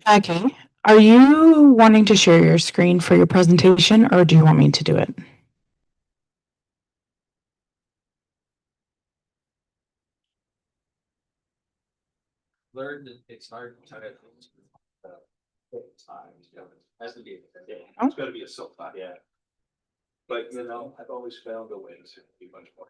Okay. Are you wanting to share your screen for your presentation, or do you want me to do it? Learned that it's hard to type things. Has to be. It's got to be a silk tie. Yeah. But I've always found a way to be much more.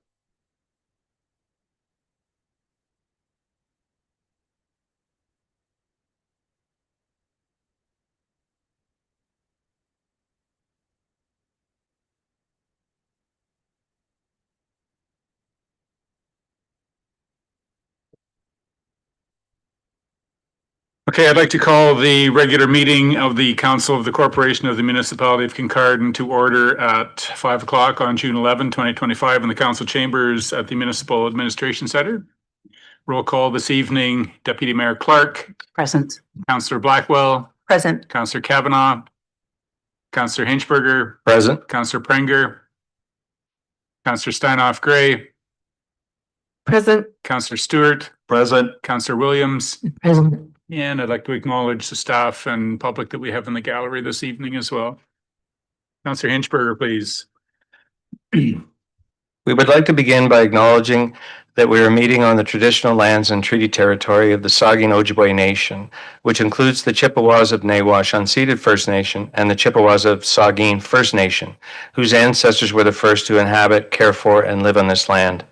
Okay, I'd like to call the regular meeting of the Council of the Corporation of the Municipality of Kincardine to order at 5 o'clock on June 11, 2025 in the council chambers at the Municipal Administration Center. Roll call this evening, Deputy Mayor Clark. present. Councillor Blackwell. Present. Councillor Kavanaugh. Councillor Hinchberger. Present. Councillor Prenger. Councillor Steinoff Gray. Present. Councillor Stewart. Present. Councillor Williams. Present. And I'd like to acknowledge the staff and public that we have in the gallery this evening as well. Councillor Hinchberger, please. We would like to begin by acknowledging that we are meeting on the traditional lands and treaty territory of the Saugeen Ojibwe Nation, which includes the Chippewas of Nawash Unceded First Nation and the Chippewas of Saugeen First Nation, whose ancestors were the first to inhabit, care for, and live on this land.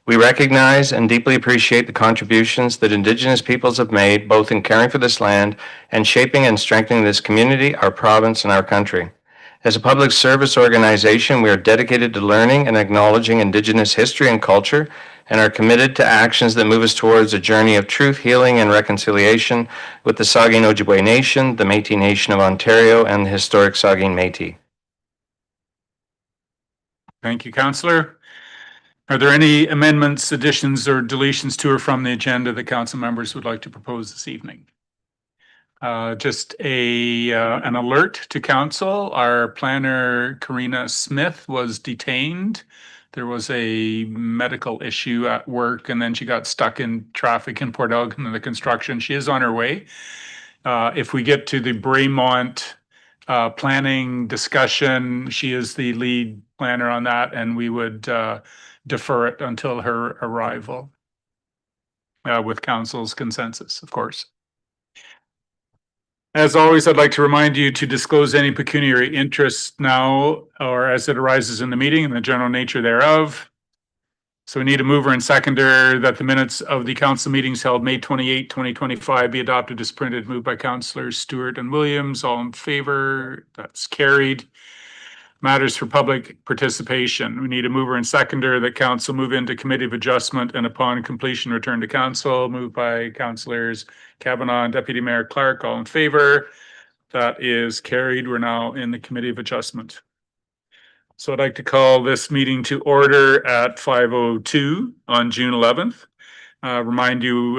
We recognize and deeply appreciate the contributions that Indigenous peoples have made, both in caring for this land and shaping and strengthening this community, our province, and our country. As a public service organization, we are dedicated to learning and acknowledging Indigenous history and culture, and are committed to actions that move us towards a journey of truth, healing, and reconciliation with the Saugeen Ojibwe Nation, the Métis Nation of Ontario, and the historic Saugeen Métis. Thank you, Councillor. Are there any amendments, additions, or deletions to or from the agenda that council members would like to propose this evening? Just an alert to council. Our planner, Karina Smith, was detained. There was a medical issue at work, and then she got stuck in traffic in Port Elgin in the construction. She is on her way. If we get to the Braemont planning discussion, she is the lead planner on that, and we would defer it until her arrival with council's consensus, of course. As always, I'd like to remind you to disclose any pecuniary interest now or as it arises in the meeting and the general nature thereof. So we need a mover and seconder that the minutes of the council meetings held May 28, 2025 be adopted as printed, moved by Councillors Stewart and Williams. All in favor? That's carried. Matters for public participation. We need a mover and seconder that council move into committee of adjustment and upon completion return to council, moved by Councillors Kavanaugh and Deputy Mayor Clark. All in favor? That is carried. We're now in the committee of adjustment. So I'd like to call this meeting to order at 5:02 on June 11th. Remind you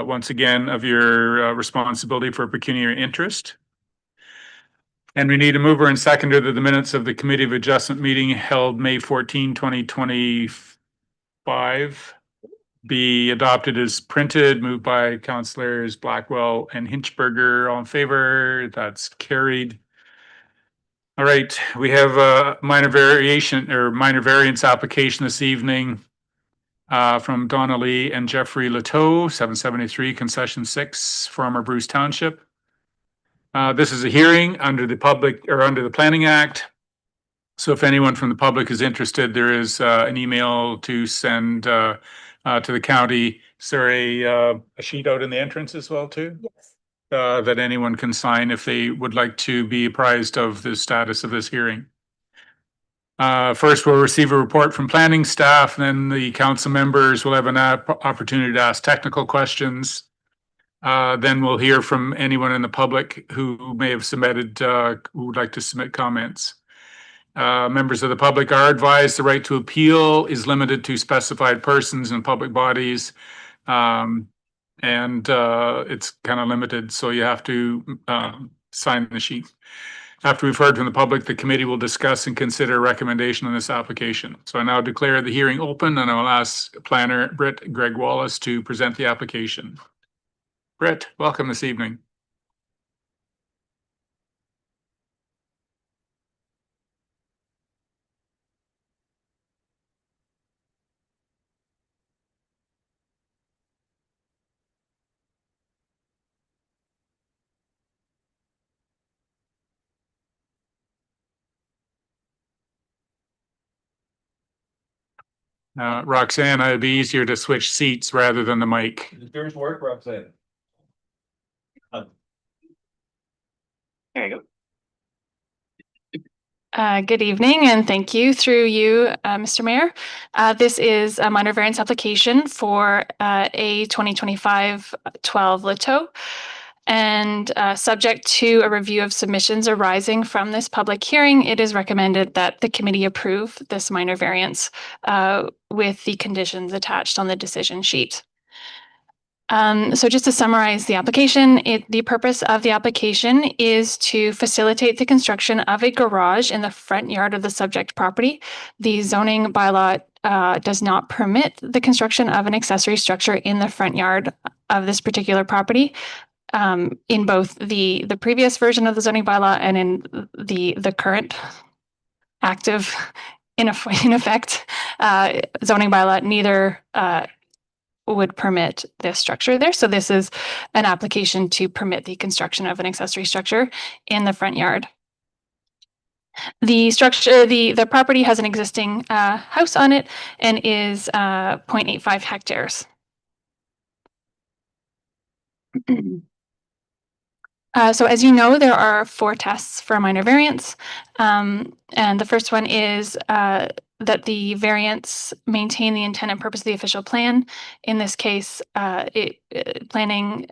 once again of your responsibility for pecuniary interest. And we need a mover and seconder that the minutes of the Committee of Adjustment meeting held May 14, 2025 be adopted as printed, moved by Councillors Blackwell and Hinchberger. All in favor? That's carried. All right, we have a minor variation or minor variance application this evening from Donna Lee and Jeffrey Leteau, 773 Concession 6, former Bruce Township. This is a hearing under the public or under the Planning Act. So if anyone from the public is interested, there is an email to send to the county. Is there a sheet out in the entrance as well too? Yes. That anyone can sign if they would like to be apprised of the status of this hearing. First, we'll receive a report from planning staff, then the council members will have an opportunity to ask technical questions. Then we'll hear from anyone in the public who may have submitted, who would like to submit comments. Members of the public are advised the right to appeal is limited to specified persons and public bodies. It's kind of limited, so you have to sign the sheet. After we've heard from the public, the committee will discuss and consider a recommendation on this application. So I now declare the hearing open, and I will ask planner Britt Greg Wallace to present the application. Britt, welcome this evening. Roxanne, it'd be easier to switch seats rather than the mic. Does yours work, Roxanne? There you go. Good evening and thank you through you, Mr. Mayor. This is a minor variance application for a 2025-12 Lito. And subject to a review of submissions arising from this public hearing, it is recommended that the committee approve this minor variance with the conditions attached on the decision sheet. So just to summarize the application, the purpose of the application is to facilitate the construction of a garage in the front yard of the subject property. The zoning bylaw does not permit the construction of an accessory structure in the front yard of this particular property. In both the previous version of the zoning bylaw and in the current active in effect zoning bylaw, neither would permit this structure there. So this is an application to permit the construction of an accessory structure in the front yard. The structure, the property has an existing house on it and is 0.85 hectares. So as you know, there are 4 tests for a minor variance. And the first one is that the variance maintain the intent and purpose of the official plan. In this case, planning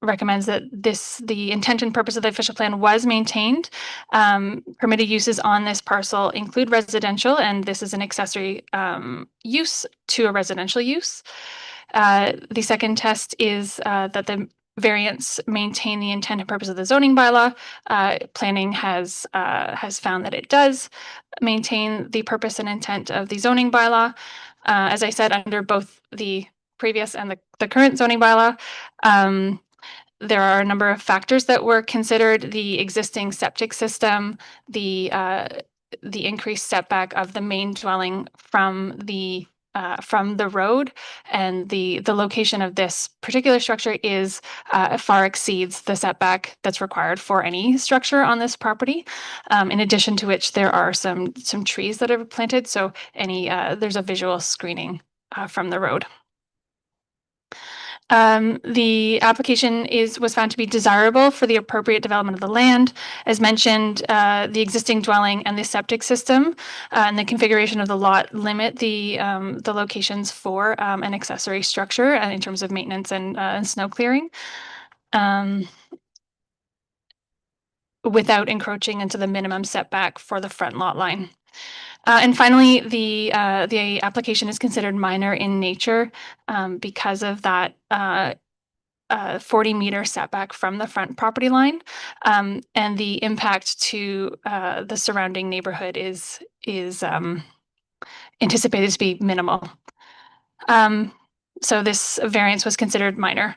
recommends that the intent and purpose of the official plan was maintained. Permitted uses on this parcel include residential, and this is an accessory use to a residential use. The second test is that the variance maintain the intent and purpose of the zoning bylaw. Planning has found that it does maintain the purpose and intent of the zoning bylaw. As I said, under both the previous and the current zoning bylaw, there are a number of factors that were considered: the existing septic system, the increased setback of the main dwelling from the road, and the location of this particular structure is far exceeds the setback that's required for any structure on this property. In addition to which, there are some trees that are planted, so there's a visual screening from the road. The application was found to be desirable for the appropriate development of the land. As mentioned, the existing dwelling and the septic system and the configuration of the lot limit the locations for an accessory structure in terms of maintenance and snow clearing, without encroaching into the minimum setback for the front lot line. And finally, the application is considered minor in nature because of that 40-meter setback from the front property line, and the impact to the surrounding neighborhood is anticipated to be minimal. So this variance was considered minor.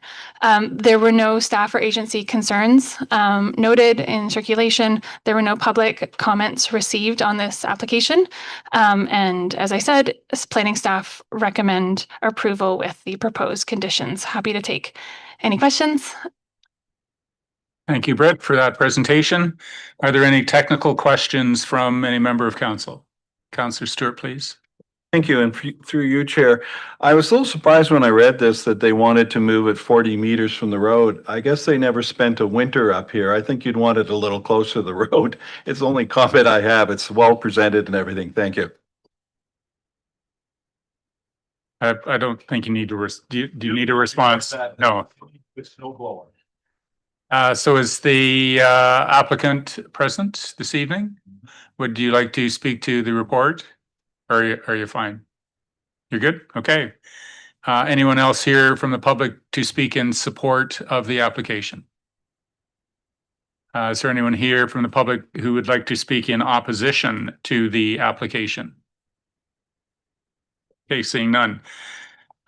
There were no staff or agency concerns noted in circulation. There were no public comments received on this application. And as I said, planning staff recommend approval with the proposed conditions. Happy to take any questions. Thank you, Britt, for that presentation. Are there any technical questions from any member of council? Councillor Stewart, please. Thank you. And through you, Chair, I was a little surprised when I read this that they wanted to move it 40 meters from the road. I guess they never spent a winter up here. I think you'd want it a little closer to the road. It's the only comment I have. It's well presented and everything. Thank you. I don't think you need to, do you need a response? No. It's no blower. So is the applicant present this evening? Would you like to speak to the report? Or are you fine? You're good? Okay. Anyone else here from the public to speak in support of the application? Is there anyone here from the public who would like to speak in opposition to the application? Okay, seeing none.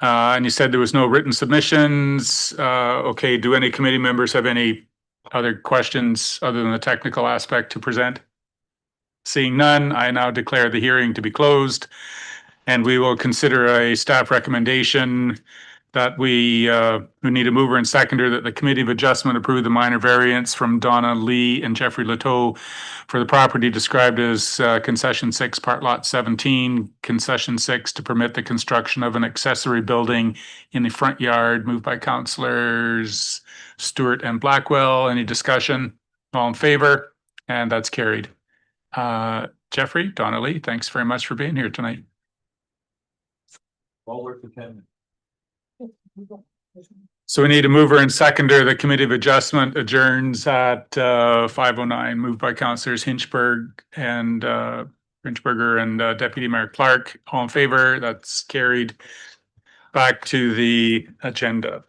And you said there was no written submissions. Okay, do any committee members have any other questions other than the technical aspect to present? Seeing none, I now declare the hearing to be closed, and we will consider a staff recommendation that we need a mover and seconder that the Committee of Adjustment approve the minor variance from Donna Lee and Jeffrey Leteau for the property described as Concession 6, Part Lot 17, Concession 6 to permit the construction of an accessory building in the front yard, moved by Councillors Stewart and Blackwell. Any discussion? All in favor? And that's carried. Jeffrey, Donna Lee, thanks very much for being here tonight. Well worth the 10 minutes. So we need a mover and seconder. The Committee of Adjustment adjourns at 5:09, moved by Councillors Hinchberger and Deputy Mayor Clark. All in favor? That's carried. Back to the agenda.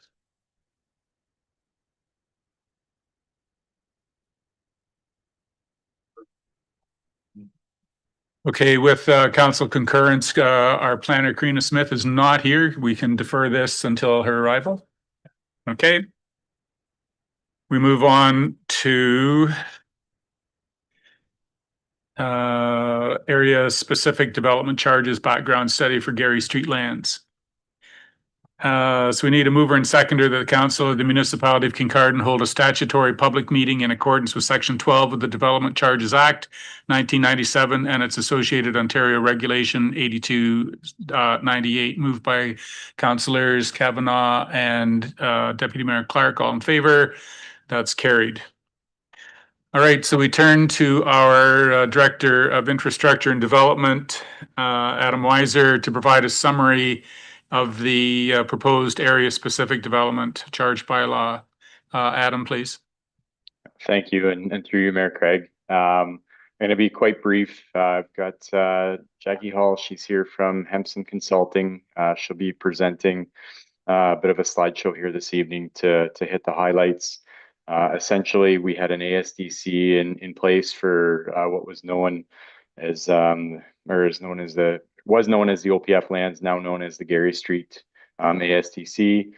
Okay, with council concurrence, our planner Karina Smith is not here. We can defer this until her arrival. Okay. We move on to area specific development charges background study for Gary Street lands. So we need a mover and seconder that the Council of the Municipality of Kincardine hold a statutory public meeting in accordance with Section 12 of the Development Charges Act 1997 and its associated Ontario Regulation 8298, moved by Councillors Kavanagh and Deputy Mayor Clark. All in favor? That's carried. All right, so we turn to our Director of Infrastructure and Development, Adam Weiser, to provide a summary of the proposed area-specific development charge bylaw. Adam, please. Thank you, and through you, Mayor Craig. I'm going to be quite brief. I've got Jackie Hall. She's here from Hempson Consulting. She'll be presenting a bit of a slideshow here this evening to hit the highlights. Essentially, we had an ASDC in place for what was known as the OPF lands, now known as the Gary Street ASDC.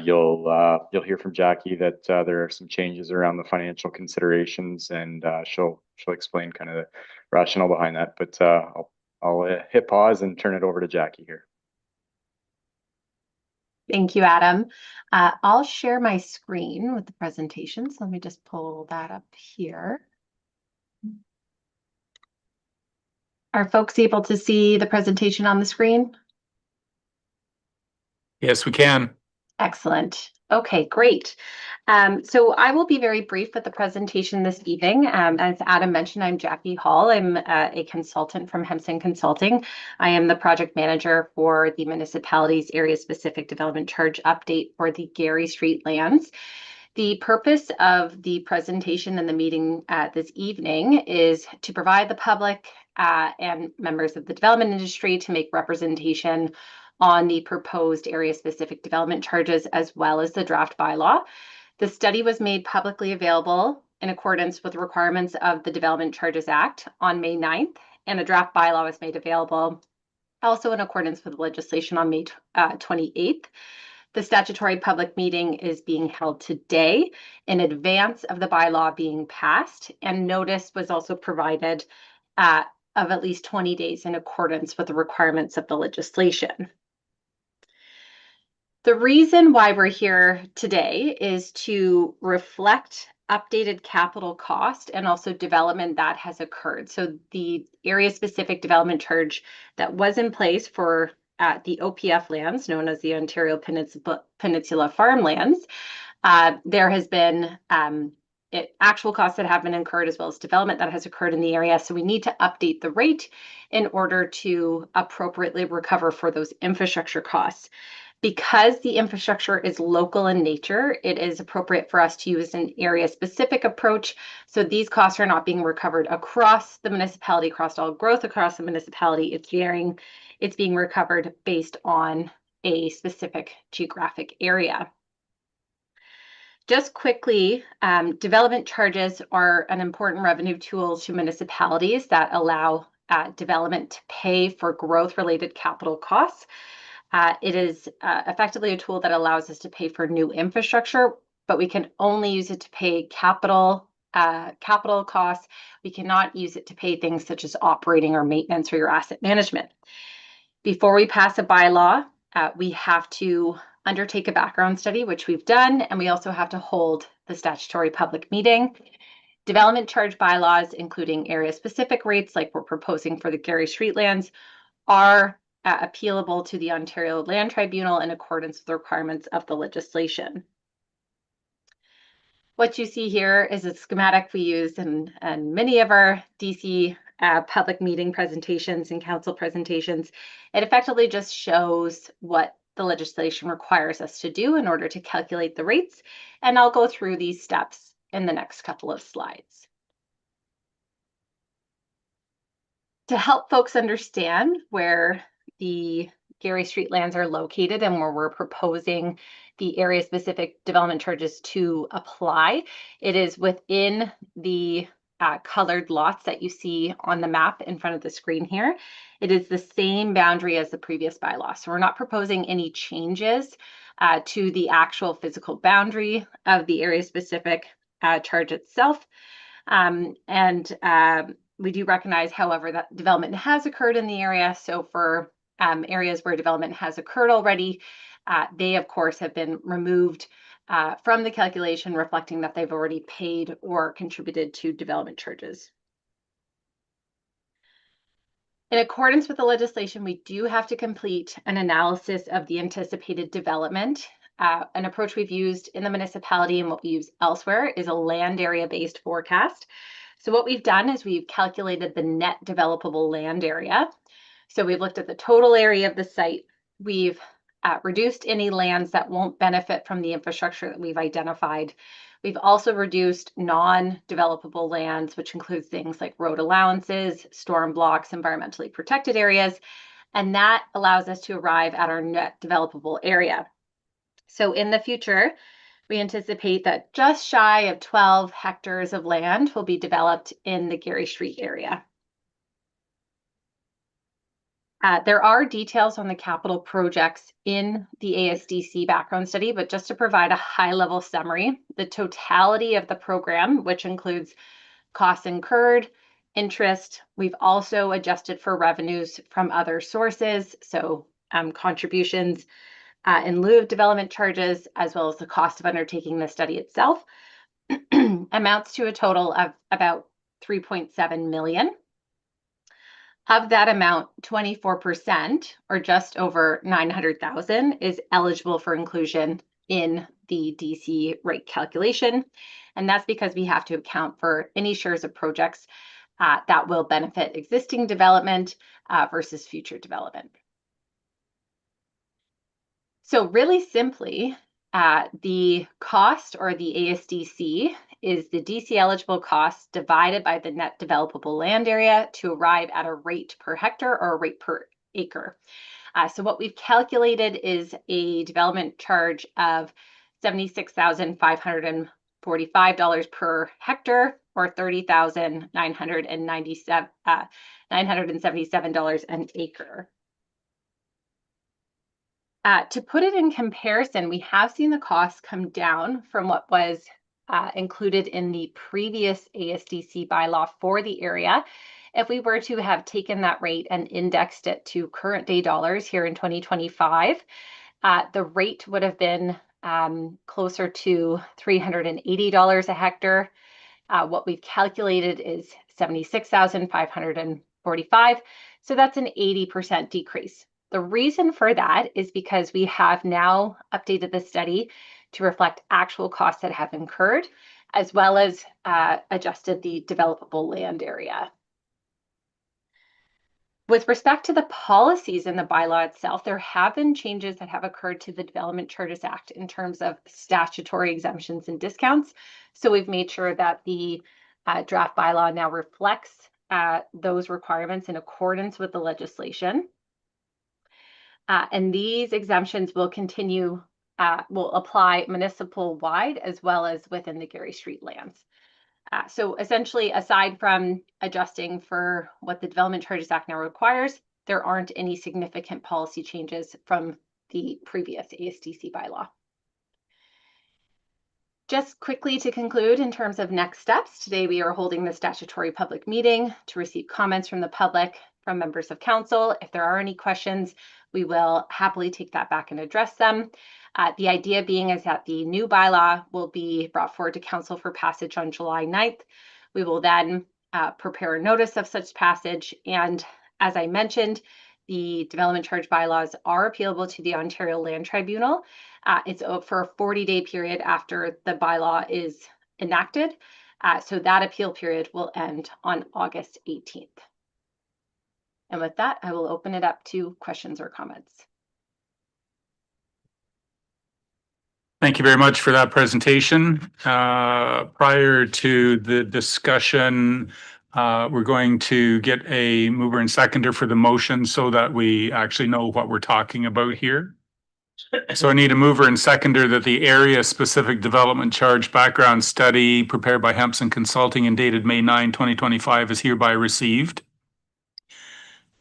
You'll hear from Jackie that there are some changes around the financial considerations, and she'll explain kind of the rationale behind that. But I'll hit pause and turn it over to Jackie here. Thank you, Adam. I'll share my screen with the presentation. So let me just pull that up here. Are folks able to see the presentation on the screen? Yes, we can. Excellent. Okay, great. So I will be very brief with the presentation this evening. As Adam mentioned, I'm Jackie Hall. I'm a consultant from Hempson Consulting. I am the project manager for the municipality's area-specific development charge update for the Gary Street lands. The purpose of the presentation and the meeting this evening is to provide the public and members of the development industry to make representation on the proposed area-specific development charges as well as the draft bylaw. The study was made publicly available in accordance with the requirements of the Development Charges Act on May 9th, and a draft bylaw was made available also in accordance with legislation on May 28th. The statutory public meeting is being held today in advance of the bylaw being passed, and notice was also provided of at least 20 days in accordance with the requirements of the legislation. The reason why we're here today is to reflect updated capital cost and also development that has occurred. So the area-specific development charge that was in place for the OPF lands, known as the Ontario Peninsula Farmlands, there has been actual costs that have been incurred as well as development that has occurred in the area. So we need to update the rate in order to appropriately recover for those infrastructure costs. Because the infrastructure is local in nature, it is appropriate for us to use an area-specific approach. So these costs are not being recovered across the municipality, across all growth across the municipality. It's being recovered based on a specific geographic area. Just quickly, development charges are an important revenue tool to municipalities that allow development to pay for growth-related capital costs. It is effectively a tool that allows us to pay for new infrastructure, but we can only use it to pay capital costs. We cannot use it to pay things such as operating or maintenance or your asset management. Before we pass a bylaw, we have to undertake a background study, which we've done, and we also have to hold the statutory public meeting. Development charge bylaws, including area-specific rates like we're proposing for the Garry Street lands, are appealable to the Ontario Land Tribunal in accordance with the requirements of the legislation. What you see here is a schematic we use in many of our DC public meeting presentations and council presentations. It effectively just shows what the legislation requires us to do in order to calculate the rates. And I'll go through these steps in the next couple of slides. To help folks understand where the Garry Street lands are located and where we're proposing the area-specific development charges to apply, it is within the colored lots that you see on the map in front of the screen here. It is the same boundary as the previous bylaw. So we're not proposing any changes to the actual physical boundary of the area-specific charge itself. We do recognize, however, that development has occurred in the area. So for areas where development has occurred already, they, of course, have been removed from the calculation, reflecting that they've already paid or contributed to development charges. In accordance with the legislation, we do have to complete an analysis of the anticipated development. An approach we've used in the municipality and what we use elsewhere is a land area-based forecast. So what we've done is we've calculated the net developable land area. So we've looked at the total area of the site. We've reduced any lands that won't benefit from the infrastructure that we've identified. We've also reduced non-developable lands, which includes things like road allowances, storm blocks, environmentally protected areas, and that allows us to arrive at our net developable area. So in the future, we anticipate that just shy of 12 hectares of land will be developed in the Garry Street area. There are details on the capital projects in the ASDC background study, but just to provide a high-level summary, the totality of the program, which includes costs incurred, interest, we've also adjusted for revenues from other sources, so contributions in lieu of development charges, as well as the cost of undertaking the study itself, amounts to a total of about $3.7 million. Of that amount, 24%, or just over $900,000, is eligible for inclusion in the DC rate calculation. And that's because we have to account for any shares of projects that will benefit existing development versus future development. So really simply, the cost, or the ASDC, is the DC eligible cost divided by the net developable land area to arrive at a rate per hectare or a rate per acre. So what we've calculated is a development charge of $76,545 per hectare, or $30,977 an acre. To put it in comparison, we have seen the costs come down from what was included in the previous ASDC bylaw for the area. If we were to have taken that rate and indexed it to current day dollars here in 2025, the rate would have been closer to $380 a hectare. What we've calculated is $76,545. So that's an 80% decrease. The reason for that is because we have now updated the study to reflect actual costs that have incurred, as well as adjusted the developable land area. With respect to the policies in the bylaw itself, there have been changes that have occurred to the Development Charges Act in terms of statutory exemptions and discounts. So we've made sure that the draft bylaw now reflects those requirements in accordance with the legislation. And these exemptions will continue, will apply municipal-wide as well as within the Garry Street lands. So essentially, aside from adjusting for what the Development Charges Act now requires, there aren't any significant policy changes from the previous ASDC bylaw. Just quickly to conclude in terms of next steps, today we are holding the statutory public meeting to receive comments from the public, from members of council. If there are any questions, we will happily take that back and address them. The idea being is that the new bylaw will be brought forward to council for passage on July 9th. We will then prepare a notice of such passage. And as I mentioned, the development charge bylaws are appealable to the Ontario Land Tribunal. It's for a 40-day period after the bylaw is enacted. So that appeal period will end on August 18th. And with that, I will open it up to questions or comments. Thank you very much for that presentation. Prior to the discussion, we're going to get a mover and seconder for the motion so that we actually know what we're talking about here. So I need a mover and seconder that the area specific development charge background study prepared by Hempson Consulting and dated May 9, 2025 is hereby received.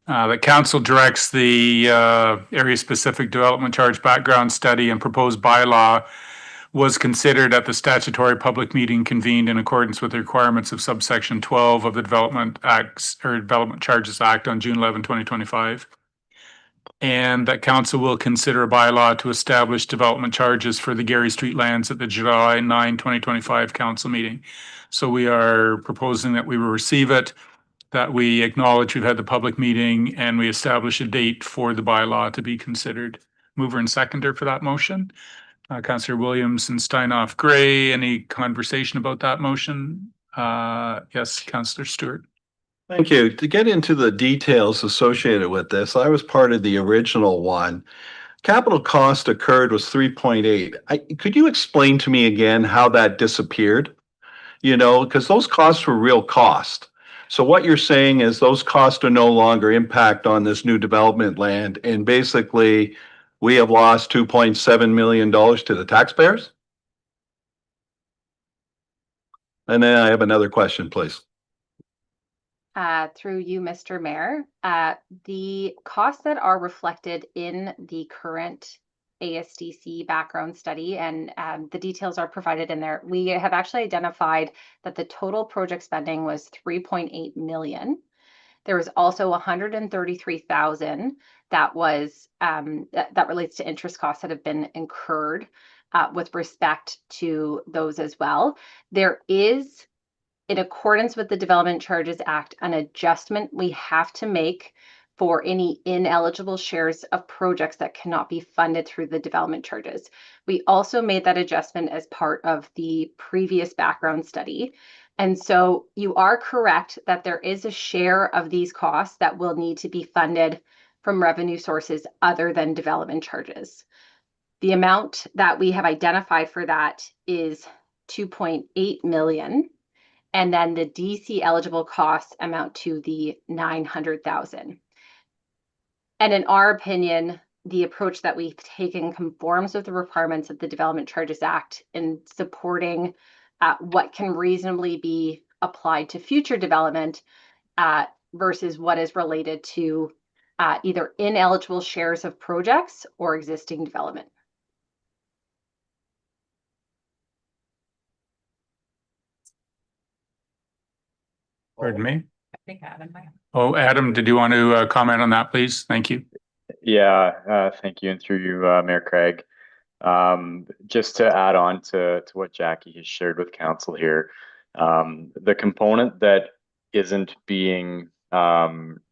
That council directs the area specific development charge background study and proposed bylaw was considered at the statutory public meeting convened in accordance with the requirements of subsection 12 of the Development Acts or Development Charges Act on June 11, 2025. And that council will consider a bylaw to establish development charges for the Gary Street lands at the July 9, 2025 council meeting. So we are proposing that we will receive it, that we acknowledge we've had the public meeting, and we establish a date for the bylaw to be considered. Mover and seconder for that motion. Councillor Williams and Steinhoff Gray, any conversation about that motion? Yes, Councillor Stewart. Thank you. To get into the details associated with this, I was part of the original one. Capital cost occurred was 3.8. Could you explain to me again how that disappeared? You know, because those costs were real cost. So what you're saying is those costs are no longer impact on this new development land, and basically we have lost $2.7 million to the taxpayers? And then I have another question, please. Through you, Mr. Mayor, the costs that are reflected in the current ASDC background study, and the details are provided in there. We have actually identified that the total project spending was 3.8 million. There was also 133,000 that was that relates to interest costs that have been incurred with respect to those as well. There is, in accordance with the Development Charges Act, an adjustment we have to make for any ineligible shares of projects that cannot be funded through the development charges. We also made that adjustment as part of the previous background study. And so you are correct that there is a share of these costs that will need to be funded from revenue sources other than development charges. The amount that we have identified for that is 2.8 million. And then the DC eligible costs amount to the 900,000. And in our opinion, the approach that we've taken conforms with the requirements of the Development Charges Act in supporting what can reasonably be applied to future development versus what is related to either ineligible shares of projects or existing development. Pardon me? I think Adam might. Oh, Adam, did you want to comment on that, please? Thank you. Yeah, thank you, and through you, Mayor Craig. Just to add on to what Jackie has shared with council here, the component that isn't being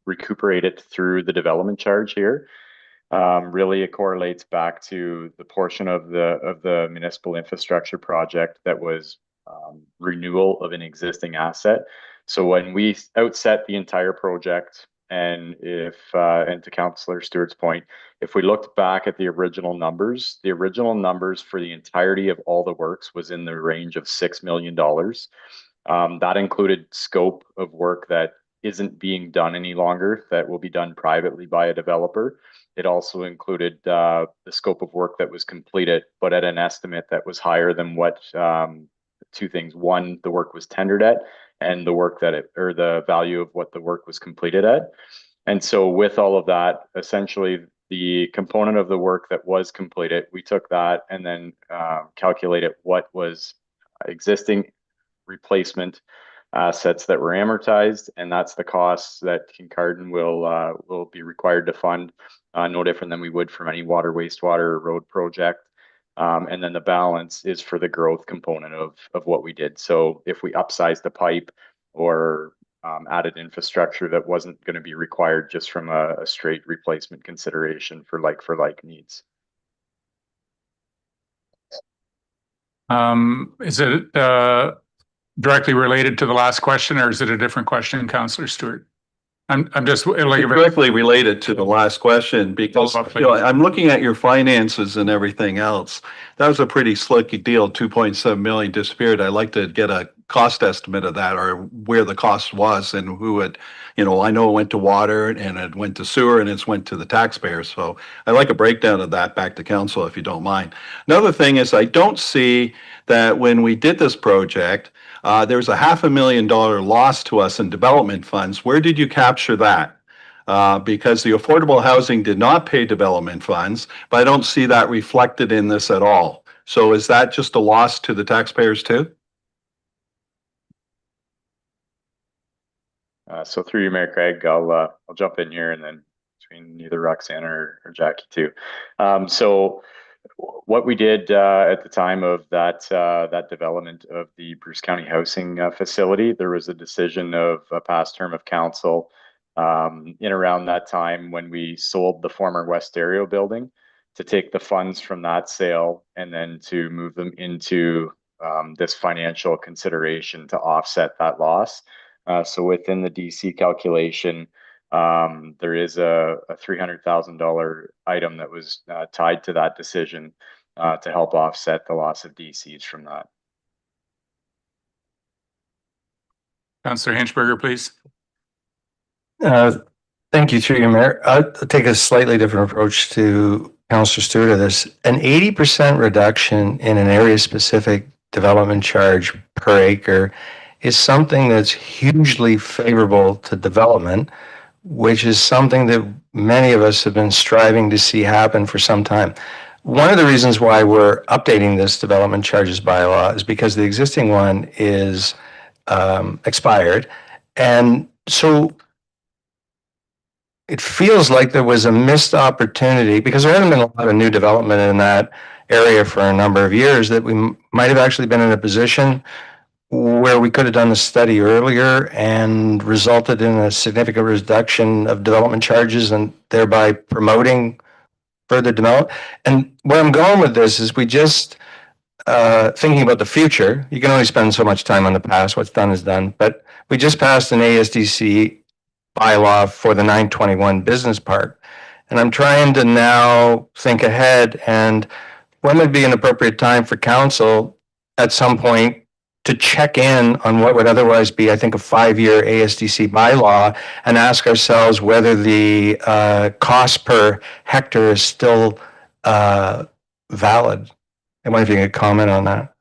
recuperated through the development charge here, really it correlates back to the portion of the municipal infrastructure project that was renewal of an existing asset. So when we outset the entire project, and and to Councillor Stewart's point, if we looked back at the original numbers for the entirety of all the works was in the range of $6 million. That included scope of work that isn't being done any longer, that will be done privately by a developer. It also included the scope of work that was completed, but at an estimate that was higher than what two things. One, the work was tendered at, and the work that the value of what the work was completed at. And so with all of that, essentially the component of the work that was completed, we took that and then calculated what was existing replacement assets that were amortized, and that's the costs that Kincardine will be required to fund, no different than we would from any water, wastewater, or road project. And then the balance is for the growth component of what we did. So if we upsize the pipe or added infrastructure that wasn't going to be required just from a straight replacement consideration for like needs. Is it directly related to the last question, or is it a different question, Councillor Stewart? I'm just like It's directly related to the last question because, you know, I'm looking at your finances and everything else. That was a pretty slick deal, 2.7 million disappeared. I'd like to get a cost estimate of that, or where the cost was and who it, you know, I know it went to water and it went to sewer and it's went to the taxpayers. So I'd like a breakdown of that back to council if you don't mind. Another thing is I don't see that when we did this project, there's a $500,000 loss to us in development funds. Where did you capture that? Because the affordable housing did not pay development funds, but I don't see that reflected in this at all. So is that just a loss to the taxpayers too? So through you, Mayor Craig, I'll jump in here and then between either Roxanne or Jackie too. So what we did at the time of that development of the Bruce County Housing Facility, there was a decision of a past term of council in around that time when we sold the former Westario building to take the funds from that sale and then to move them into this financial consideration to offset that loss. So within the DC calculation, there is a $300,000 item that was tied to that decision to help offset the loss of DCs from that. Councillor Hinchberger, please. Thank you, through your Mayor. I'll take a slightly different approach to Councillor Stewart of this. An 80% reduction in an area-specific development charge per acre is something that's hugely favorable to development, which is something that many of us have been striving to see happen for some time. One of the reasons why we're updating this development charges bylaw is because the existing one is expired. And so it feels like there was a missed opportunity because there hasn't been a lot of new development in that area for a number of years, that we might have actually been in a position where we could have done the study earlier and resulted in a significant reduction of development charges and thereby promoting further development. And where I'm going with this is we just, thinking about the future, you can only spend so much time on the past, what's done is done, but we just passed an ASDC bylaw for the 921 Business Park. And I'm trying to now think ahead, and when would be an appropriate time for council at some point to check in on what would otherwise be, I think, a 5-year ASDC bylaw and ask ourselves whether the cost per hectare is still valid. I wonder if you could comment on that.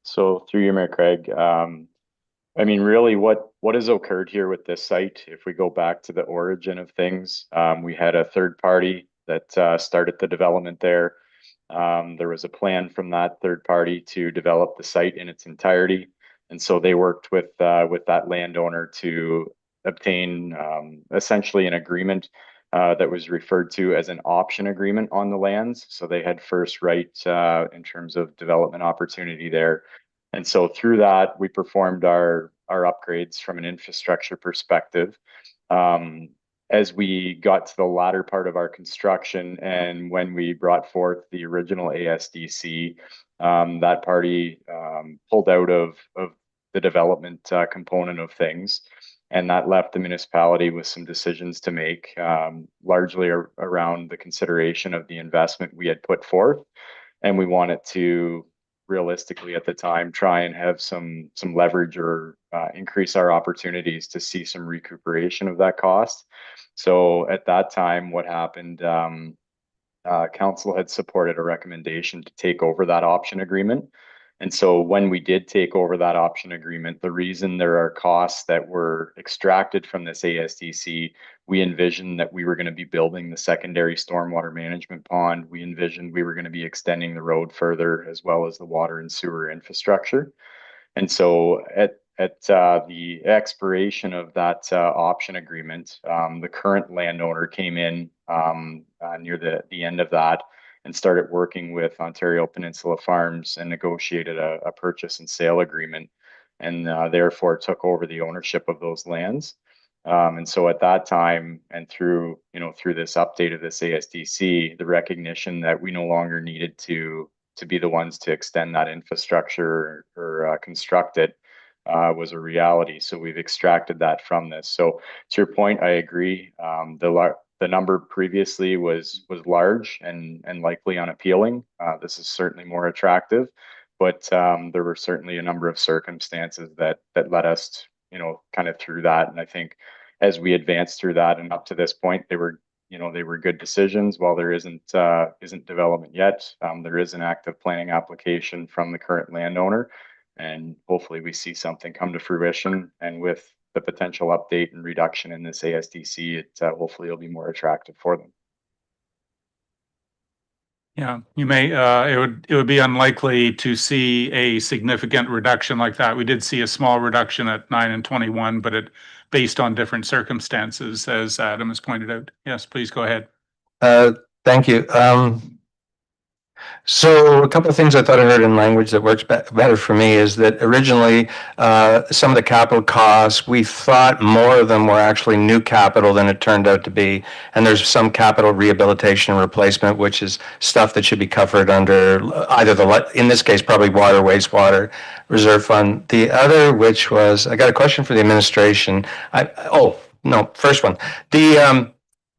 So through you, Mayor Craig, I mean, really what has occurred here with this site, if we go back to the origin of things, we had a third party that started the development there. There was a plan from that third party to develop the site in its entirety. And so they worked with that landowner to obtain essentially an agreement that was referred to as an option agreement on the lands. So they had first right in terms of development opportunity there. And so through that, we performed our upgrades from an infrastructure perspective. As we got to the latter part of our construction and when we brought forth the original ASDC, that party pulled out of the development component of things. And that left the municipality with some decisions to make, largely around the consideration of the investment we had put forth. And we wanted to realistically at the time try and have some leverage or increase our opportunities to see some recuperation of that cost. So at that time, what happened, council had supported a recommendation to take over that option agreement. And so when we did take over that option agreement, the reason there are costs that were extracted from this ASDC, we envisioned that we were going to be building the secondary stormwater management pond. We envisioned we were going to be extending the road further, as well as the water and sewer infrastructure. And so at the expiration of that option agreement, the current landowner came in near the end of that and started working with Ontario Peninsula Farms and negotiated a purchase and sale agreement, and therefore took over the ownership of those lands. And so at that time, and through this update of this ASDC, the recognition that we no longer needed to be the ones to extend that infrastructure or construct it was a reality. So we've extracted that from this. So to your point, I agree. The number previously was large and likely unappealing. This is certainly more attractive, but there were certainly a number of circumstances that led us, kind of through that. And I think as we advanced through that and up to this point, they were good decisions. While there isn't development yet, there is an active planning application from the current landowner, and hopefully we see something come to fruition. And with the potential update and reduction in this ASDC, it hopefully will be more attractive for them. Yeah, you may, it would be unlikely to see a significant reduction like that. We did see a small reduction at 9 and 21, but it based on different circumstances, as Adam has pointed out. Yes, please go ahead. Thank you. So a couple of things I thought I heard in language that works better for me is that originally some of the capital costs, we thought more of them were actually new capital than it turned out to be. And there's some capital rehabilitation and replacement, which is stuff that should be covered under either in this case, probably water, wastewater reserve fund. The other, which was, I got a question for the administration. First one.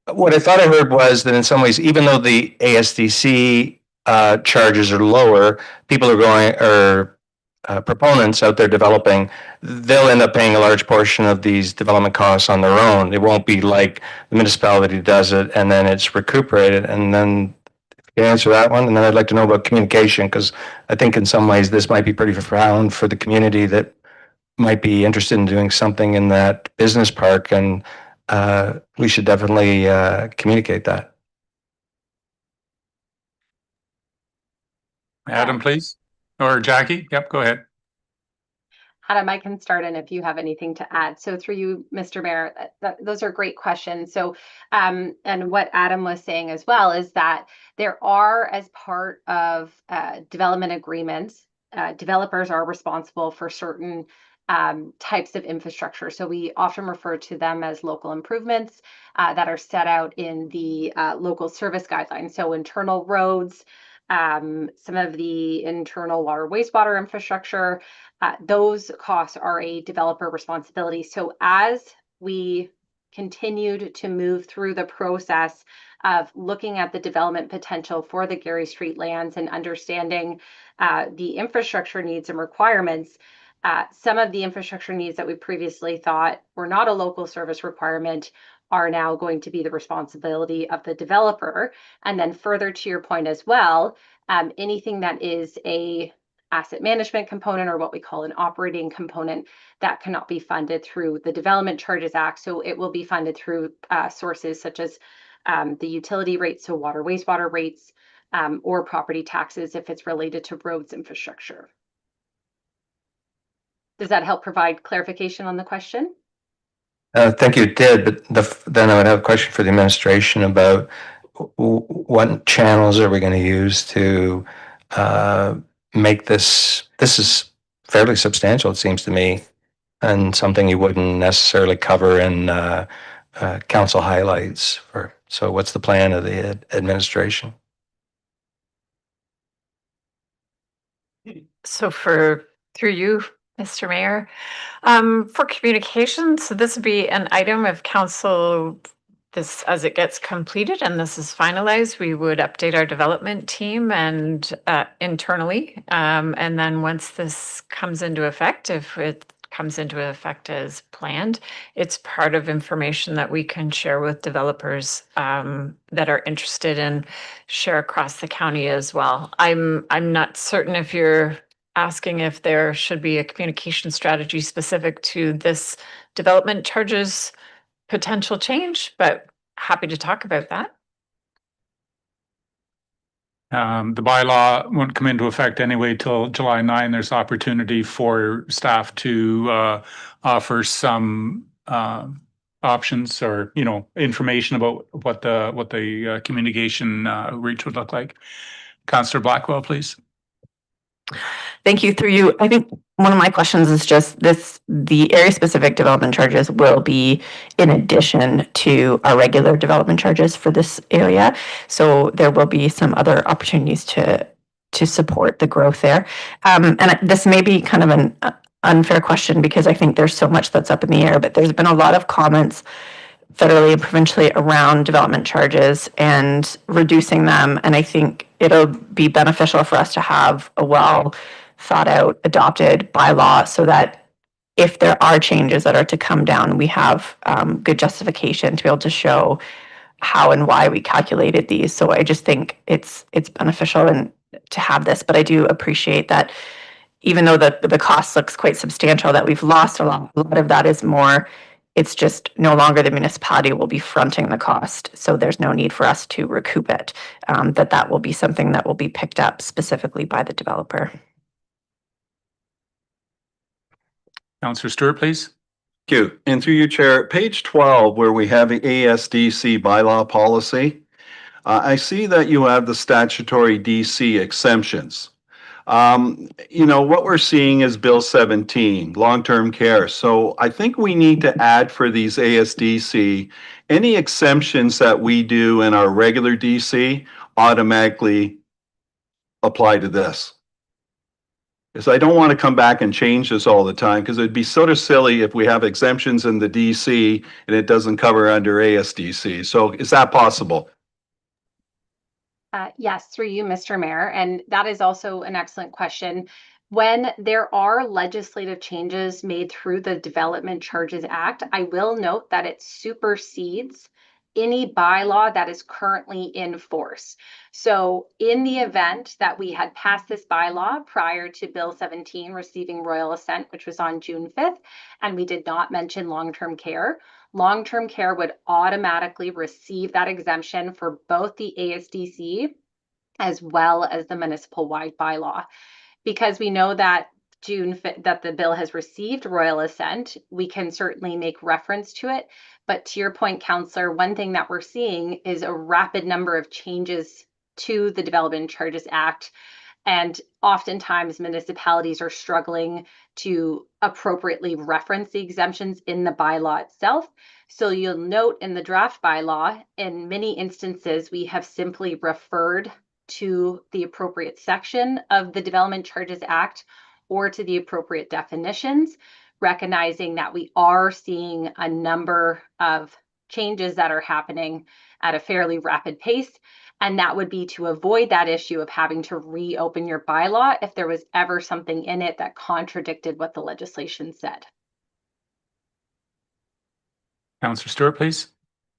What I thought I heard was that in some ways, even though the ASDC charges are lower, people proponents out there developing, they'll end up paying a large portion of these development costs on their own. It won't be like the municipality does it and then it's recuperated. And then you answer that one, and then I'd like to know about communication, because I think in some ways this might be pretty profound for the community that might be interested in doing something in that business park, and we should definitely communicate that. Adam, please. Or Jackie. Yep, go ahead. Adam, I can start, and if you have anything to add. So through you, Mr. Mayor, those are great questions. So, and what Adam was saying as well is that there are, as part of development agreements, developers are responsible for certain types of infrastructure. So we often refer to them as local improvements that are set out in the local service guidelines. So internal roads, some of the internal water wastewater infrastructure, those costs are a developer responsibility. So as we continued to move through the process of looking at the development potential for the Garry Street lands and understanding the infrastructure needs and requirements, some of the infrastructure needs that we previously thought were not a local service requirement are now going to be the responsibility of the developer. And then further to your point as well, anything that is a asset management component, or what we call an operating component, that cannot be funded through the Development Charges Act. So it will be funded through sources such as the utility rates, so water, wastewater rates, or property taxes if it's related to roads infrastructure. Does that help provide clarification on the question? Thank you, it did, but then I would have a question for the administration about what channels are we going to use to make this is fairly substantial, it seems to me, and something you wouldn't necessarily cover in council highlights. So what's the plan of the administration? So through you, Mr. Mayor, for communications, so this would be an item of council. This, as it gets completed and this is finalized, we would update our development team and internally. And then once this comes into effect, if it comes into effect as planned, it's part of information that we can share with developers that are interested and share across the county as well. I'm not certain if you're asking if there should be a communication strategy specific to this development charges potential change, but happy to talk about that. The bylaw won't come into effect anyway till July 9. There's opportunity for staff to offer some options or, information about what the communication reach would look like. Councillor Blackwell, please. Thank you. Through you, I think one of my questions is just this, the area specific development charges will be in addition to our regular development charges for this area. So there will be some other opportunities to support the growth there. And this may be kind of an unfair question because I think there's so much that's up in the air, but there's been a lot of comments federally and provincially around development charges and reducing them. And I think it'll be beneficial for us to have a well thought out adopted bylaw so that if there are changes that are to come down, we have good justification to be able to show how and why we calculated these. So I just think it's beneficial and to have this, but I do appreciate that even though the cost looks quite substantial, that we've lost a lot of that is more, it's just no longer the municipality will be fronting the cost. So there's no need for us to recoup it, that will be something that will be picked up specifically by the developer. Councillor Stewart, please. Thank you. And through you, Chair, page 12, where we have the ASDC bylaw policy, I see that you have the statutory DC exemptions. What we're seeing is Bill 17, long-term care. So I think we need to add for these ASDC, any exemptions that we do in our regular DC automatically apply to this. Because I don't want to come back and change this all the time, because it'd be sort of silly if we have exemptions in the DC and it doesn't cover under ASDC. So is that possible? Yes, through you, Mr. Mayor, and that is also an excellent question. When there are legislative changes made through the Development Charges Act, I will note that it supersedes any bylaw that is currently in force. So in the event that we had passed this bylaw prior to Bill 17 receiving royal assent, which was on June 5th, and we did not mention long-term care would automatically receive that exemption for both the ASDC as well as the municipal-wide bylaw. Because we know that that the bill has received royal assent, we can certainly make reference to it. But to your point, Councillor, one thing that we're seeing is a rapid number of changes to the Development Charges Act. And oftentimes municipalities are struggling to appropriately reference the exemptions in the bylaw itself. So you'll note in the draft bylaw, in many instances, we have simply referred to the appropriate section of the Development Charges Act or to the appropriate definitions, recognizing that we are seeing a number of changes that are happening at a fairly rapid pace. And that would be to avoid that issue of having to reopen your bylaw if there was ever something in it that contradicted what the legislation said. Councillor Stewart, please.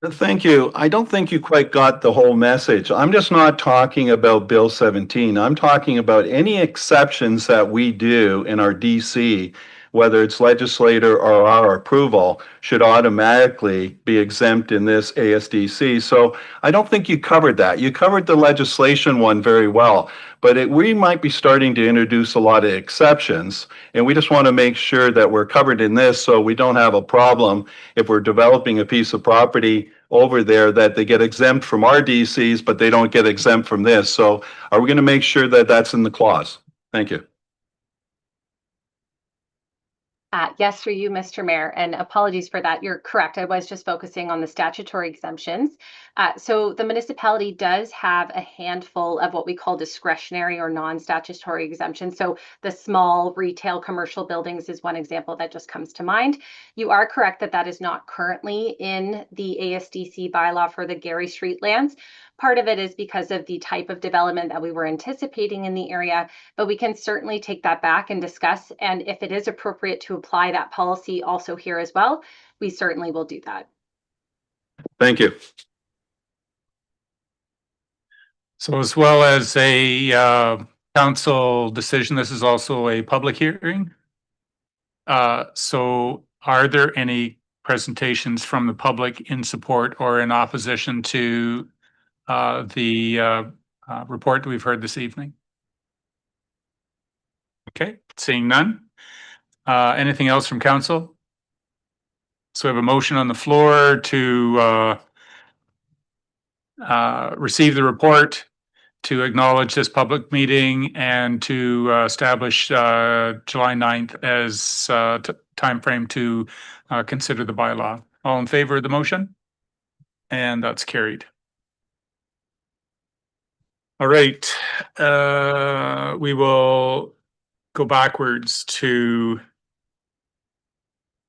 Thank you. I don't think you quite got the whole message. I'm just not talking about Bill 17. I'm talking about any exceptions that we do in our DC, whether it's legislator or our approval, should automatically be exempt in this ASDC. So I don't think you covered that. You covered the legislation one very well, but we might be starting to introduce a lot of exceptions, and we just want to make sure that we're covered in this so we don't have a problem if we're developing a piece of property over there that they get exempt from our DCs, but they don't get exempt from this. So are we going to make sure that that's in the clause? Thank you. Yes, through you, Mr. Mayor, and apologies for that. You're correct. I was just focusing on the statutory exemptions. So the municipality does have a handful of what we call discretionary or non-statutory exemptions. So the small retail commercial buildings is one example that just comes to mind. You are correct that that is not currently in the ASDC bylaw for the Gary Street lands. Part of it is because of the type of development that we were anticipating in the area, but we can certainly take that back and discuss. And if it is appropriate to apply that policy also here as well, we certainly will do that. Thank you. So as well as a council decision. This is also a public hearing. So are there any presentations from the public in support or in opposition to the report that we've heard this evening? Okay, seeing none. Anything else from council? So we have a motion on the floor to receive the report, to acknowledge this public meeting, and to establish July 9th as timeframe to consider the bylaw. All in favor of the motion? And that's carried. All right, we will go backwards to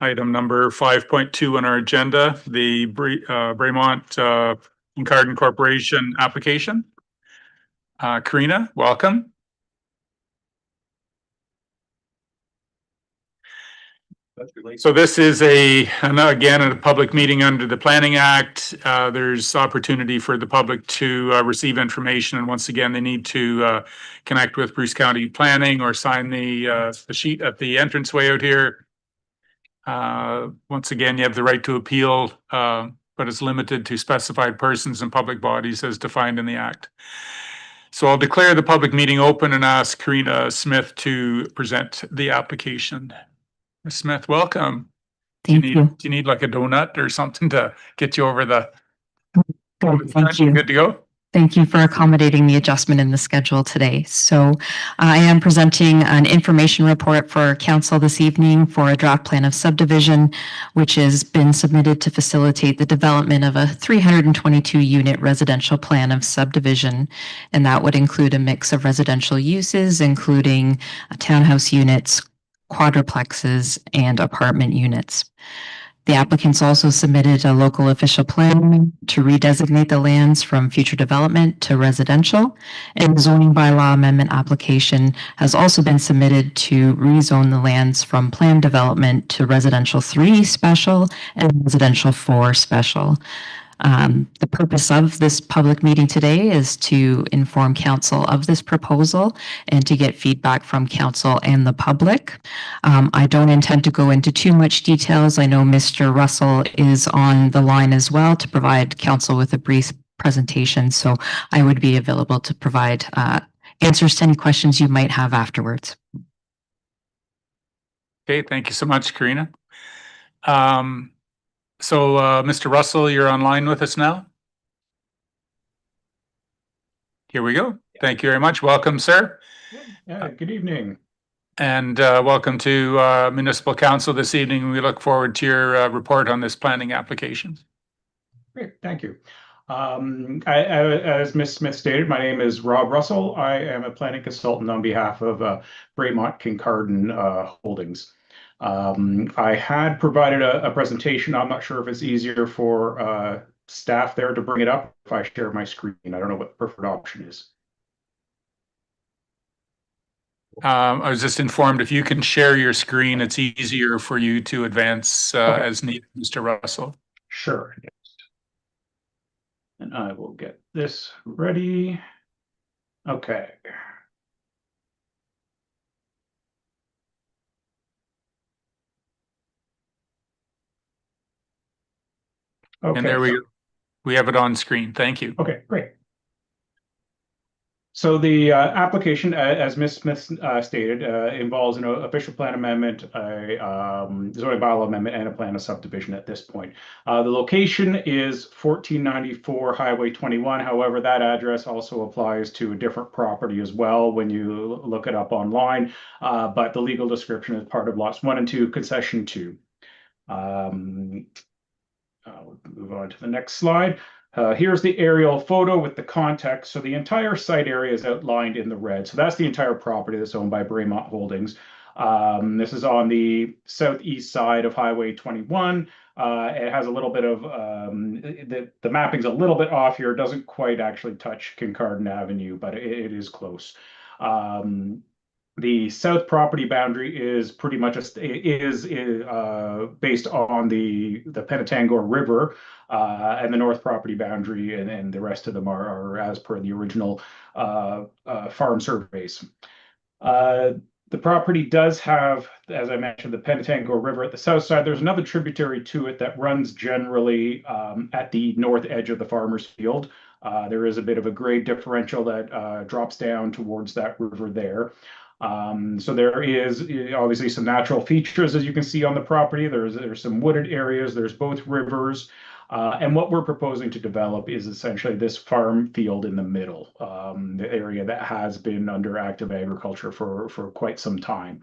item number 5.2 on our agenda, the Bremont Kincardine Corporation application. Karina, welcome. So this is again, a public meeting under the Planning Act. There's opportunity for the public to receive information. And once again, they need to connect with Bruce County Planning or sign the sheet at the entranceway out here. Once again, you have the right to appeal, but it's limited to specified persons and public bodies as defined in the Act. So I'll declare the public meeting open and ask Karina Smith to present the application. Ms. Smith, welcome. Thank you. Do you need like a donut or something to get you over the? Good, thank you. Good to go? Thank you for accommodating the adjustment in the schedule today. So I am presenting an information report for council this evening for a draft plan of subdivision, which has been submitted to facilitate the development of a 322 unit residential plan of subdivision. And that would include a mix of residential uses, including townhouse units, quadruplexes, and apartment units. The applicants also submitted a local official plan to redesignate the lands from future development to residential, and the zoning bylaw amendment application has also been submitted to rezone the lands from planned development to residential 3 special and residential 4 special. The purpose of this public meeting today is to inform council of this proposal and to get feedback from council and the public. I don't intend to go into too much details. I know Mr. Russell is on the line as well to provide council with a brief presentation, so I would be available to provide answers to any questions you might have afterwards. Okay, thank you so much, Karina. So, Mr. Russell, you're online with us now? Here we go. Thank you very much. Welcome, sir. Yeah, good evening. And welcome to Municipal Council this evening. We look forward to your report on this planning application. Great, thank you. As Ms. Smith stated, my name is Rob Russell. I am a planning consultant on behalf of Bremont Kincardine Holdings. I had provided a presentation. I'm not sure if it's easier for staff there to bring it up if I share my screen. I don't know what the preferred option is. I was just informed if you can share your screen, it's easier for you to advance as needed, Mr. Russell. Sure. Yes. And I will get this ready. Okay. Okay. And there we have it on screen. Thank you. Okay, great. So the application, as Ms. Smith stated, involves an official plan amendment, a zoning bylaw amendment, and a plan of subdivision at this point. The location is 1494 Highway 21. However, that address also applies to a different property as well when you look it up online. But the legal description is part of lots 1 and 2, concession 2. I'll move on to the next slide. Here's the aerial photo with the context. So the entire site area is outlined in the red. So that's the entire property that's owned by Bremont Holdings. This is on the southeast side of Highway 21. It has a little bit of, the mapping's a little bit off here. It doesn't quite actually touch Kincardine Avenue, but it is close. The south property boundary is pretty much based on the Penetangor River, and the north property boundary and the rest of them are as per the original farm surveys. The property does have, as I mentioned, the Penetangor River at the south side. There's another tributary to it that runs generally at the north edge of the farmer's field. There is a bit of a grade differential that drops down towards that river there. So there is obviously some natural features, as you can see on the property. There's some wooded areas, there's both rivers. And what we're proposing to develop is essentially this farm field in the middle, the area that has been under active agriculture for quite some time.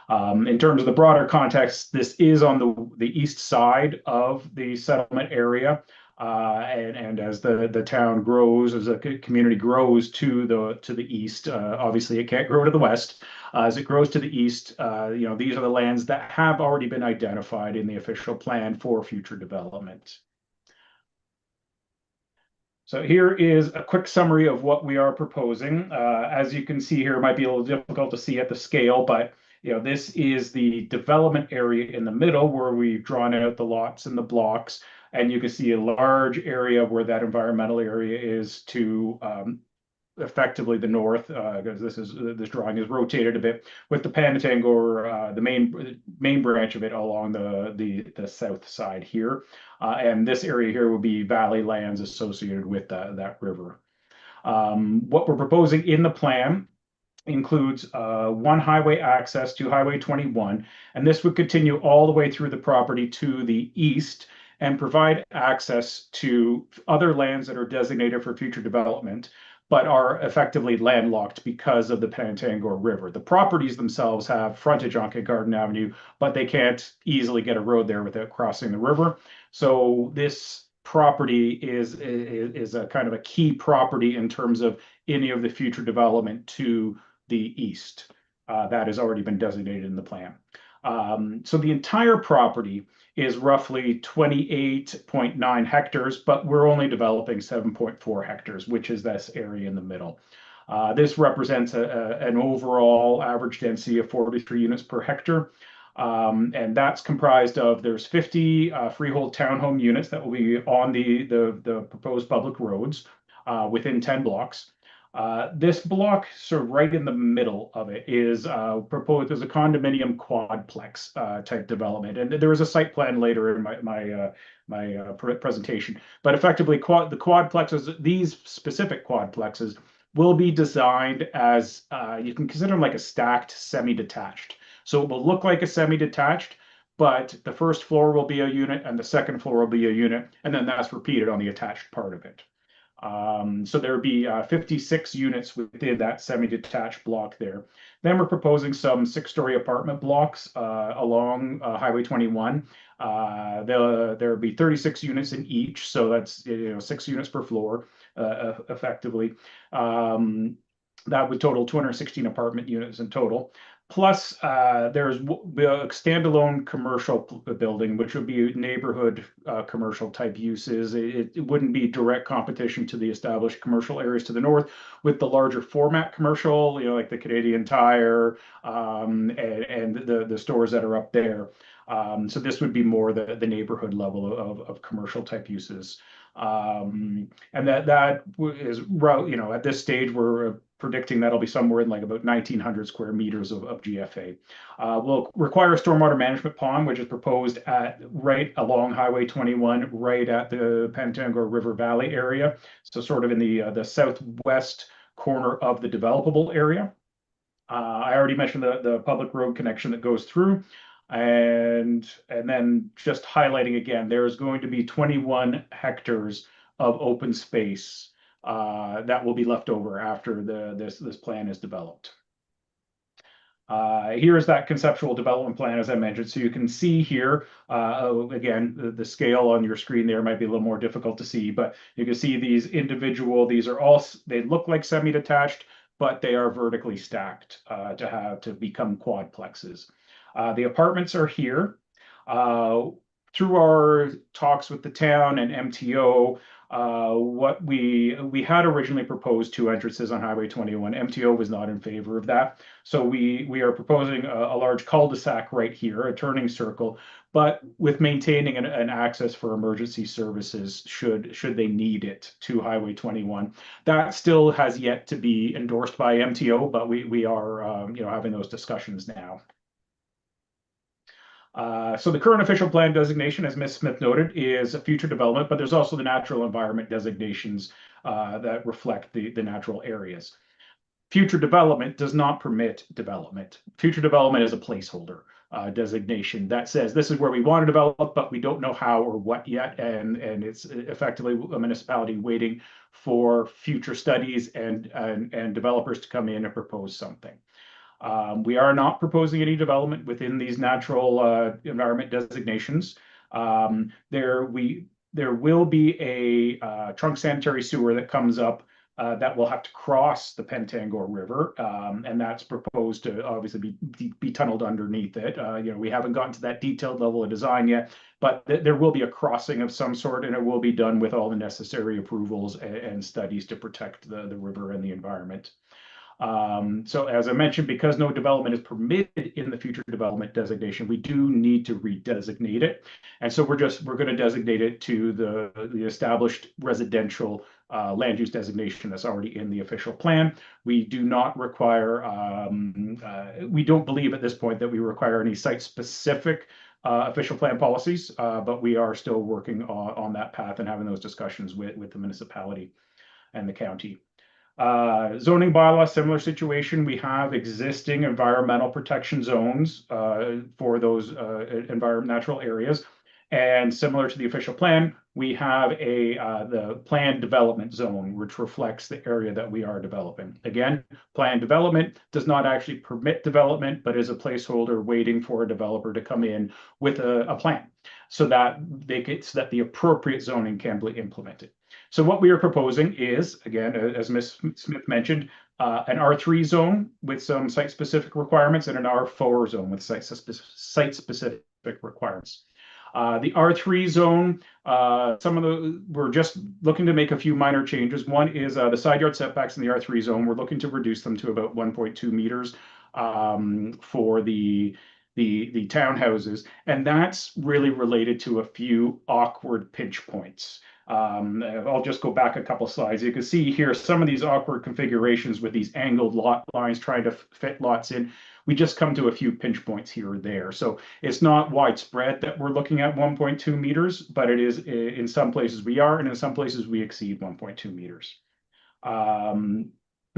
In terms of the broader context, this is on the east side of the settlement area. And as the town grows, as the community grows to the east, obviously it can't grow to the west. As it grows to the east, these are the lands that have already been identified in the official plan for future development. So here is a quick summary of what we are proposing. As you can see here, it might be a little difficult to see at the scale, but this is the development area in the middle where we've drawn out the lots and the blocks, and you can see a large area where that environmental area is to effectively the north, because this drawing is rotated a bit, with the Penetangor, the main branch of it along the south side here, and this area here will be valley lands associated with that river. What we're proposing in the plan includes one highway access to Highway 21, and this would continue all the way through the property to the east and provide access to other lands that are designated for future development, but are effectively landlocked because of the Penetangor River. The properties themselves have frontage on Kincardine Avenue, but they can't easily get a road there without crossing the river. So this property is a kind of a key property in terms of any of the future development to the east. That has already been designated in the plan. So the entire property is roughly 28.9 hectares, but we're only developing 7.4 hectares, which is this area in the middle. This represents an overall average density of 43 units per hectare. And that's comprised of, there's 50 freehold townhome units that will be on the proposed public roads within 10 blocks. This block, sort of right in the middle of it, is proposed as a condominium quadplex type development. And there was a site plan later in my presentation. But effectively, the quadplexes, these specific quadplexes, will be designed as, you can consider them like a stacked semi-detached. So it will look like a semi-detached, but the first floor will be a unit and the second floor will be a unit, and then that's repeated on the attached part of it. So there would be 56 units within that semi-detached block there. Then we're proposing some 6-story apartment blocks along Highway 21. There will be 36 units in each, so that's 6 units per floor, effectively. That would total 216 apartment units in total. Plus, there's a standalone commercial building, which would be neighborhood commercial type uses. It wouldn't be direct competition to the established commercial areas to the north, with the larger format commercial, like the Canadian Tire and the stores that are up there. So this would be more the neighborhood level of commercial type uses. And that is, at this stage, we're predicting that'll be somewhere in like about 1,900 square meters of GFA. We'll require a stormwater management pond, which is proposed right along Highway 21, right at the Penetangor River Valley area. So sort of in the southwest corner of the developable area. I already mentioned the public road connection that goes through. And then just highlighting again, there is going to be 21 hectares of open space that will be left over after this plan is developed. Here's that conceptual development plan, as I mentioned. So you can see here, again, the scale on your screen there might be a little more difficult to see, but you can see these they look like semi-detached, but they are vertically stacked to become quadplexes. The apartments are here. Through our talks with the town and MTO, What we had originally proposed 2 entrances on Highway 21. MTO was not in favor of that. So we are proposing a large cul-de-sac right here, a turning circle, but with maintaining an access for emergency services should they need it to Highway 21. That still has yet to be endorsed by MTO, but we are having those discussions now. So the current official plan designation, as Ms. Smith noted, is a future development, but there's also the natural environment designations that reflect the natural areas. Future development does not permit development. Future development is a placeholder designation that says this is where we want to develop, but we don't know how or what yet, and it's effectively a municipality waiting for future studies and developers to come in and propose something. We are not proposing any development within these natural environment designations. There will be a trunk sanitary sewer that comes up that will have to cross the Pentangor River, and that's proposed to obviously be tunneled underneath it. We haven't gotten to that detailed level of design yet, but there will be a crossing of some sort, and it will be done with all the necessary approvals and studies to protect the river and the environment. So as I mentioned, because no development is permitted in the future development designation, we do need to redesignate it. And so we're going to designate it to the established residential land use designation that's already in the official plan. We do not require, we don't believe at this point that we require any site-specific official plan policies, but we are still working on that path and having those discussions with the municipality and the county. Zoning bylaw, similar situation. We have existing environmental protection zones for those natural areas. And similar to the official plan, we have the planned development zone, which reflects the area that we are developing. Again, planned development does not actually permit development, but is a placeholder waiting for a developer to come in with a plan so that the appropriate zoning can be implemented. So what we are proposing is, again, as Ms. Smith mentioned, an R3 zone with some site-specific requirements and an R4 zone with site-specific requirements. The R3 zone, we're just looking to make a few minor changes. One is the side yard setbacks in the R3 zone. We're looking to reduce them to about 1.2 meters for the townhouses, and that's really related to a few awkward pinch points. I'll just go back a couple slides. You can see here some of these awkward configurations with these angled lot lines trying to fit lots in. We just come to a few pinch points here or there. So it's not widespread that we're looking at 1.2 meters, but it is in some places we are, and in some places we exceed 1.2 meters. I'm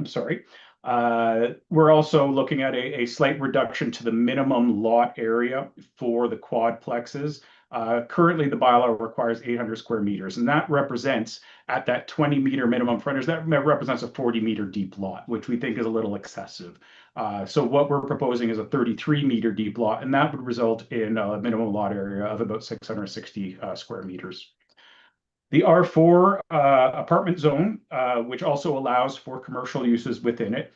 sorry. We're also looking at a slight reduction to the minimum lot area for the quadplexes. Currently, the bylaw requires 800 square meters, and that represents, at that 20-meter minimum frontage, that represents a 40-meter deep lot, which we think is a little excessive. So what we're proposing is a 33-meter deep lot, and that would result in a minimum lot area of about 660 square meters. The R4 apartment zone, which also allows for commercial uses within it,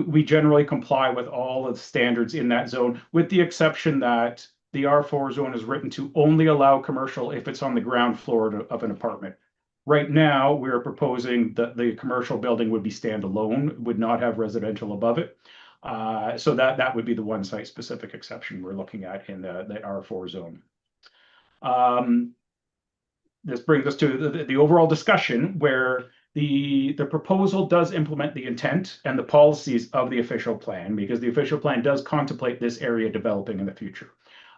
we generally comply with all of the standards in that zone, with the exception that the R4 zone is written to only allow commercial if it's on the ground floor of an apartment. Right now, we're proposing that the commercial building would be standalone, would not have residential above it. So that would be the one site-specific exception we're looking at in the R4 zone. This brings us to the overall discussion where the proposal does implement the intent and the policies of the official plan, because the official plan does contemplate this area developing in the future.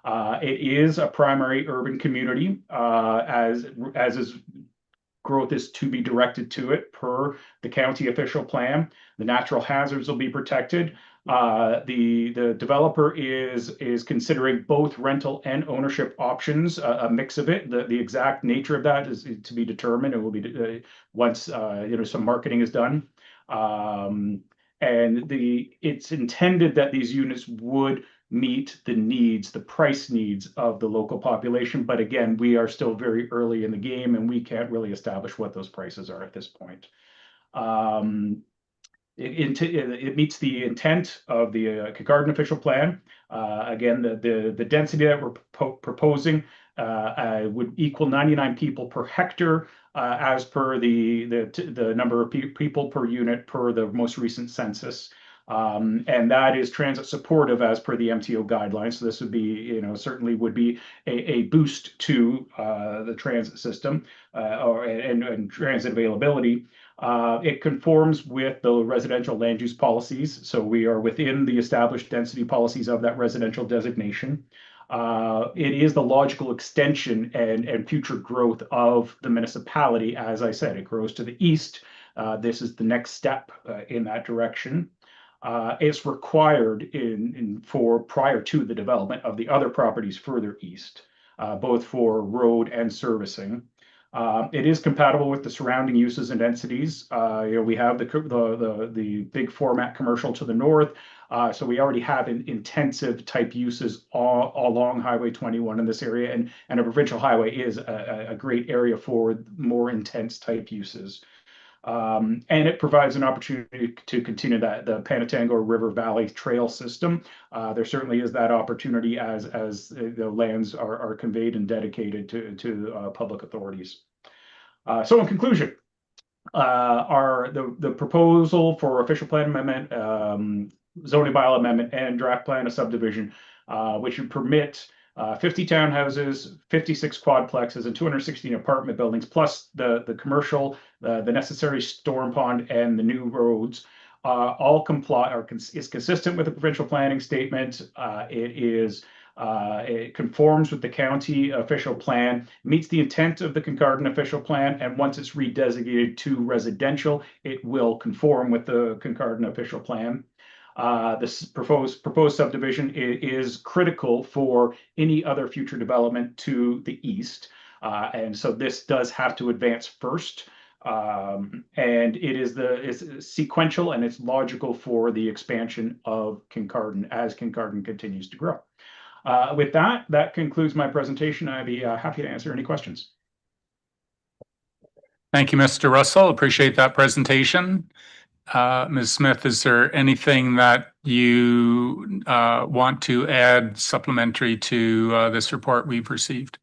It is a primary urban community, as is growth is to be directed to it per the county official plan. The natural hazards will be protected. The developer is considering both rental and ownership options, a mix of it. The exact nature of that is to be determined. It will be once some marketing is done. And it's intended that these units would meet the price needs of the local population. But again, we are still very early in the game, and we can't really establish what those prices are at this point. It meets the intent of the Kincardine official plan. Again, the density that we're proposing would equal 99 people per hectare, as per the number of people per unit per the most recent census. And that is transit supportive as per the MTO guidelines. So this would be, certainly would be a boost to the transit system and transit availability. It conforms with the residential land use policies. So we are within the established density policies of that residential designation. It is the logical extension and future growth of the municipality. As I said, it grows to the east. This is the next step in that direction. It's required for prior to the development of the other properties further east, both for road and servicing. It is compatible with the surrounding uses and densities. We have the big format commercial to the north. So we already have intensive type uses all along Highway 21 in this area, and a provincial highway is a great area for more intense type uses. And it provides an opportunity to continue the Panatango River Valley Trail system. There certainly is that opportunity as the lands are conveyed and dedicated to public authorities. So in conclusion, the proposal for official plan amendment, zoning bylaw amendment, and draft plan of subdivision, which would permit 50 townhouses, 56 quadplexes, and 216 apartment buildings, plus the commercial, the necessary storm pond, and the new roads, all comply is consistent with the provincial planning statement. It conforms with the county official plan, meets the intent of the Kincardine official plan, and once it's redesignated to residential, it will conform with the Kincardine official plan. This proposed subdivision is critical for any other future development to the east. And so this does have to advance first. And it's sequential and it's logical for the expansion of Kincardine as Kincardine continues to grow. With that concludes my presentation. I'd be happy to answer any questions. Thank you, Mr. Russell. Appreciate that presentation. Ms. Smith, is there anything that you want to add supplementary to this report we've received?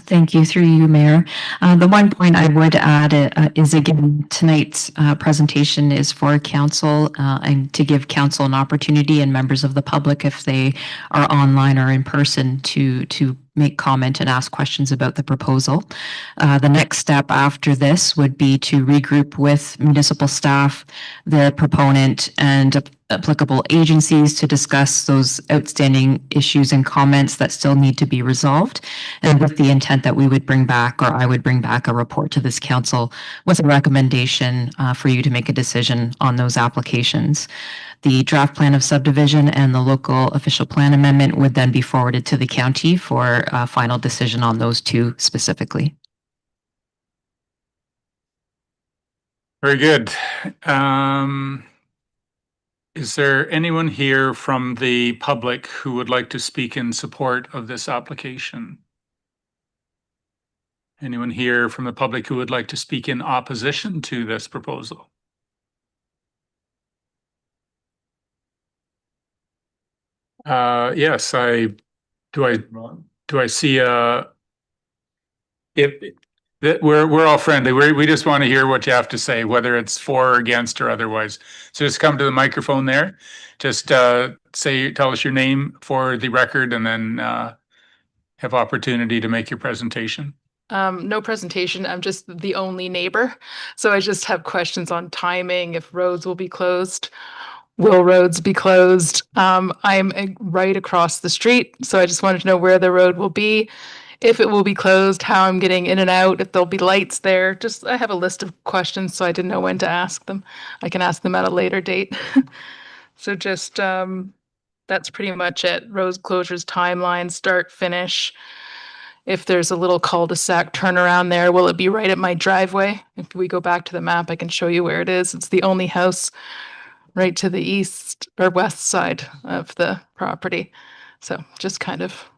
Thank you, through you, Mayor. The one point I would add is, again, tonight's presentation is for council and to give council an opportunity and members of the public, if they are online or in person, to make comment and ask questions about the proposal. The next step after this would be to regroup with municipal staff, the proponent, and applicable agencies to discuss those outstanding issues and comments that still need to be resolved, and with the intent that we would bring back, or I would bring back, a report to this council with a recommendation for you to make a decision on those applications. The draft plan of subdivision and the local official plan amendment would then be forwarded to the county for a final decision on those two specifically. Very good. Is there anyone here from the public who would like to speak in support of this application? Anyone here from the public who would like to speak in opposition to this proposal? Yes, do I see we're all friendly. We just want to hear what you have to say, whether it's for or against or otherwise. So just come to the microphone there. Just tell us your name for the record, and then have opportunity to make your presentation. No presentation. I'm just the only neighbor. So I just have questions on timing, if roads will be closed. Will roads be closed? I'm right across the street, so I just wanted to know where the road will be, if it will be closed, how I'm getting in and out, if there'll be lights there. I have a list of questions, so I didn't know when to ask them. I can ask them at a later date. So just, that's pretty much it. Road closures, timeline, start, finish. If there's a little cul-de-sac turnaround there, will it be right at my driveway? If we go back to the map, I can show you where it is. It's the only house right to the east or west side of the property. So just kind of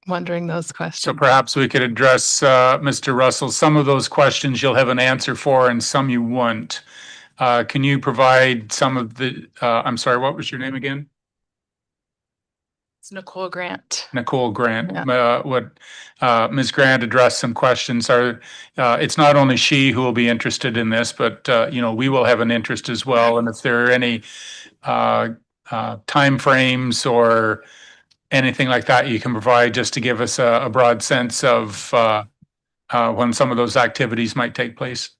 wondering those questions. So perhaps we could address, Mr. Russell, some of those questions you'll have an answer for and some you won't. Can you provide some of the, I'm sorry, what was your name again? It's Nicole Grant. Nicole Grant. Yeah. Ms. Grant addressed some questions. It's not only she who will be interested in this, but, we will have an interest as well. And if there are any timeframes or anything like that you can provide just to give us a broad sense of when some of those activities might take place.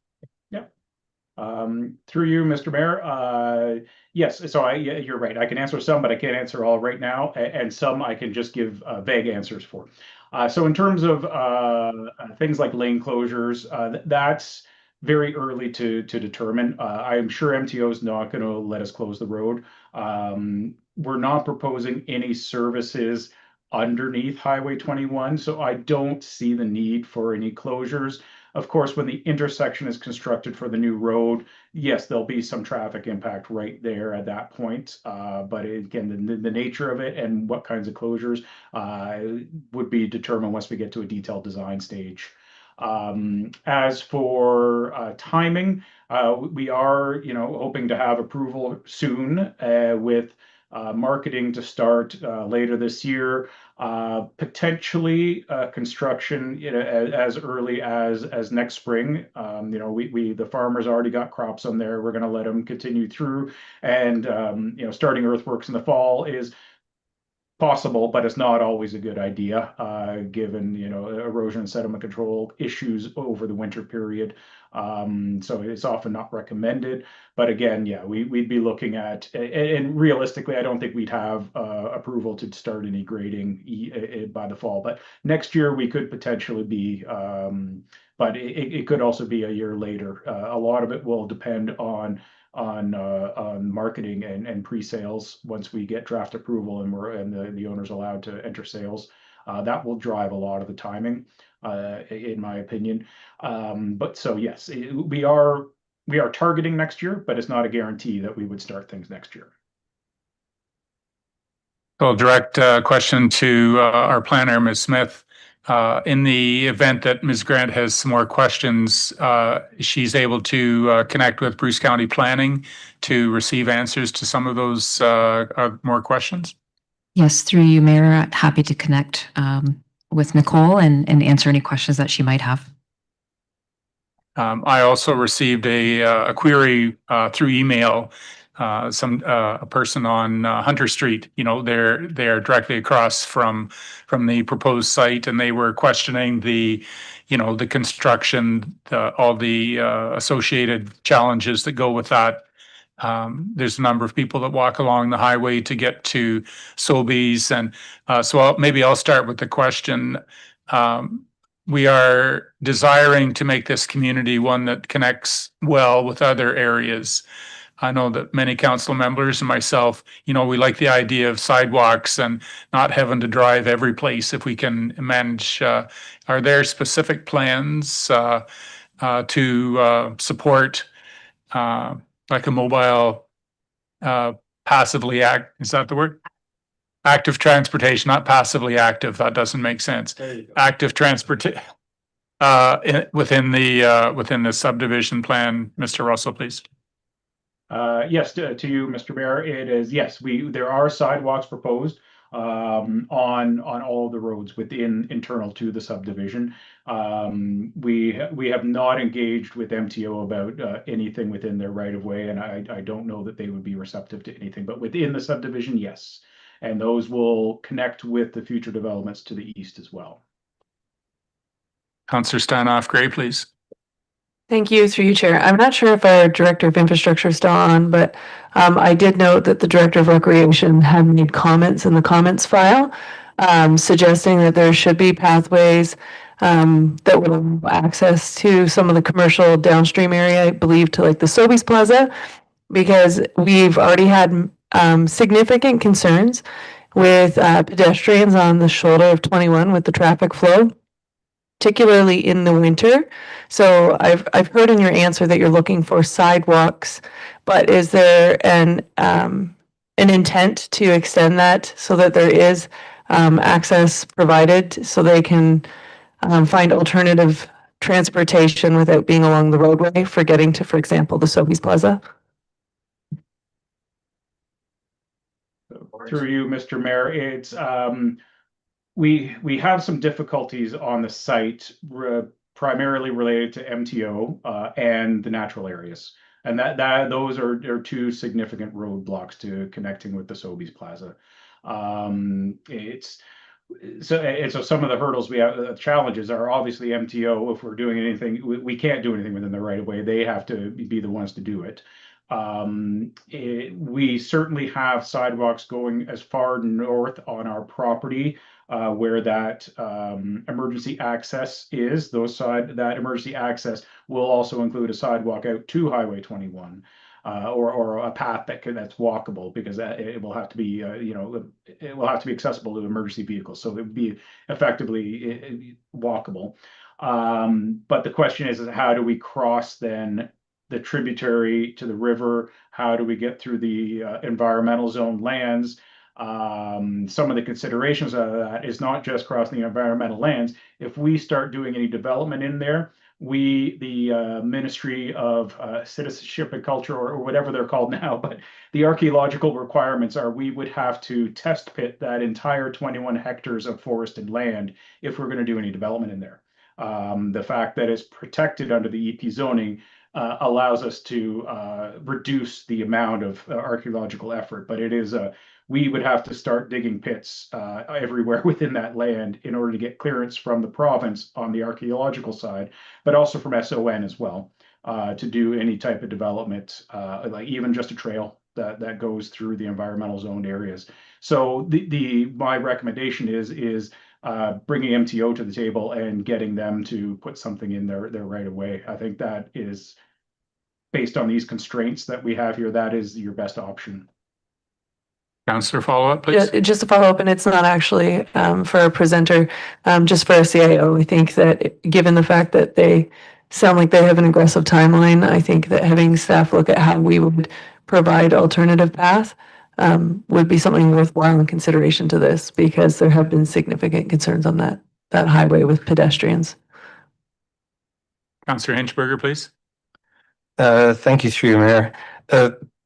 Through you, Mr. Mayor, yes, so you're right. I can answer some, but I can't answer all right now. And some I can just give vague answers for. So in terms of things like lane closures, that's very early to determine. I'm sure MTO is not going to let us close the road. We're not proposing any services underneath Highway 21, so I don't see the need for any closures. Of course, when the intersection is constructed for the new road, yes, there'll be some traffic impact right there at that point. But again, the nature of it and what kinds of closures would be determined once we get to a detailed design stage. As for timing, we are, hoping to have approval soon with marketing to start later this year. Potentially construction as early as next spring. The farmers already got crops on there. We're going to let them continue through, and starting earthworks in the fall is possible, but it's not always a good idea given erosion and sediment control issues over the winter period. So it's often not recommended. But again, yeah, we'd be looking at, and realistically, I don't think we'd have approval to start any grading by the fall. But next year we could potentially be, but it could also be a year later. A lot of it will depend on marketing and pre-sales once we get draft approval and the owner's allowed to enter sales. That will drive a lot of the timing, in my opinion. But so yes, we are targeting next year, but it's not a guarantee that we would start things next year. So I'll direct a question to our planner, Ms. Smith. In the event that Ms. Grant has some more questions, she's able to connect with Bruce County Planning to receive answers to some of those more questions. Yes, through you, Mayor, happy to connect with Nicole and answer any questions that she might have. I also received a query through email. A person on Hunter Street, they're directly across from the proposed site, and they were questioning the construction, all the associated challenges that go with that. There's a number of people that walk along the highway to get to Sobeys, and so maybe I'll start with the question. We are desiring to make this community one that connects well with other areas. I know that many council members and myself, we like the idea of sidewalks and not having to drive every place if we can manage. Are there specific plans to support like a mobile passively is that the word? Active transportation, not passively active. That doesn't make sense. Active transportation within the subdivision plan. Mr. Russell, please. Yes, to you, Mr. Mayor, it is, yes, there are sidewalks proposed on all of the roads internal to the subdivision. We have not engaged with MTO about anything within their right of way, and I don't know that they would be receptive to anything, but within the subdivision, yes. And those will connect with the future developments to the east as well. Councillor Stanoff-Gray, please. Thank you, through you, Chair. I'm not sure if our Director of Infrastructure is still on, but I did note that the Director of Recreation had made comments in the comments file, suggesting that there should be pathways that would have access to some of the commercial downstream area, I believe to like the Sobeys Plaza, because we've already had significant concerns with pedestrians on the shoulder of 21 with the traffic flow, particularly in the winter. So I've heard in your answer that you're looking for sidewalks, but is there an intent to extend that so that there is access provided so they can find alternative transportation without being along the roadway for getting to, for example, the Sobeys Plaza? through you, Mr. Mayor, it's, we have some difficulties on the site, primarily related to MTO, and the natural areas. And those are two significant roadblocks to connecting with the Sobeys Plaza. So some of the hurdles we have, challenges are obviously MTO. If we're doing anything, we can't do anything within the right of way. They have to be the ones to do it. We certainly have sidewalks going as far north on our property, where that emergency access is. That emergency access will also include a sidewalk out to Highway 21. Or a path that's walkable, because it will have to be, it will have to be accessible to emergency vehicles. So it would be effectively walkable. But the question is how do we cross then the tributary to the river? How do we get through the environmental zone lands? Some of the considerations of that is not just crossing the environmental lands. If we start doing any development in there, the Ministry of Citizenship and Culture, or whatever they're called now, but the archaeological requirements are we would have to test pit that entire 21 hectares of forested land if we're going to do any development in there. The fact that it's protected under the EP zoning allows us to reduce the amount of archaeological effort, but it is we would have to start digging pits everywhere within that land in order to get clearance from the province on the archaeological side, but also from SON as well, to do any type of development, like even just a trail that goes through the environmental zoned areas. So my recommendation is bringing MTO to the table and getting them to put something in their right of way. I think that is, based on these constraints that we have here, that is your best option. Councillor, follow up, please. Yeah, just to follow up, and it's not actually for a presenter, just for a CIO. I think that given the fact that they sound like they have an aggressive timeline, I think that having staff look at how we would provide alternative path would be something worthwhile in consideration to this, because there have been significant concerns on that highway with pedestrians. Councillor Hinchberger, please. Thank you, through you, Mayor.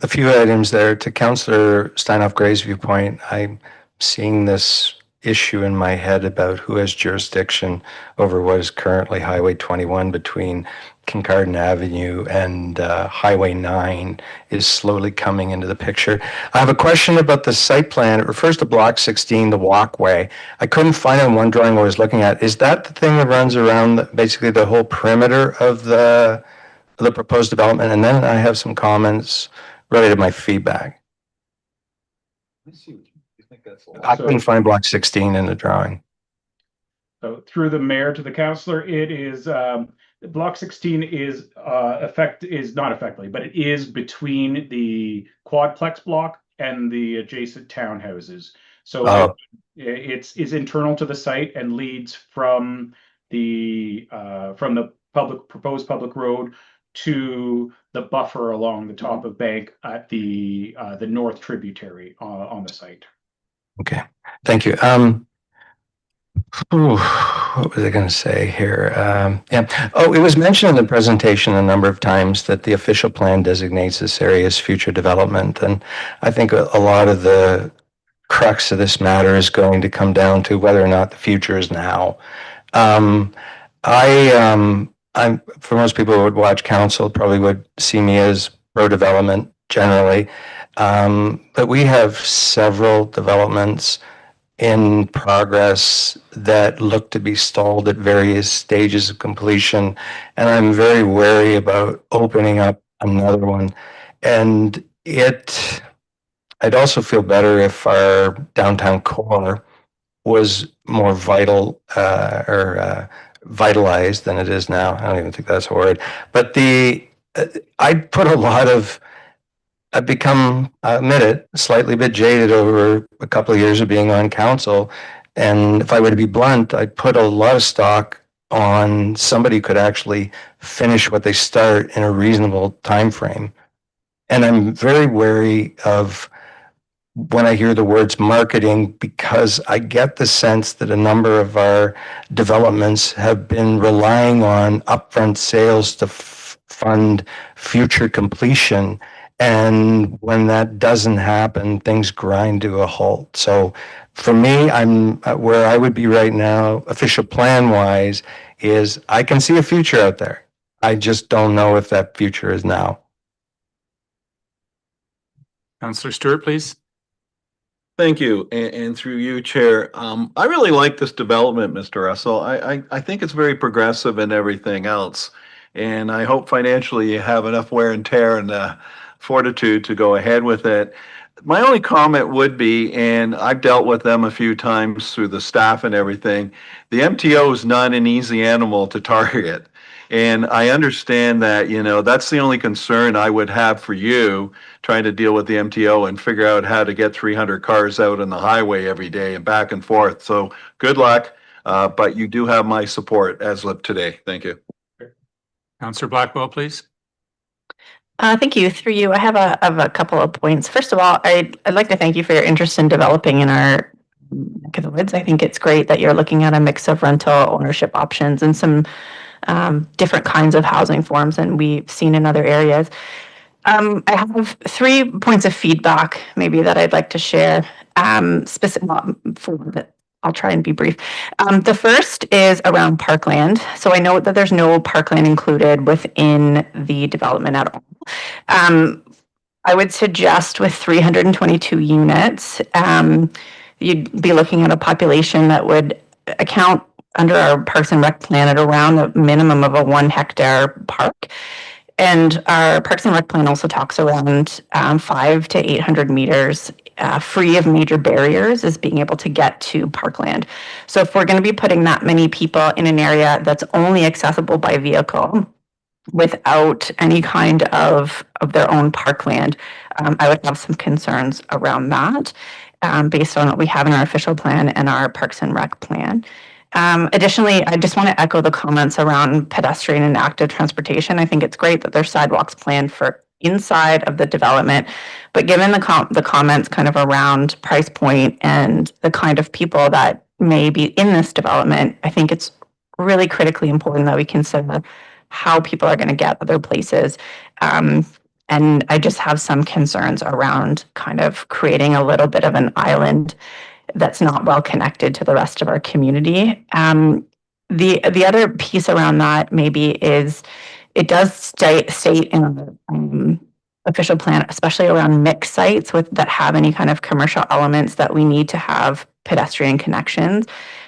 A few items there. To Councillor Steinhoff-Gray's viewpoint, I'm seeing this issue in my head about who has jurisdiction over what is currently Highway 21 between Kincardine Avenue and Highway 9 is slowly coming into the picture. I have a question about the site plan. It refers to Block 16, the walkway. I couldn't find it on one drawing I was looking at. Is that the thing that runs around basically the whole perimeter of the proposed development? And then I have some comments related to my feedback. I couldn't find Block 16 in the drawing. So through the mayor to the councillor, it is Block 16 is not effectively, but it is between the quadplex block and the adjacent townhouses. So it's internal to the site and leads from the proposed public road to the buffer along the top of Bank at the north tributary on the site. Okay, thank you. What was I going to say here? Yeah. Oh, it was mentioned in the presentation a number of times that the official plan designates this area as future development, and I think a lot of the crux of this matter is going to come down to whether or not the future is now. I'm for most people who would watch council probably would see me as pro-development generally, but we have several developments in progress that look to be stalled at various stages of completion, and I'm very wary about opening up another one. And I'd also feel better if our downtown core was more vital vitalized than it is now. I don't even think that's a word. But I've become, I admit it, slightly bit jaded over a couple of years of being on council. And if I were to be blunt, I'd put a lot of stock on somebody who could actually finish what they start in a reasonable time frame. And I'm very wary of when I hear the words marketing, because I get the sense that a number of our developments have been relying on upfront sales to fund future completion. And when that doesn't happen, things grind to a halt. So for me, I'm where I would be right now, official plan wise, is I can see a future out there. I just don't know if that future is now. Councillor Stewart, please. Thank you, and through you, Chair. I really like this development, Mr. Russell. I think it's very progressive and everything else. And I hope financially you have enough wear and tear and fortitude to go ahead with it. My only comment would be, and I've dealt with them a few times through the staff and everything, the MTO is not an easy animal to target. And I understand that, that's the only concern I would have for you, trying to deal with the MTO and figure out how to get 300 cars out on the highway every day and back and forth. So good luck, but you do have my support as of today. Thank you. Councillor Blackwell, please. Thank you. Through you, I have a couple of points. First of all, I'd like to thank you for your interest in developing in our neck of the woods. I think it's great that you're looking at a mix of rental ownership options and some different kinds of housing forms than we've seen in other areas. I have 3 points of feedback maybe that I'd like to share. I'll try and be brief. The first is around parkland. So I know that there's no parkland included within the development at all. I would suggest with 322 units, you'd be looking at a population that would account under our Parks and Rec plan at around a minimum of a 1 hectare park. And our Parks and Rec plan also talks around 500 to 800 meters free of major barriers as being able to get to parkland. So if we're going to be putting that many people in an area that's only accessible by vehicle without any kind of their own parkland, I would have some concerns around that based on what we have in our official plan and our Parks and Rec plan. Additionally, I just want to echo the comments around pedestrian and active transportation. I think it's great that there's sidewalks planned for inside of the development, but given the comments kind of around price point and the kind of people that may be in this development, I think it's really critically important that we consider how people are going to get other places. And I just have some concerns around kind of creating a little bit of an island that's not well connected to the rest of our community. The other piece around that maybe is it does state in the official plan, especially around mixed sites that have any kind of commercial elements, that we need to have pedestrian connections.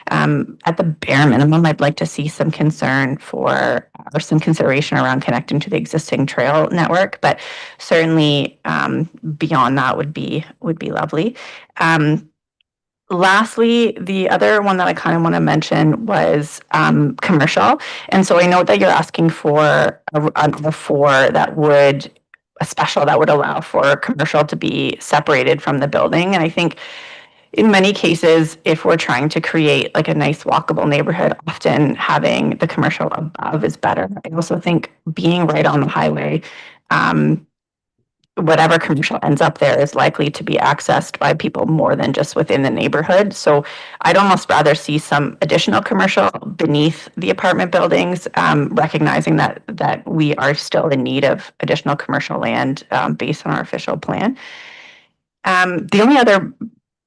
At the bare minimum, I'd like to see some concern or some consideration around connecting to the existing trail network, but certainly beyond that would be lovely. Lastly, the other one that I kind of want to mention was commercial. And so I know that you're asking for a special that would allow for commercial to be separated from the building. And I think in many cases, if we're trying to create like a nice walkable neighborhood, often having the commercial above is better. I also think being right on the highway, whatever commercial ends up there is likely to be accessed by people more than just within the neighborhood. So I'd almost rather see some additional commercial beneath the apartment buildings, recognizing that we are still in need of additional commercial land based on our official plan. The only other,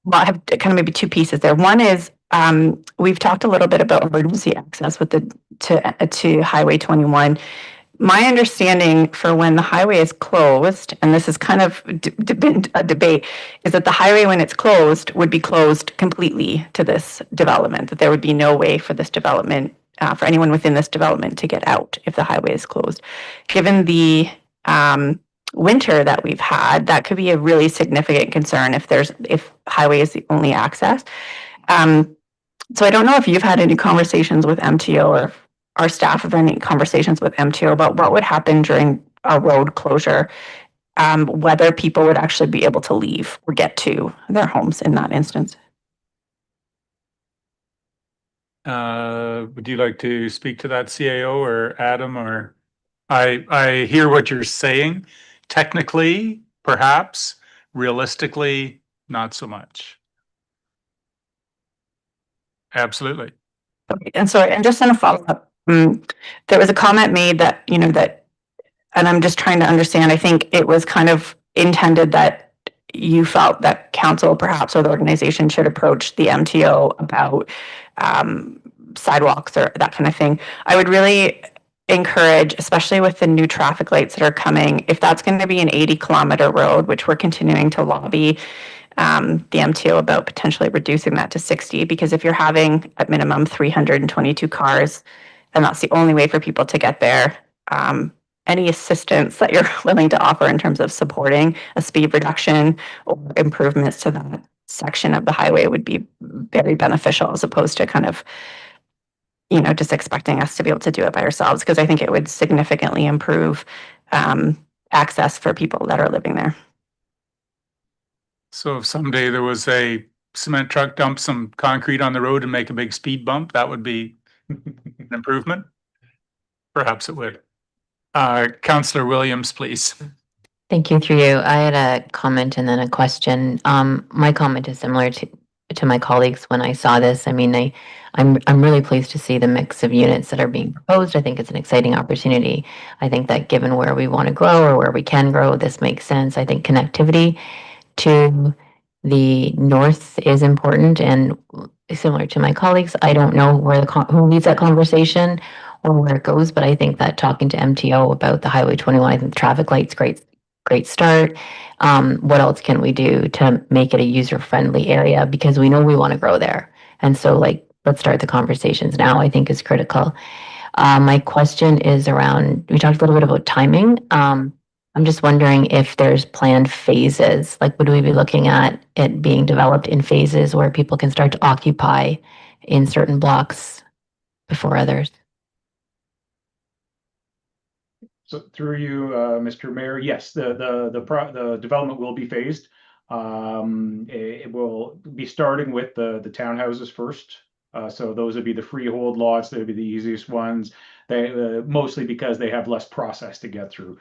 well, I have kind of maybe 2 pieces there. One is we've talked a little bit about emergency access with to Highway 21. My understanding for when the highway is closed, and this is kind of been a debate, is that the highway, when it's closed, would be closed completely to this development, that there would be no way for this development, for anyone within this development to get out if the highway is closed. Given the winter that we've had, that could be a really significant concern if highway is the only access. So I don't know if you've had any conversations with MTO or our staff have any conversations with MTO about what would happen during a road closure, whether people would actually be able to leave or get to their homes in that instance. Would you like to speak to that, CAO or Adam? Or I hear what you're saying. Technically, perhaps. Realistically, not so much. Absolutely. Okay, and so, and just in a follow-up, there was a comment made that, and I'm just trying to understand, I think it was kind of intended that you felt that council perhaps or the organization should approach the MTO about sidewalks or that kind of thing. I would really encourage, especially with the new traffic lights that are coming, if that's going to be an 80-kilometer road, which we're continuing to lobby the MTO about potentially reducing that to 60, because if you're having at minimum 322 cars, and that's the only way for people to get there, any assistance that you're willing to offer in terms of supporting a speed reduction or improvements to that section of the highway would be very beneficial, as opposed to kind of, you know, just expecting us to be able to do it by ourselves, because I think it would significantly improve access for people that are living there. So if someday there was a cement truck dump some concrete on the road and make a big speed bump, that would be an improvement? Perhaps it would. Councillor Williams, please. Thank you. Through you, I had a comment and then a question. My comment is similar to my colleagues when I saw this. I mean, I'm really pleased to see the mix of units that are being proposed. I think it's an exciting opportunity. I think that given where we want to grow or where we can grow, this makes sense. I think connectivity to the north is important, and similar to my colleagues, I don't know where who leads that conversation or where it goes, but I think that talking to MTO about the Highway 21, I think the traffic lights, great start. What else can we do to make it a user-friendly area? Because we know we want to grow there. And so, like, let's start the conversations now, I think is critical. My question is around, we talked a little bit about timing. I'm just wondering if there's planned phases, like would we be looking at it being developed in phases where people can start to occupy in certain blocks before others? So through you, Mr. Mayor, yes, the development will be phased. It will be starting with the townhouses first. So those would be the freehold lots. They would be the easiest ones. They mostly because they have less process to get through.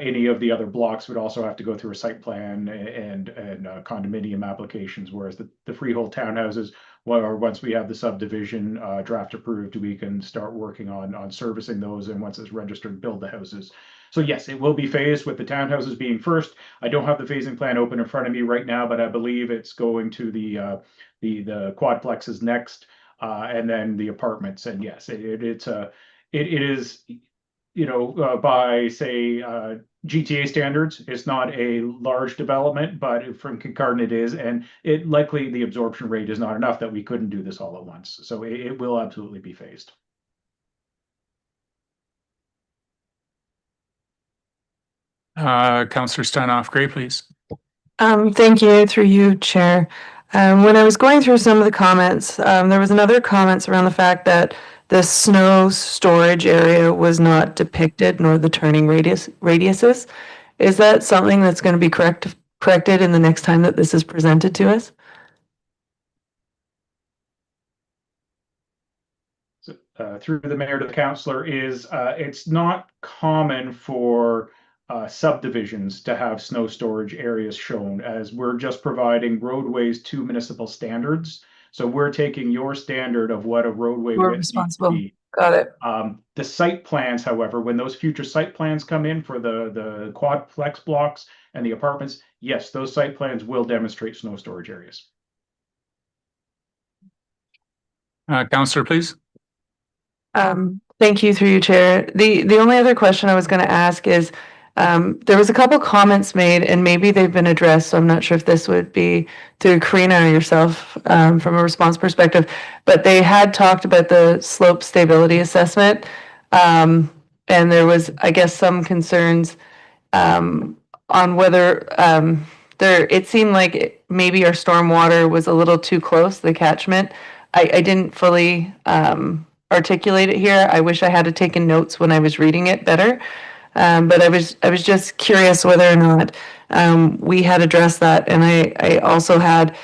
Any of the other blocks would also have to go through a site plan and condominium applications, whereas the freehold townhouses, well, once we have the subdivision draft approved, we can start working on servicing those, and once it's registered, build the houses. So yes, it will be phased with the townhouses being first. I don't have the phasing plan open in front of me right now, but I believe it's going to the quadplexes next, and then the apartments. And yes, it is, you know, by say GTA standards, it's not a large development, but from Kincardine it is, and it likely the absorption rate is not enough that we couldn't do this all at once. So it will absolutely be phased. Councillor Steinhoff-Gray, please. Thank you, through you, Chair. When I was going through some of the comments, there was another comments around the fact that the snow storage area was not depicted, nor the turning radiuses. Is that something that's going to be corrected in the next time that this is presented to us? So, through the mayor to the councillor, is it's not common for subdivisions to have snow storage areas shown, as we're just providing roadways to municipal standards. So we're taking your standard of what a roadway We're width responsible. needs to be. Got it. The site plans, however, when those future site plans come in for the quadplex blocks and the apartments, yes, those site plans will demonstrate snow storage areas. Councillor, please. Thank you, through you, Chair. The only other question I was going to ask is, there was a couple comments made, and maybe they've been addressed, so I'm not sure if this would be through Karina or yourself from a response perspective, but they had talked about the slope stability assessment, and there was, I guess, some concerns on whether it seemed like maybe our stormwater was a little too close, the catchment. I didn't fully articulate it here. I wish I had taken notes when I was reading it better. But I was just curious whether or not we had addressed that, and I also had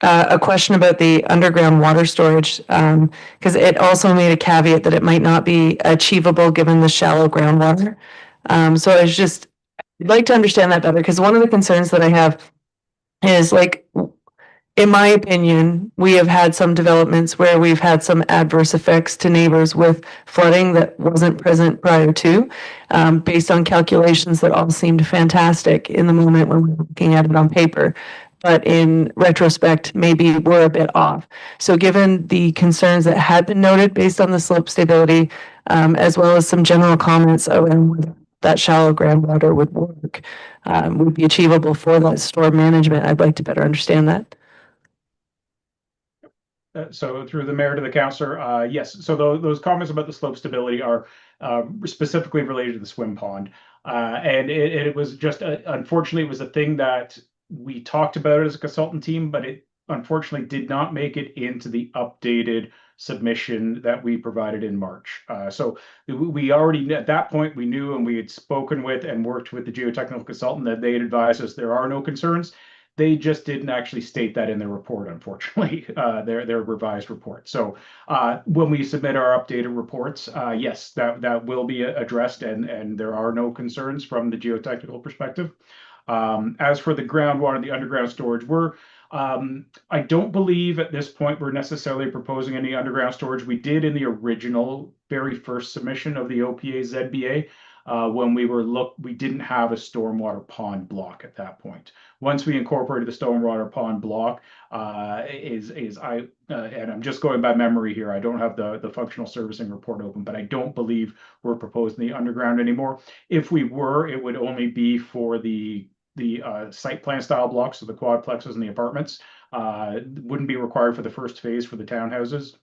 a question about the underground water storage, because it also made a caveat that it might not be achievable given the shallow groundwater. So I'd like to understand that better, because one of the concerns that I have is, like, in my opinion, we have had some developments where we've had some adverse effects to neighbors with flooding that wasn't present prior to, based on calculations that all seemed fantastic in the moment when we were looking at it on paper. But in retrospect, maybe we're a bit off. So given the concerns that had been noted based on the slope stability, as well as some general comments around whether that shallow groundwater would work, would be achievable for that storm management, I'd like to better understand that. So through the mayor to the councillor, yes. So those comments about the slope stability are specifically related to the swim pond. And it was just, unfortunately, it was a thing that we talked about it as a consultant team, but it unfortunately did not make it into the updated submission that we provided in March. So we already, at that point, we knew and we had spoken with and worked with the geotechnical consultant that they had advised us there are no concerns. They just didn't actually state that in their report, unfortunately, their revised report. So when we submit our updated reports, yes, that will be addressed, and there are no concerns from the geotechnical perspective. As for the groundwater, the underground storage, I don't believe at this point we're necessarily proposing any underground storage. We did in the original, very first submission of the OPA ZBA. When we didn't have a stormwater pond block at that point. Once we incorporated the stormwater pond block, and I'm just going by memory here, I don't have the functional servicing report open, but I don't believe we're proposing the underground anymore. If we were, it would only be for the site plan style blocks, so the quadplexes and the apartments. Wouldn't be required for the first phase for the townhouses.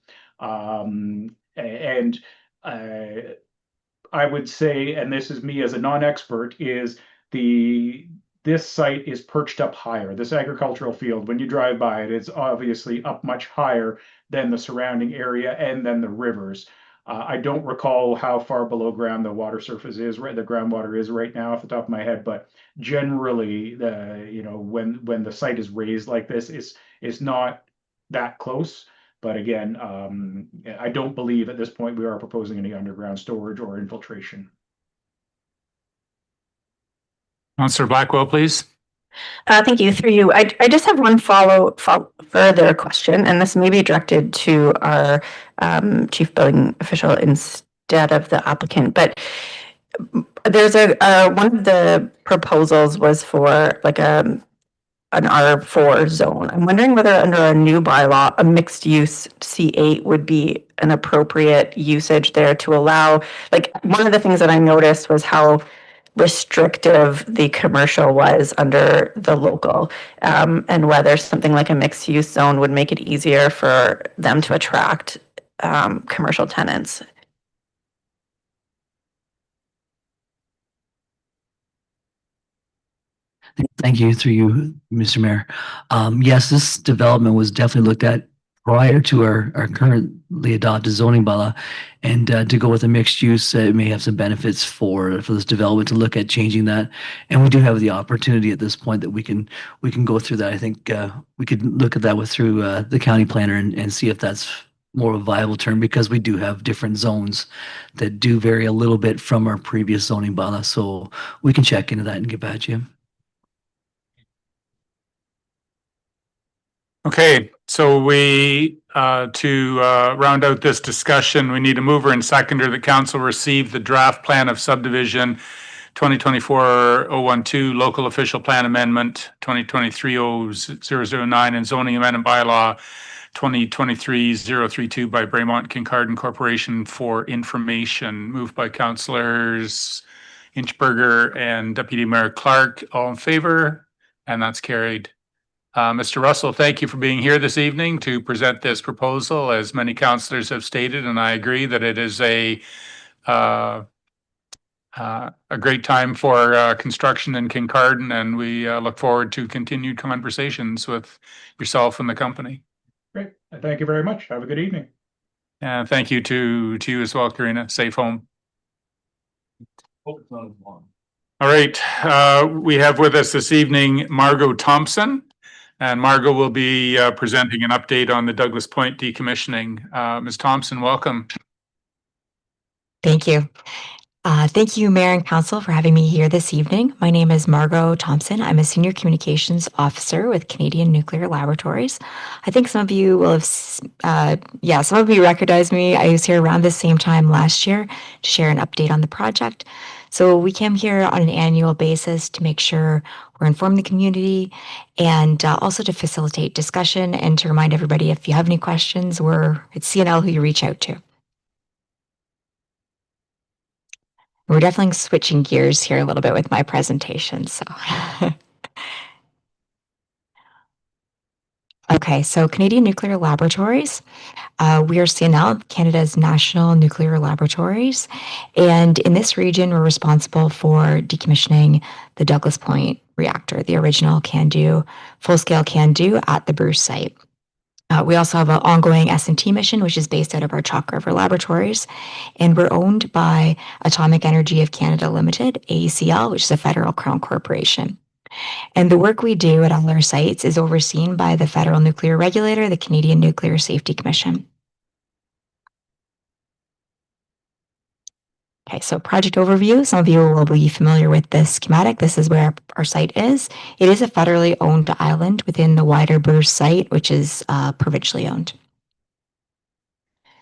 I would say, and this is me as a non-expert, is this site is perched up higher. This agricultural field, when you drive by it, it's obviously up much higher than the surrounding area and then the rivers. I don't recall how far below ground the water surface is, the groundwater is right now off the top of my head, but generally, when the site is raised like this, it's not that close. But again, I don't believe at this point we are proposing any underground storage or infiltration. Councillor Blackwell, please. Thank you. Through you, I just have one further question, and this may be directed to our chief building official instead of the applicant. But there's one of the proposals was for like an R4 zone. I'm wondering whether under a new bylaw, a mixed use C8 would be an appropriate usage there to allow, like one of the things that I noticed was how restrictive the commercial was under the local, and whether something like a mixed use zone would make it easier for them to attract commercial tenants. Thank you, through you, Mr. Mayor. Yes, this development was definitely looked at prior to our currently adopted zoning bylaw. And to go with a mixed use, it may have some benefits for this development to look at changing that. And we do have the opportunity at this point that we can go through that. I think we could look at that through the county planner and see if that's more of a viable term, because we do have different zones that do vary a little bit from our previous zoning bylaw. So we can check into that and get back to you. Okay, so we, to round out this discussion, we need a mover and seconder. The council received the draft plan of subdivision 2024-012 local official plan amendment 2023-0009 and zoning amendment bylaw 2023-032 by Braemont Kincardine Corporation for information. Moved by councillors Inchberger and Deputy Mayor Clark. All in favor? And that's carried. Mr. Russell, thank you for being here this evening to present this proposal. As many councillors have stated, and I agree that it is a great time for construction in Kincardine, and we look forward to continued conversations with yourself and the company. Great. Thank you very much. Have a good evening. And thank you to you as well, Karina. Safe home. All right. We have with us this evening Margot Thompson. And Margot will be presenting an update on the Douglas Point decommissioning. Ms. Thompson, welcome. Thank you. Thank you, Mayor and Council, for having me here this evening. My name is Margot Thompson. I'm a Senior Communications Officer with Canadian Nuclear Laboratories. I think some of you will have, some of you recognize me. I was here around the same time last year to share an update on the project. So we came here on an annual basis to make sure we're informing the community and also to facilitate discussion and to remind everybody if you have any questions, it's CNL who you reach out to. We're definitely switching gears here a little bit with my presentation. So, okay, so Canadian Nuclear Laboratories. We are CNL, Canada's National Nuclear Laboratories. And in this region, we're responsible for decommissioning the Douglas Point reactor, the original CANDU, full-scale CANDU at the Bruce site. We also have an ongoing S&T mission, which is based out of our Chalk River Laboratories, and we're owned by Atomic Energy of Canada Limited, AECL, which is a federal crown corporation. And the work we do at all our sites is overseen by the federal nuclear regulator, the Canadian Nuclear Safety Commission. Okay, so project overview. Some of you will be familiar with this schematic. This is where our site is. It is a federally owned island within the wider Bruce site, which is provincially owned.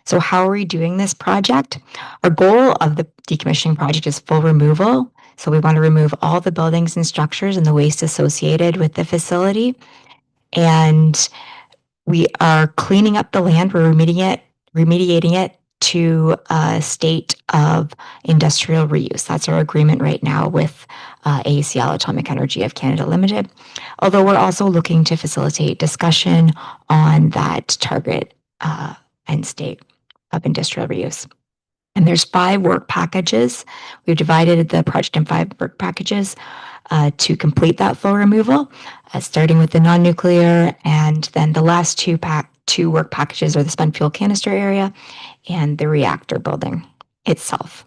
So how are we doing this project? Our goal of the decommissioning project is full removal. So we want to remove all the buildings and structures and the waste associated with the facility. And we are cleaning up the land. We're remediating it to a state of industrial reuse. That's our agreement right now with AECL, Atomic Energy of Canada Limited. Although we're also looking to facilitate discussion on that target end state of industrial reuse. And there's 5 work packages. We've divided the project in 5 work packages to complete that full removal, starting with the non-nuclear, and then the last 2 work packages are the spent fuel canister area and the reactor building itself.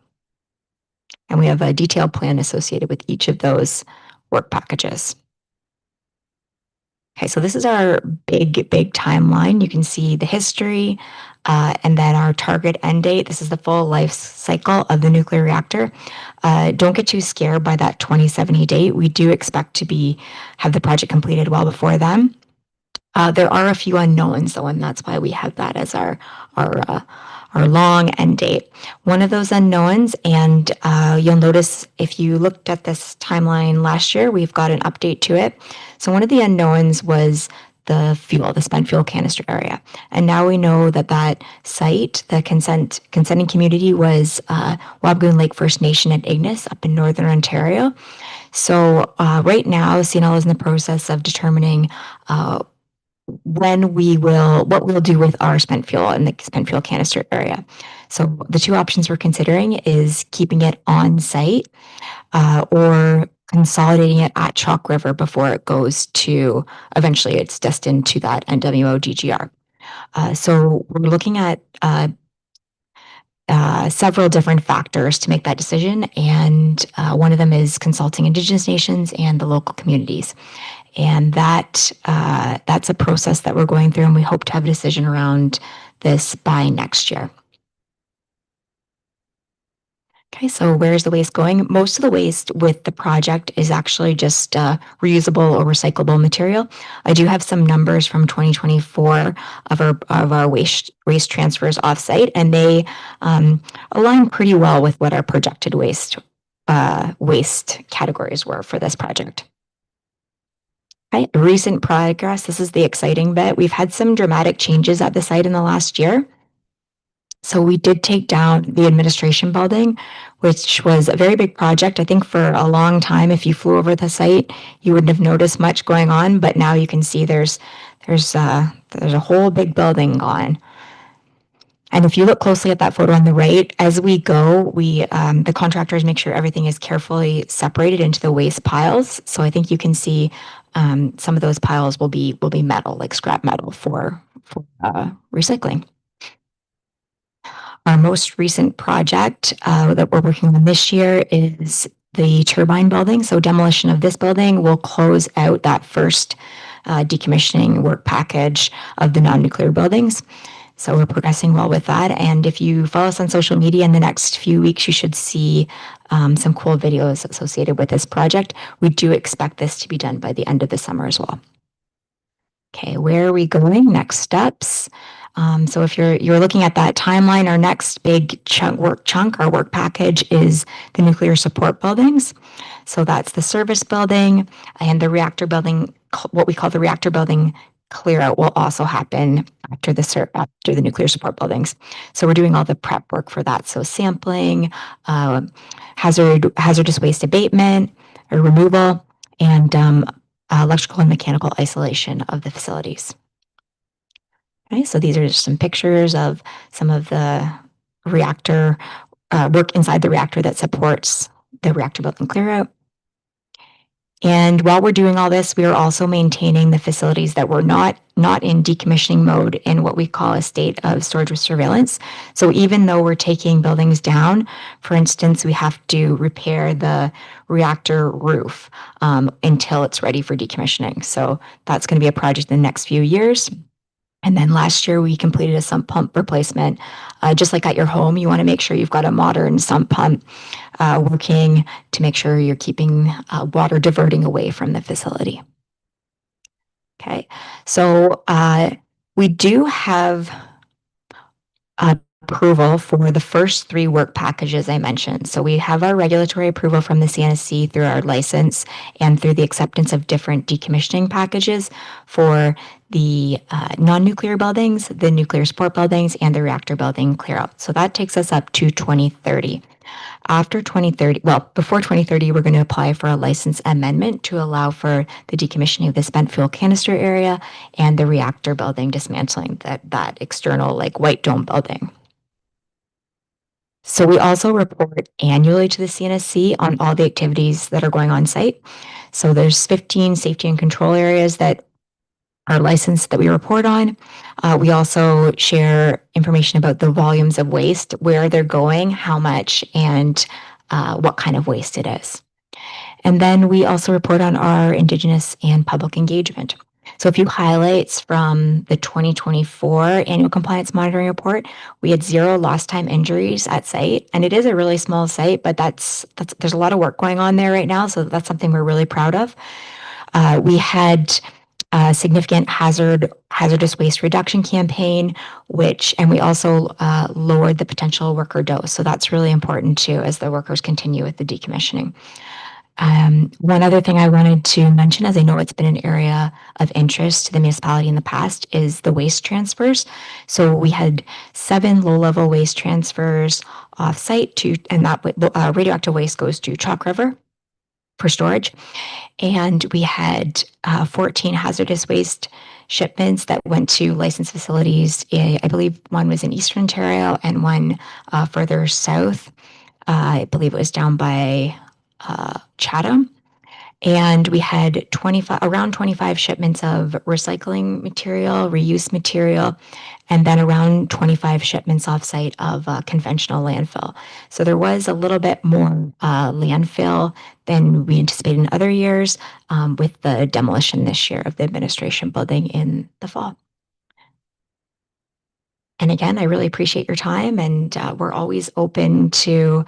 And we have a detailed plan associated with each of those work packages. Okay, so this is our big timeline. You can see the history and then our target end date. This is the full life cycle of the nuclear reactor. Don't get too scared by that 2070 date. We do expect to have the project completed well before then. There are a few unknowns though, and that's why we have that as our long end date. One of those unknowns, and you'll notice if you looked at this timeline last year, we've got an update to it. So one of the unknowns was the spent fuel canister area. And now we know that site, the consenting community was Wabigoon Lake First Nation at Ignis up in Northern Ontario. So right now, CNL is in the process of determining what we'll do with our spent fuel in the spent fuel canister area. So the 2 options we're considering is keeping it on site or consolidating it at Chalk River before it goes to, eventually it's destined to that NWO DGR. So we're looking at several different factors to make that decision. And one of them is consulting Indigenous nations and the local communities. And that's a process that we're going through, and we hope to have a decision around this by next year. Okay, so where's the waste going? Most of the waste with the project is actually just reusable or recyclable material. I do have some numbers from 2024 of our waste transfers offsite, and they align pretty well with what our projected waste categories were for this project. Okay, recent progress. This is the exciting bit. We've had some dramatic changes at the site in the last year. So we did take down the administration building, which was a very big project. I think for a long time, if you flew over the site, you wouldn't have noticed much going on. But now you can see there's a whole big building gone. And if you look closely at that photo on the right, as we go, the contractors make sure everything is carefully separated into the waste piles. So I think you can see some of those piles will be metal, like scrap metal for recycling. Our most recent project that we're working on this year is the turbine building. So demolition of this building will close out that first decommissioning work package of the non-nuclear buildings. So we're progressing well with that. And if you follow us on social media in the next few weeks, you should see some cool videos associated with this project. We do expect this to be done by the end of the summer as well. Okay, where are we going? Next steps. So if you're looking at that timeline, our next big our work package is the nuclear support buildings. So that's the service building and the reactor building, what we call the reactor building clear out will also happen after the nuclear support buildings. So we're doing all the prep work for that. So sampling, hazardous waste abatement or removal, and electrical and mechanical isolation of the facilities. Okay, so these are just some pictures of some of the reactor work inside the reactor that supports the reactor building clear out. And while we're doing all this, we are also maintaining the facilities that were not in decommissioning mode in what we call a state of storage with surveillance. So even though we're taking buildings down, for instance, we have to repair the reactor roof until it's ready for decommissioning. So that's going to be a project in the next few years. And then last year we completed a sump pump replacement. Just like at your home, you want to make sure you've got a modern sump pump working to make sure you're keeping water diverting away from the facility. Okay, so we do have approval for the first 3 work packages I mentioned. So we have our regulatory approval from the CNSC through our license and through the acceptance of different decommissioning packages for the non-nuclear buildings, the nuclear support buildings, and the reactor building clear out. So that takes us up to 2030. After 2030, well, before 2030, we're going to apply for a license amendment to allow for the decommissioning of the spent fuel canister area and the reactor building dismantling, that external like white dome building. So we also report annually to the CNSC on all the activities that are going on site. So there's 15 safety and control areas that are licensed that we report on. We also share information about the volumes of waste, where they're going, how much, and what kind of waste it is. And then we also report on our Indigenous and public engagement. So a few highlights from the 2024 annual compliance monitoring report: we had 0 lost time injuries at site, and it is a really small site, but there's a lot of work going on there right now, so that's something we're really proud of. We had a significant hazardous waste reduction campaign, and we also lowered the potential worker dose. So that's really important too, as the workers continue with the decommissioning. One other thing I wanted to mention, as I know it's been an area of interest to the municipality in the past, is the waste transfers. So we had 7 low-level waste transfers off-site and that radioactive waste goes to Chalk River for storage. And we had 14 hazardous waste shipments that went to licensed facilities. I believe one was in Eastern Ontario and one further south. I believe it was down by Chatham. And we had around 25 shipments of recycling material, reuse material, and then around 25 shipments offsite of conventional landfill. So there was a little bit more landfill than we anticipated in other years with the demolition this year of the administration building in the fall. And again, I really appreciate your time, and we're always open to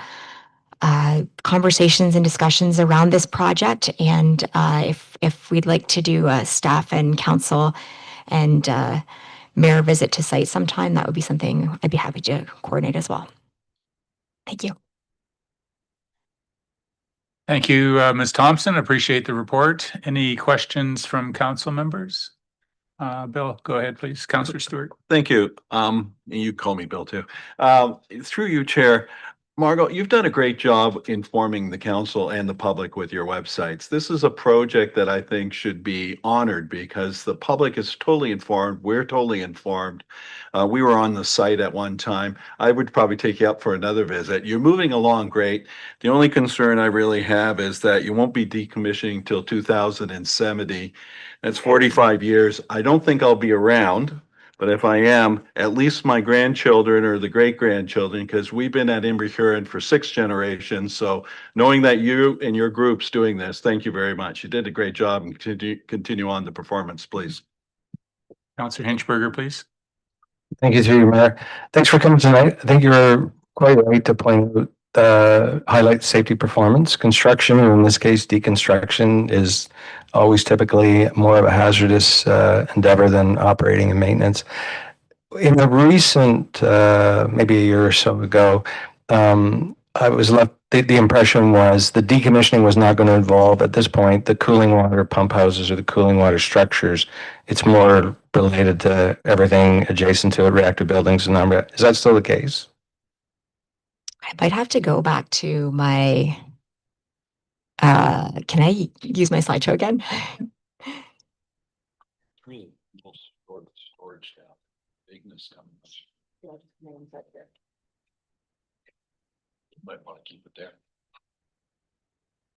conversations and discussions around this project. And if we'd like to do a staff and council and mayor visit to site sometime, that would be something I'd be happy to coordinate as well. Thank you. Thank you, Ms. Thompson. Appreciate the report. Any questions from council members? Bill, go ahead, please. Councillor Stewart. Thank you. You call me Bill too. Through you, Chair. Margot, you've done a great job informing the council and the public with your websites. This is a project that I think should be honored because the public is totally informed. We're totally informed. We were on the site at one time. I would probably take you up for another visit. You're moving along great. The only concern I really have is that you won't be decommissioning till 2070. That's 45 years. I don't think I'll be around. But if I am, at least my grandchildren or the great-grandchildren, because we've been at Inverhuron for 6 generations. So knowing that you and your group's doing this, thank you very much. You did a great job, and continue on the performance, please. Councillor Hinchberger, please. Thank you, through you, Mayor. Thanks for coming tonight. I think you're quite right to point out, highlight safety performance. Construction, or in this case, deconstruction, is always typically more of a hazardous endeavor than operating and maintenance. In a recent, maybe a year or so ago, I was left, the impression was the decommissioning was not going to involve, at this point, the cooling water pump houses or the cooling water structures. It's more related to everything adjacent to it, reactor buildings and number. Is that still the case? I might have to go back to my, can I use my slideshow again? Storage down, bigness coming. You might want to keep it there.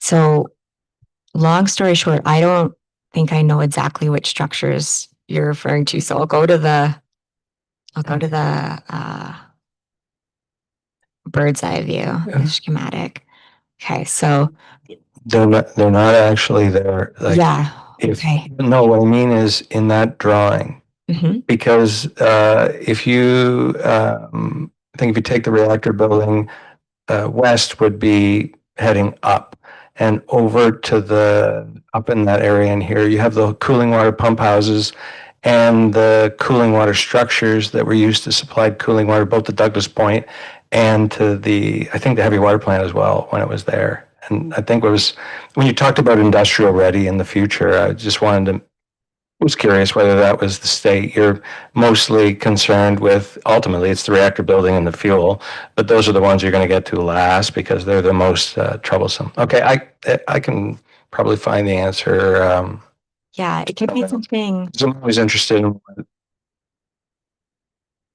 So long story short, I don't think I know exactly which structures you're referring to. So I'll go to the bird's eye view, the schematic. Okay, so They're not actually there. Like, yeah, okay. No, what I mean is in that drawing, because if you, I think if you take the reactor building, west would be heading up, and over to the, up in that area in here, you have the cooling water pump houses and the cooling water structures that were used to supply cooling water, both to Douglas Point and to the, I think the heavy water plant as well, when it was there. And I think it was, when you talked about industrial ready in the future, I just was curious whether that was the state. You're mostly concerned with, ultimately, it's the reactor building and the fuel, but those are the ones you're going to get to last because they're the most troublesome. Okay, I can probably find the answer. Yeah, it could be something. I'm always interested in what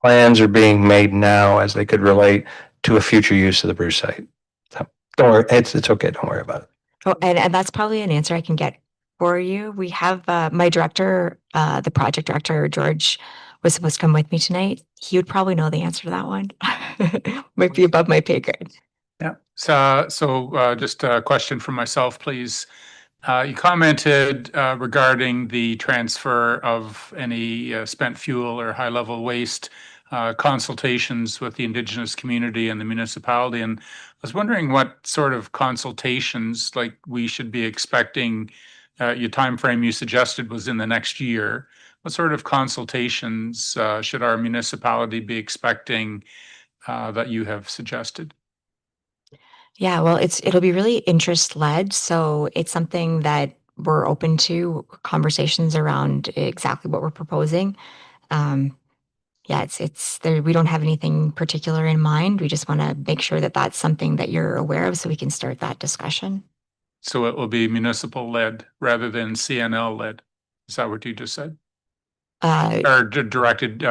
plans are being made now as they could relate to a future use of the Bruce site. So, don't worry, it's okay. Don't worry about it. Oh, and that's probably an answer I can get for you. We have my director, the project director, George, was supposed to come with me tonight. He would probably know the answer to that one. Might be above my pay grade. Yeah. So just a question from myself, please. You commented regarding the transfer of any spent fuel or high-level waste consultations with the Indigenous community and the municipality. And I was wondering what sort of consultations like we should be expecting. Your time frame you suggested was in the next year. What sort of consultations should our municipality be expecting that you have suggested? Yeah, well, it'll be really interest led. So it's something that we're open to conversations around exactly what we're proposing. Yeah, it's there. We don't have anything particular in mind. We just want to make sure that that's something that you're aware of so we can start that discussion. So it will be municipal led rather than CNL led. Is that what you just said? Or directed,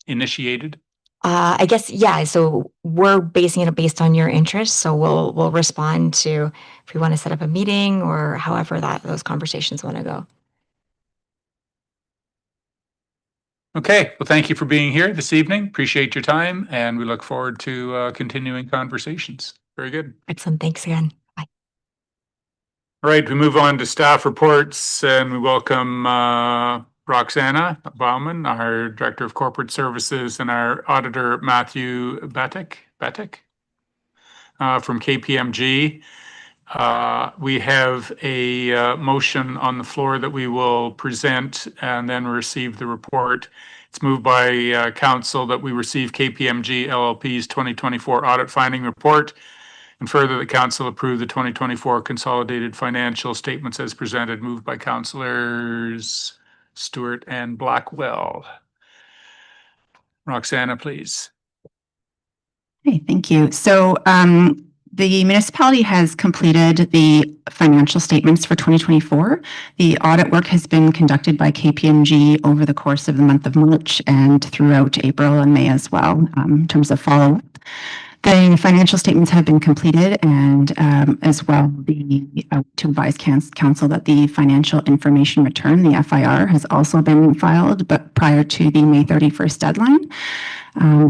initiated? I guess, yeah. So we're basing it based on your interests. So we'll respond to if we want to set up a meeting or however those conversations want to go. Okay, well, thank you for being here this evening. Appreciate your time, and we look forward to continuing conversations. Very good. Excellent. Thanks again. Bye. All right, we move on to staff reports, and we welcome Roxana Bauman, our Director of Corporate Services, and our Auditor Matthew Betic from KPMG. We have a motion on the floor that we will present and then receive the report. It's moved by council that we receive KPMG LLP's 2024 audit finding report, and further the council approve the 2024 consolidated financial statements as presented, moved by councillors Stewart and Blackwell. Roxana, please. Okay, thank you. So the municipality has completed the financial statements for 2024. The audit work has been conducted by KPMG over the course of the month of March and throughout April and May as well, in terms of follow-up. The financial statements have been completed, and as well to advise council that the financial information return, the FIR, has also been filed, but prior to the May 31st deadline.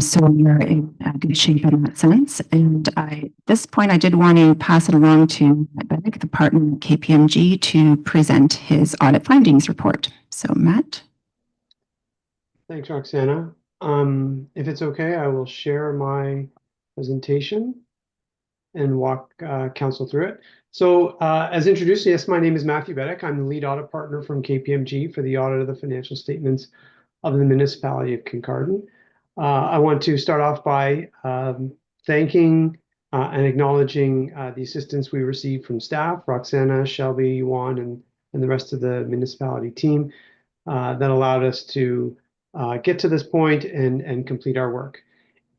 So we are in good shape in that sense. And at this point, I did want to pass it along to Matt Betic, the partner at KPMG, to present his audit findings report. So Matt. Thanks, Roxana. If it's okay, I will share my presentation and walk council through it. So as introduced, yes, my name is Matthew Beddick. I'm the lead audit partner from KPMG for the audit of the financial statements of the municipality of Kincardine. I want to start off by thanking and acknowledging the assistance we received from staff, Roxana, Shelby, Yuan, and the rest of the municipality team that allowed us to get to this point and complete our work.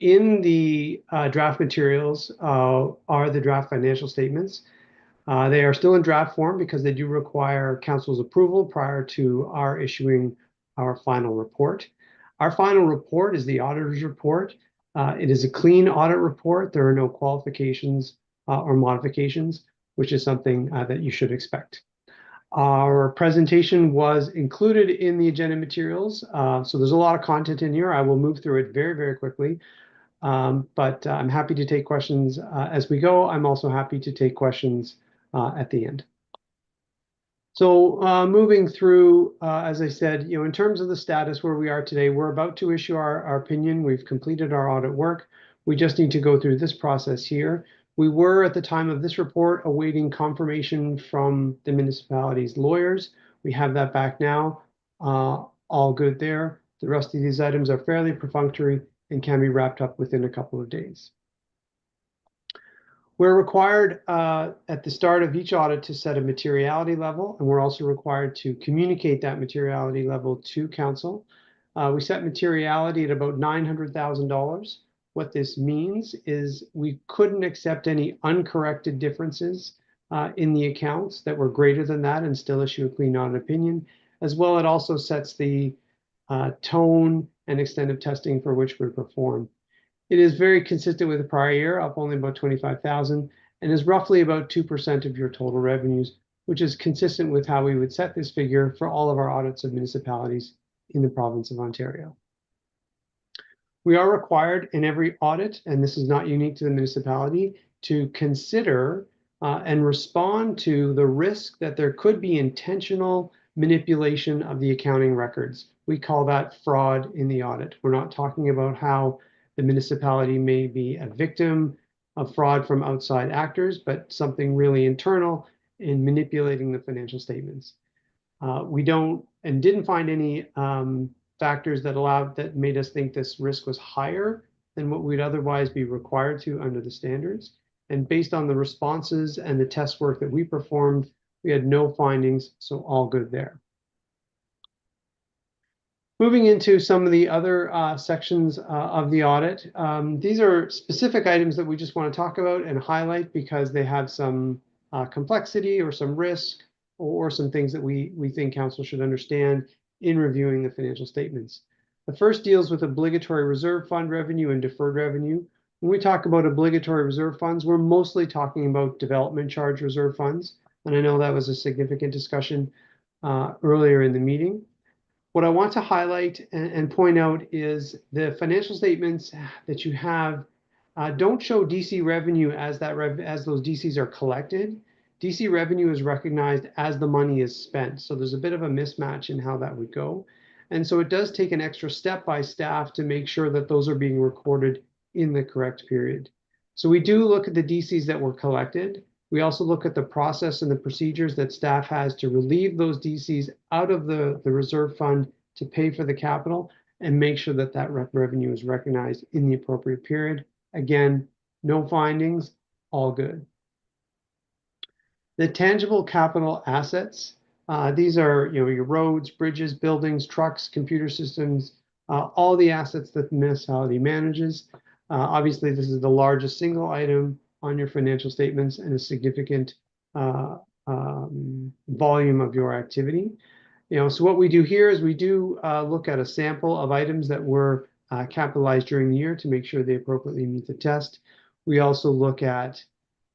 In the draft materials are the draft financial statements. They are still in draft form because they do require council's approval prior to our issuing our final report. Our final report is the auditor's report. It is a clean audit report. There are no qualifications or modifications, which is something that you should expect. Our presentation was included in the agenda materials, so there's a lot of content in here. I will move through it very, very quickly, but I'm happy to take questions as we go. I'm also happy to take questions at the end. So moving through, as I said, in terms of the status where we are today, we're about to issue our opinion. We've completed our audit work. We just need to go through this process here. We were, at the time of this report, awaiting confirmation from the municipality's lawyers. We have that back now. All good there. The rest of these items are fairly perfunctory and can be wrapped up within a couple of days. We're required at the start of each audit to set a materiality level, and we're also required to communicate that materiality level to council. We set materiality at about $900,000. What this means is we couldn't accept any uncorrected differences in the accounts that were greater than that and still issue a clean audit opinion. As well, it also sets the tone and extent of testing for which we perform. It is very consistent with the prior year, up only about 25,000, and is roughly about 2% of your total revenues, which is consistent with how we would set this figure for all of our audits of municipalities in the province of Ontario. We are required in every audit, and this is not unique to the municipality, to consider and respond to the risk that there could be intentional manipulation of the accounting records. We call that fraud in the audit. We're not talking about how the municipality may be a victim of fraud from outside actors, but something really internal in manipulating the financial statements. We don't and didn't find any factors that made us think this risk was higher than what we'd otherwise be required to under the standards. And based on the responses and the test work that we performed, we had no findings, so all good there. Moving into some of the other sections of the audit, these are specific items that we just want to talk about and highlight because they have some complexity or some risk or some things that we think council should understand in reviewing the financial statements. The first deals with obligatory reserve fund revenue and deferred revenue. When we talk about obligatory reserve funds, we're mostly talking about development charge reserve funds. And I know that was a significant discussion earlier in the meeting. What I want to highlight and point out is the financial statements that you have don't show DC revenue as those DCs are collected. DC revenue is recognized as the money is spent. So there's a bit of a mismatch in how that would go. And so it does take an extra step by staff to make sure that those are being recorded in the correct period. So we do look at the DCs that were collected. We also look at the process and the procedures that staff has to relieve those DCs out of the reserve fund to pay for the capital and make sure that that revenue is recognized in the appropriate period. Again, no findings, all good. The tangible capital assets, these are your roads, bridges, buildings, trucks, computer systems, all the assets that the municipality manages. Obviously, this is the largest single item on your financial statements and a significant volume of your activity. So what we do here is we do look at a sample of items that were capitalized during the year to make sure they appropriately meet the test. We also look at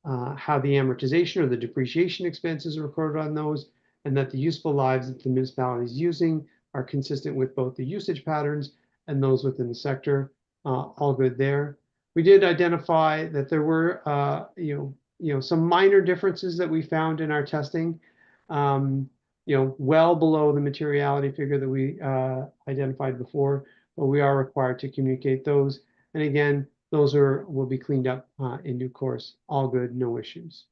how the amortization or the depreciation expenses are recorded on those, and that the useful lives that the municipality is using are consistent with both the usage patterns and those within the sector. All good there. We did identify that there were some minor differences that we found in our testing, well below the materiality figure that we identified before. but we are required to communicate those. And again, those will be cleaned up in due course. All good, no issues.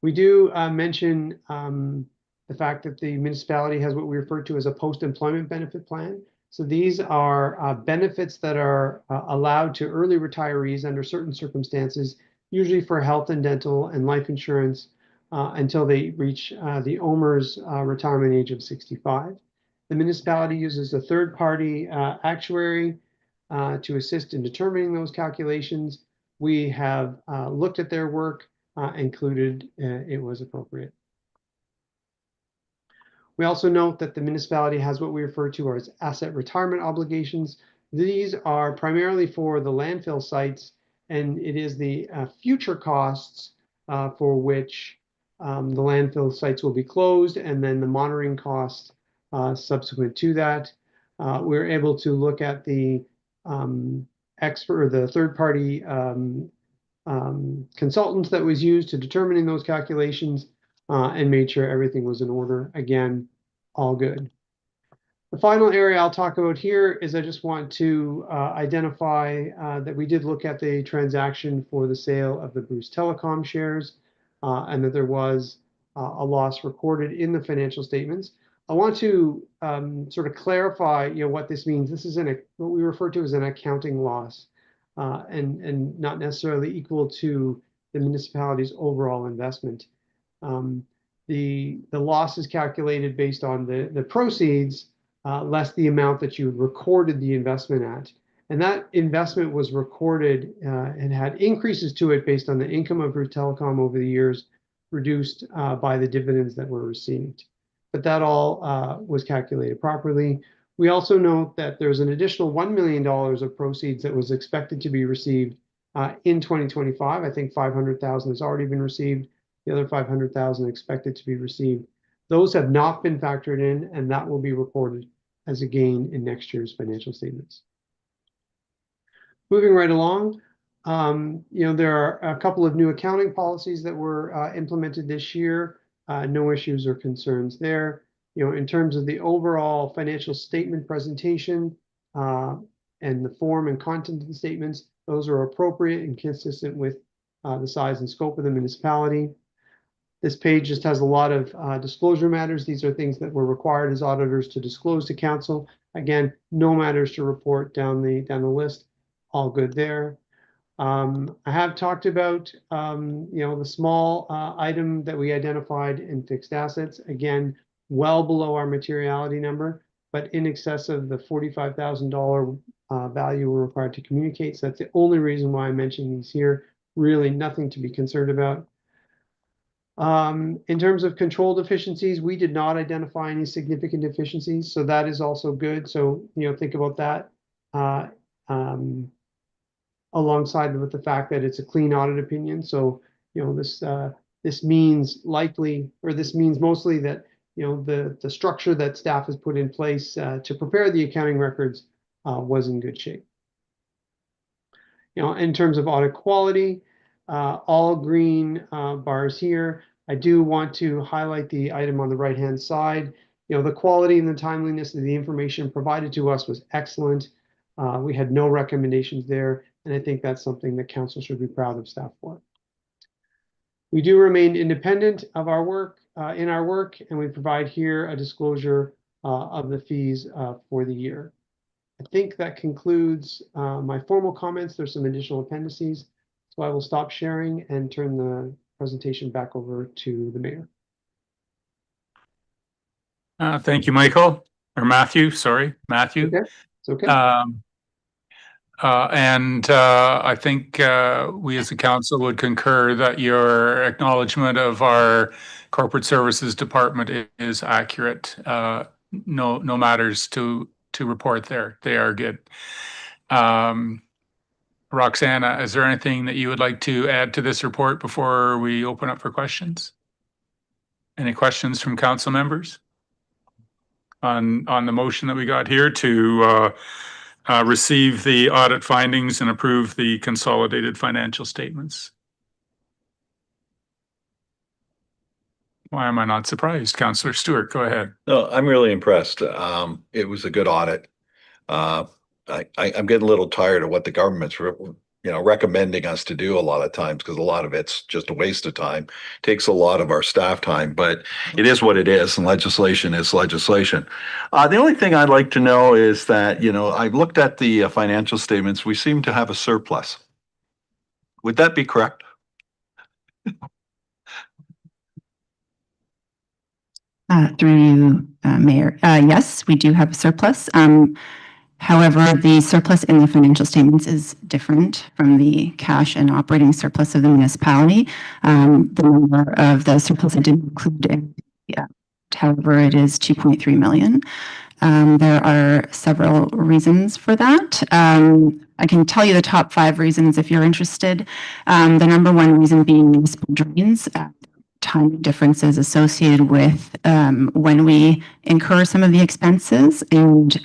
We do mention the fact that the municipality has what we refer to as a post-employment benefit plan. So these are benefits that are allowed to early retirees under certain circumstances, usually for health and dental and life insurance until they reach the OMERS retirement age of 65. The municipality uses a third-party actuary to assist in determining those calculations. We have looked at their work, included it was appropriate. We also note that the municipality has what we refer to as asset retirement obligations. These are primarily for the landfill sites, and it is the future costs for which the landfill sites will be closed, and then the monitoring costs subsequent to that. We're able to look at the the third-party consultants that was used to determining those calculations and made sure everything was in order. Again, all good. The final area I'll talk about here is I just want to identify that we did look at the transaction for the sale of the Bruce Telecom shares and that there was a loss recorded in the financial statements. I want to sort of clarify, what this means. This is what we refer to as an accounting loss and not necessarily equal to the municipality's overall investment. The loss is calculated based on the proceeds less the amount that you recorded the investment at. And that investment was recorded and had increases to it based on the income of Bruce Telecom over the years, reduced by the dividends that were received. But that all was calculated properly. We also note that there's an additional $1 million of proceeds that was expected to be received in 2025. I think 500,000 has already been received. The other 500,000 expected to be received. Those have not been factored in, and that will be reported as a gain in next year's financial statements. Moving right along, there are a couple of new accounting policies that were implemented this year. No issues or concerns there. In terms of the overall financial statement presentation and the form and content of the statements, those are appropriate and consistent with the size and scope of the municipality. This page just has a lot of disclosure matters. These are things that were required as auditors to disclose to council. Again, no matters to report down the list. All good there. I have talked about the small item that we identified in fixed assets. Again, well below our materiality number, but in excess of the $45,000 value we're required to communicate. So that's the only reason why I mentioned these here. Really nothing to be concerned about. In terms of control deficiencies, we did not identify any significant deficiencies, so that is also good. So, think about that alongside with the fact that it's a clean audit opinion. So, this means mostly that, the structure that staff has put in place to prepare the accounting records was in good shape. In terms of audit quality, all green bars here. I do want to highlight the item on the right-hand side. The quality and the timeliness of the information provided to us was excellent. We had no recommendations there, and I think that's something that council should be proud of staff for. We do remain independent of our work, and we provide here a disclosure of the fees for the year. I think that concludes my formal comments. There's some additional appendices. So I will stop sharing and turn the presentation back over to the mayor. Thank you, Michael, or Matthew, sorry, Matthew. Okay. It's okay. I think we as a council would concur that your acknowledgement of our corporate services department is accurate. No matters to report there. They are good. Roxana, is there anything that you would like to add to this report before we open up for questions? Any questions from council members on the motion that we got here to receive the audit findings and approve the consolidated financial statements? Why am I not surprised? Councillor Stewart, go ahead. No, I'm really impressed. It was a good audit. I'm getting a little tired of what the government's recommending us to do a lot of times, because a lot of it's just a waste of time, takes a lot of our staff time, but it is what it is, and legislation is legislation. The only thing I'd like to know is that, I've looked at the financial statements. We seem to have a surplus. Would that be correct? Through you, Mayor. Yes, we do have a surplus. However, the surplus in the financial statements is different from the cash and operating surplus of the municipality. The number of the surplus I didn't include in, however, it is 2.3 million. There are several reasons for that. I can tell you the top 5 reasons if you're interested. The number 1 reason being municipal drains. Time differences associated with when we incur some of the expenses and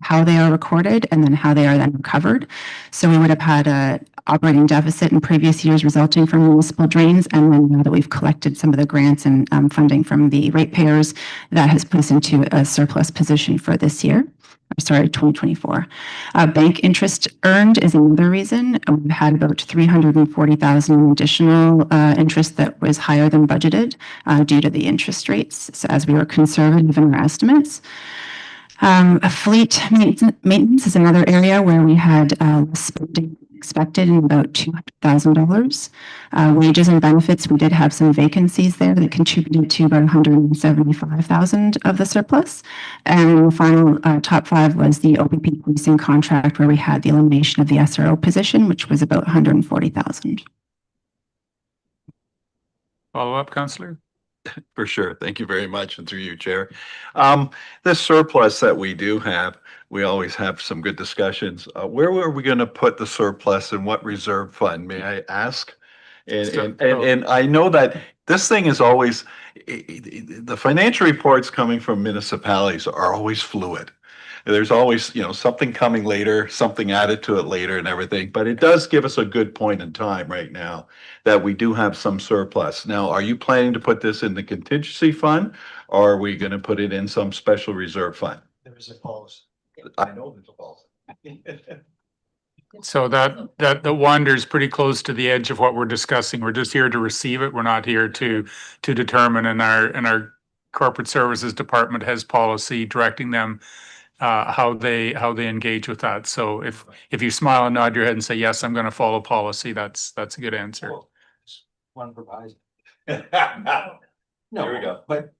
how they are recorded and then how they are then recovered. So we would have had a operating deficit in previous years resulting from municipal drains, and then now that we've collected some of the grants and funding from the ratepayers, that has put us into a surplus position for this year. 2024. Bank interest earned is another reason. We've had about 340,000 additional interest that was higher than budgeted due to the interest rates, so as we were conservative in our estimates. Fleet maintenance is another area where we had less spending expected in about $200,000. Wages and benefits, we did have some vacancies there that contributed to about 175,000 of the surplus. And the final top 5 was the OPP policing contract, where we had the elimination of the SRO position, which was about 140,000. Follow up, Councillor? For sure. Thank you very much, and through you, Chair. This surplus that we do have, we always have some good discussions. Where were we going to put the surplus and what reserve fund, may I ask? And I know that this thing is always, the financial reports coming from municipalities are always fluid. There's always, something coming later, something added to it later and everything, but it does give us a good point in time right now that we do have some surplus. Now, are you planning to put this in the contingency fund, or are we going to put it in some special reserve fund? There is a policy. I know there's a policy. So that wanders pretty close to the edge of what we're discussing. We're just here to receive it. We're not here to determine, and our corporate services department has policy directing them how they engage with that. So if you smile and nod your head and say, yes, I'm going to follow policy, that's a good answer. One proviso. No, there we go. But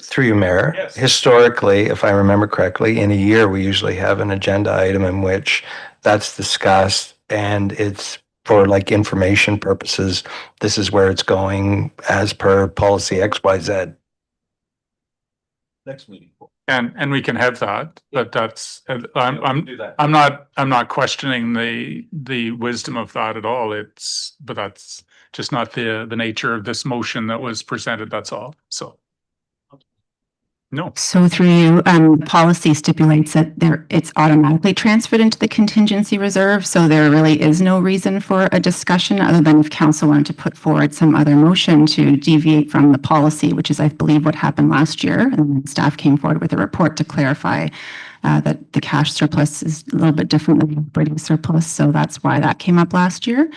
through you, Mayor, Yes. Historically, if I remember correctly, in a year, we usually have an agenda item in which that's discussed, and it's for like information purposes. This is where it's going as per policy XYZ. Next meeting. And we can have that, but that's, Do that. I'm not questioning the wisdom of that at all. But that's just not the nature of this motion that was presented. That's all. So. No. So through you, policy stipulates that it's automatically transferred into the contingency reserve. So there really is no reason for a discussion other than if council wanted to put forward some other motion to deviate from the policy, which is, I believe, what happened last year. And then staff came forward with a report to clarify that the cash surplus is a little bit different than the operating surplus. So that's why that came up last year.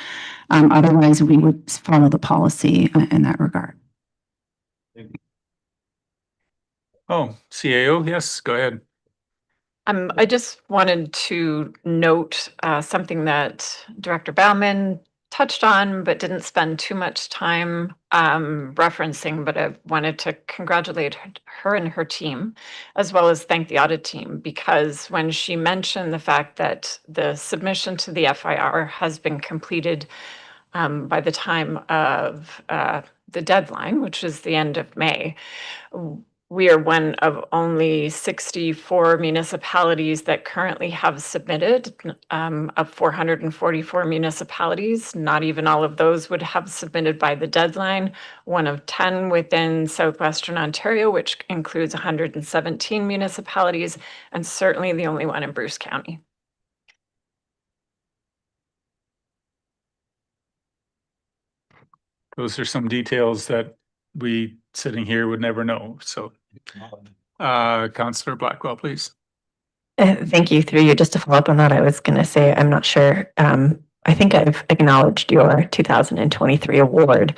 Otherwise, we would follow the policy in that regard. Oh, CAO. Yes, go ahead. I just wanted to note something that Director Bauman touched on, but didn't spend too much time referencing, but I wanted to congratulate her and her team, as well as thank the audit team, because when she mentioned the fact that the submission to the FIR has been completed by the time of the deadline, which is the end of May, we are one of only 64 municipalities that currently have submitted, of 444 municipalities. Not even all of those would have submitted by the deadline. One of 10 within Southwestern Ontario, which includes 117 municipalities, and certainly the only one in Bruce County. Those are some details that we sitting here would never know. So, Councillor Blackwell, please. Thank you. Through you, just to follow up on that, I was going to say, I'm not sure. I think I've acknowledged your 2023 award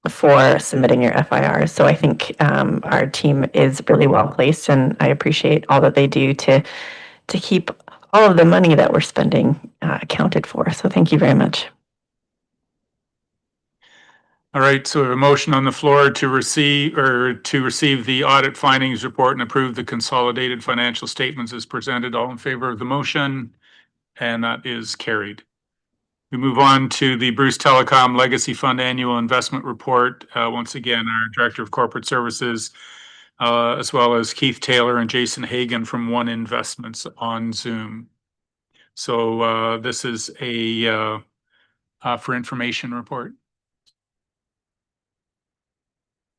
for submitting your FIRs. So I think our team is really well placed, and I appreciate all that they do to keep all of the money that we're spending accounted for. So thank you very much. All right, so we have a motion on the floor to receive the audit findings report and approve the consolidated financial statements as presented. All in favor of the motion? And that is carried. We move on to the Bruce Telecom Legacy Fund Annual Investment Report. Once again, our Director of Corporate Services, as well as Keith Taylor and Jason Hagan from One Investments on Zoom. So this is a for information report.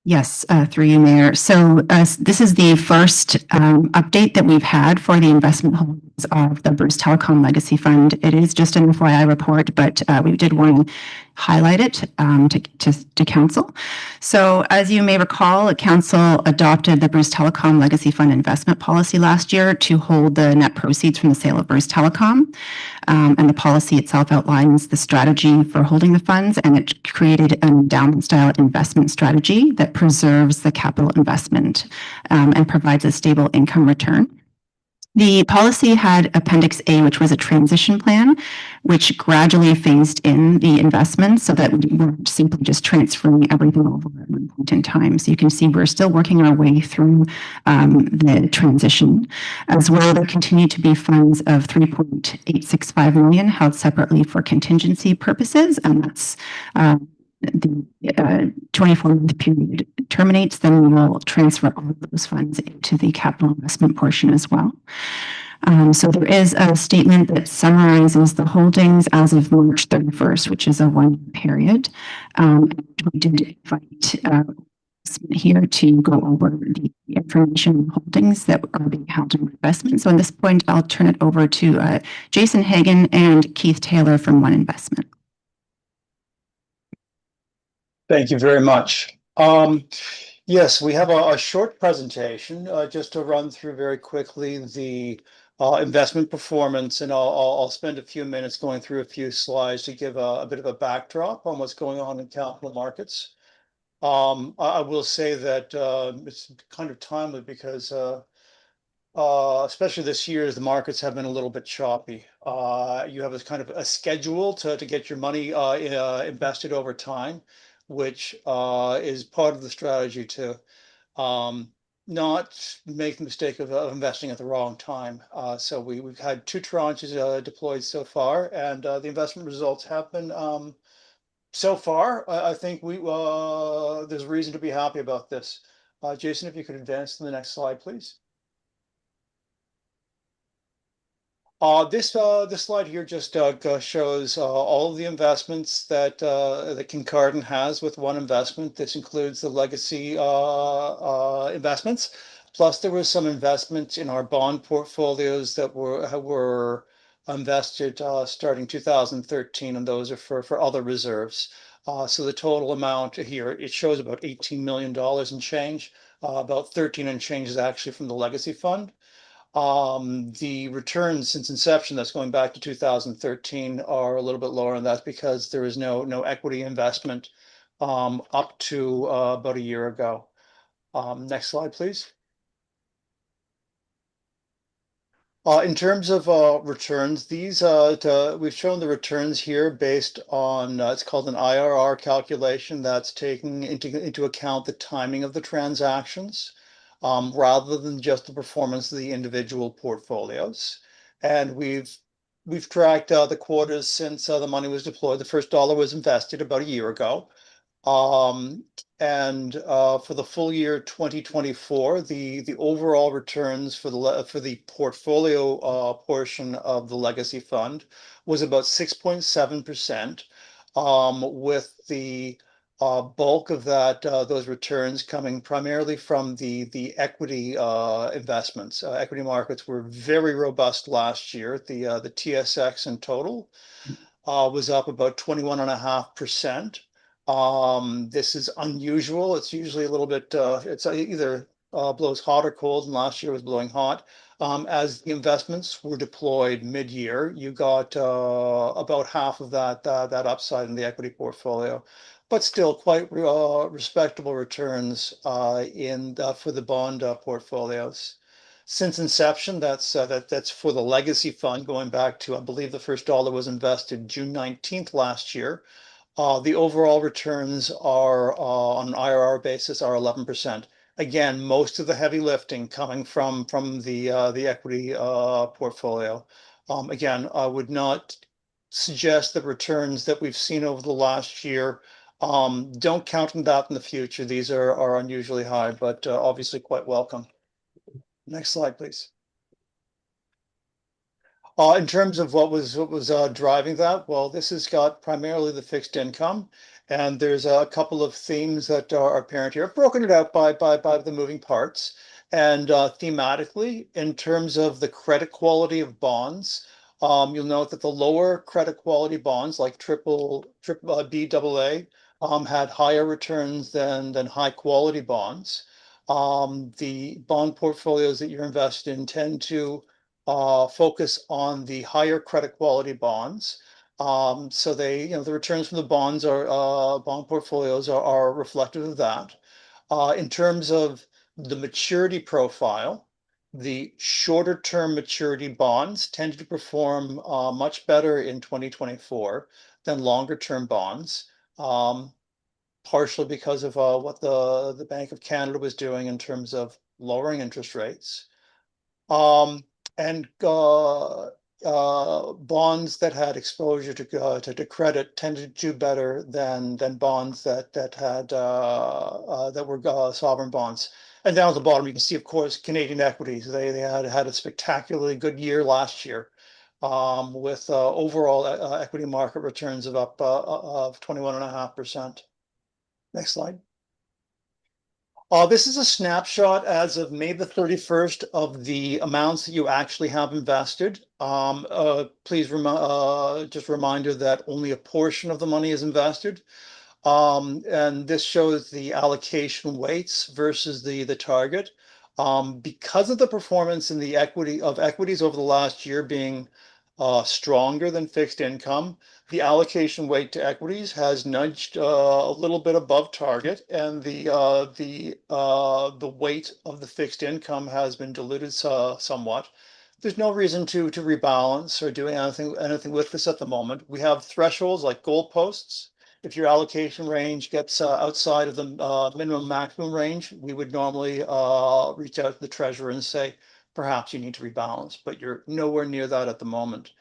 Yes, through you, Mayor. So this is the first update that we've had for the investment holdings of the Bruce Telecom Legacy Fund. It is just an FYI report, but we did want to highlight it to Council. So as you may recall, Council adopted the Bruce Telecom Legacy Fund investment policy last year to hold the net proceeds from the sale of Bruce Telecom. And the policy itself outlines the strategy for holding the funds, and it created an endowment style investment strategy that preserves the capital investment and provides a stable income return. The policy had Appendix A, which was a transition plan, which gradually phased in the investments so that we weren't simply just transferring everything over at one point in time. So you can see we're still working our way through the transition. As well, there continue to be funds of $3.865 million held separately for contingency purposes, and that's the 24-month period terminates, then we will transfer all of those funds into the capital investment portion as well. So there is a statement that summarizes the holdings as of March 31st, which is a one-year period. We did invite here to go over the information and holdings that are being held in investment. So at this point, I'll turn it over to Jason Hagan and Keith Taylor from One Investment. Thank you very much. Yes, we have a short presentation just to run through very quickly the investment performance, and I'll spend a few minutes going through a few slides to give a bit of a backdrop on what's going on in capital markets. I will say that it's kind of timely because especially this year, as the markets have been a little bit choppy. You have a kind of a schedule to get your money invested over time, which is part of the strategy to not make the mistake of investing at the wrong time. So we've had two tranches deployed so far, and the investment results have been so far. I think there's reason to be happy about this. Jason, if you could advance to the next slide, please. This slide here just shows all of the investments that Kincardine has with One Investment. This includes the legacy investments. Plus, there was some investments in our bond portfolios that were invested starting 2013, and those are for other reserves. So the total amount here, it shows about $18 million in change. About 13 and change is actually from the legacy fund. The returns since inception, that's going back to 2013, are a little bit lower, and that's because there is no equity investment up to about a year ago. Next slide, please. In terms of returns, these we've shown the returns here based on it's called an IRR calculation that's taking into account the timing of the transactions, rather than just the performance of the individual portfolios. And we've tracked the quarters since the money was deployed. The first dollar was invested about a year ago. And for the full year 2024, the overall returns for the portfolio portion of the legacy fund was about 6.7%, with the bulk of those returns coming primarily from the equity investments. Equity markets were very robust last year. The TSX in total was up about 21.5%. This is unusual. It's usually a little bit, it's either blows hot or cold, and last year was blowing hot. As the investments were deployed mid-year, you got about half of that upside in the equity portfolio, but still quite respectable returns for the bond portfolios. Since inception, that's for the legacy fund going back to, I believe the first dollar was invested June 19th last year. The overall returns are on an IRR basis are 11%. Again, most of the heavy lifting coming from the equity portfolio. Again, I would not suggest that returns that we've seen over the last year, don't count on that in the future. These are unusually high, but obviously quite welcome. Next slide, please. In terms of what was driving that, well, this has got primarily the fixed income, and there's a couple of themes that are apparent here. I've broken it out by the moving parts, and thematically, in terms of the credit quality of bonds, you'll note that the lower credit quality bonds, like BAA, had higher returns than high quality bonds. The bond portfolios that you're invested in tend to focus on the higher credit quality bonds. So they, the returns from the bonds bond portfolios are reflective of that. In terms of the maturity profile, the shorter term maturity bonds tended to perform much better in 2024 than longer term bonds, partially because of what the Bank of Canada was doing in terms of lowering interest rates. And bonds that had exposure to credit tended to do better than bonds that were sovereign bonds. And down at the bottom, you can see, of course, Canadian equities. They had a spectacularly good year last year, with overall equity market returns of up of 21.5%. Next slide. This is a snapshot as of May the 31st of the amounts that you actually have invested. Please just a reminder that only a portion of the money is invested. And this shows the allocation weights versus the target. Because of the performance in the equities over the last year being stronger than fixed income, the allocation weight to equities has nudged a little bit above target, and the weight of the fixed income has been diluted somewhat. There's no reason to rebalance or do anything with this at the moment. We have thresholds like goalposts. If your allocation range gets outside of the minimum maximum range, we would normally reach out to the treasurer and say, perhaps you need to rebalance, but you're nowhere near that at the moment.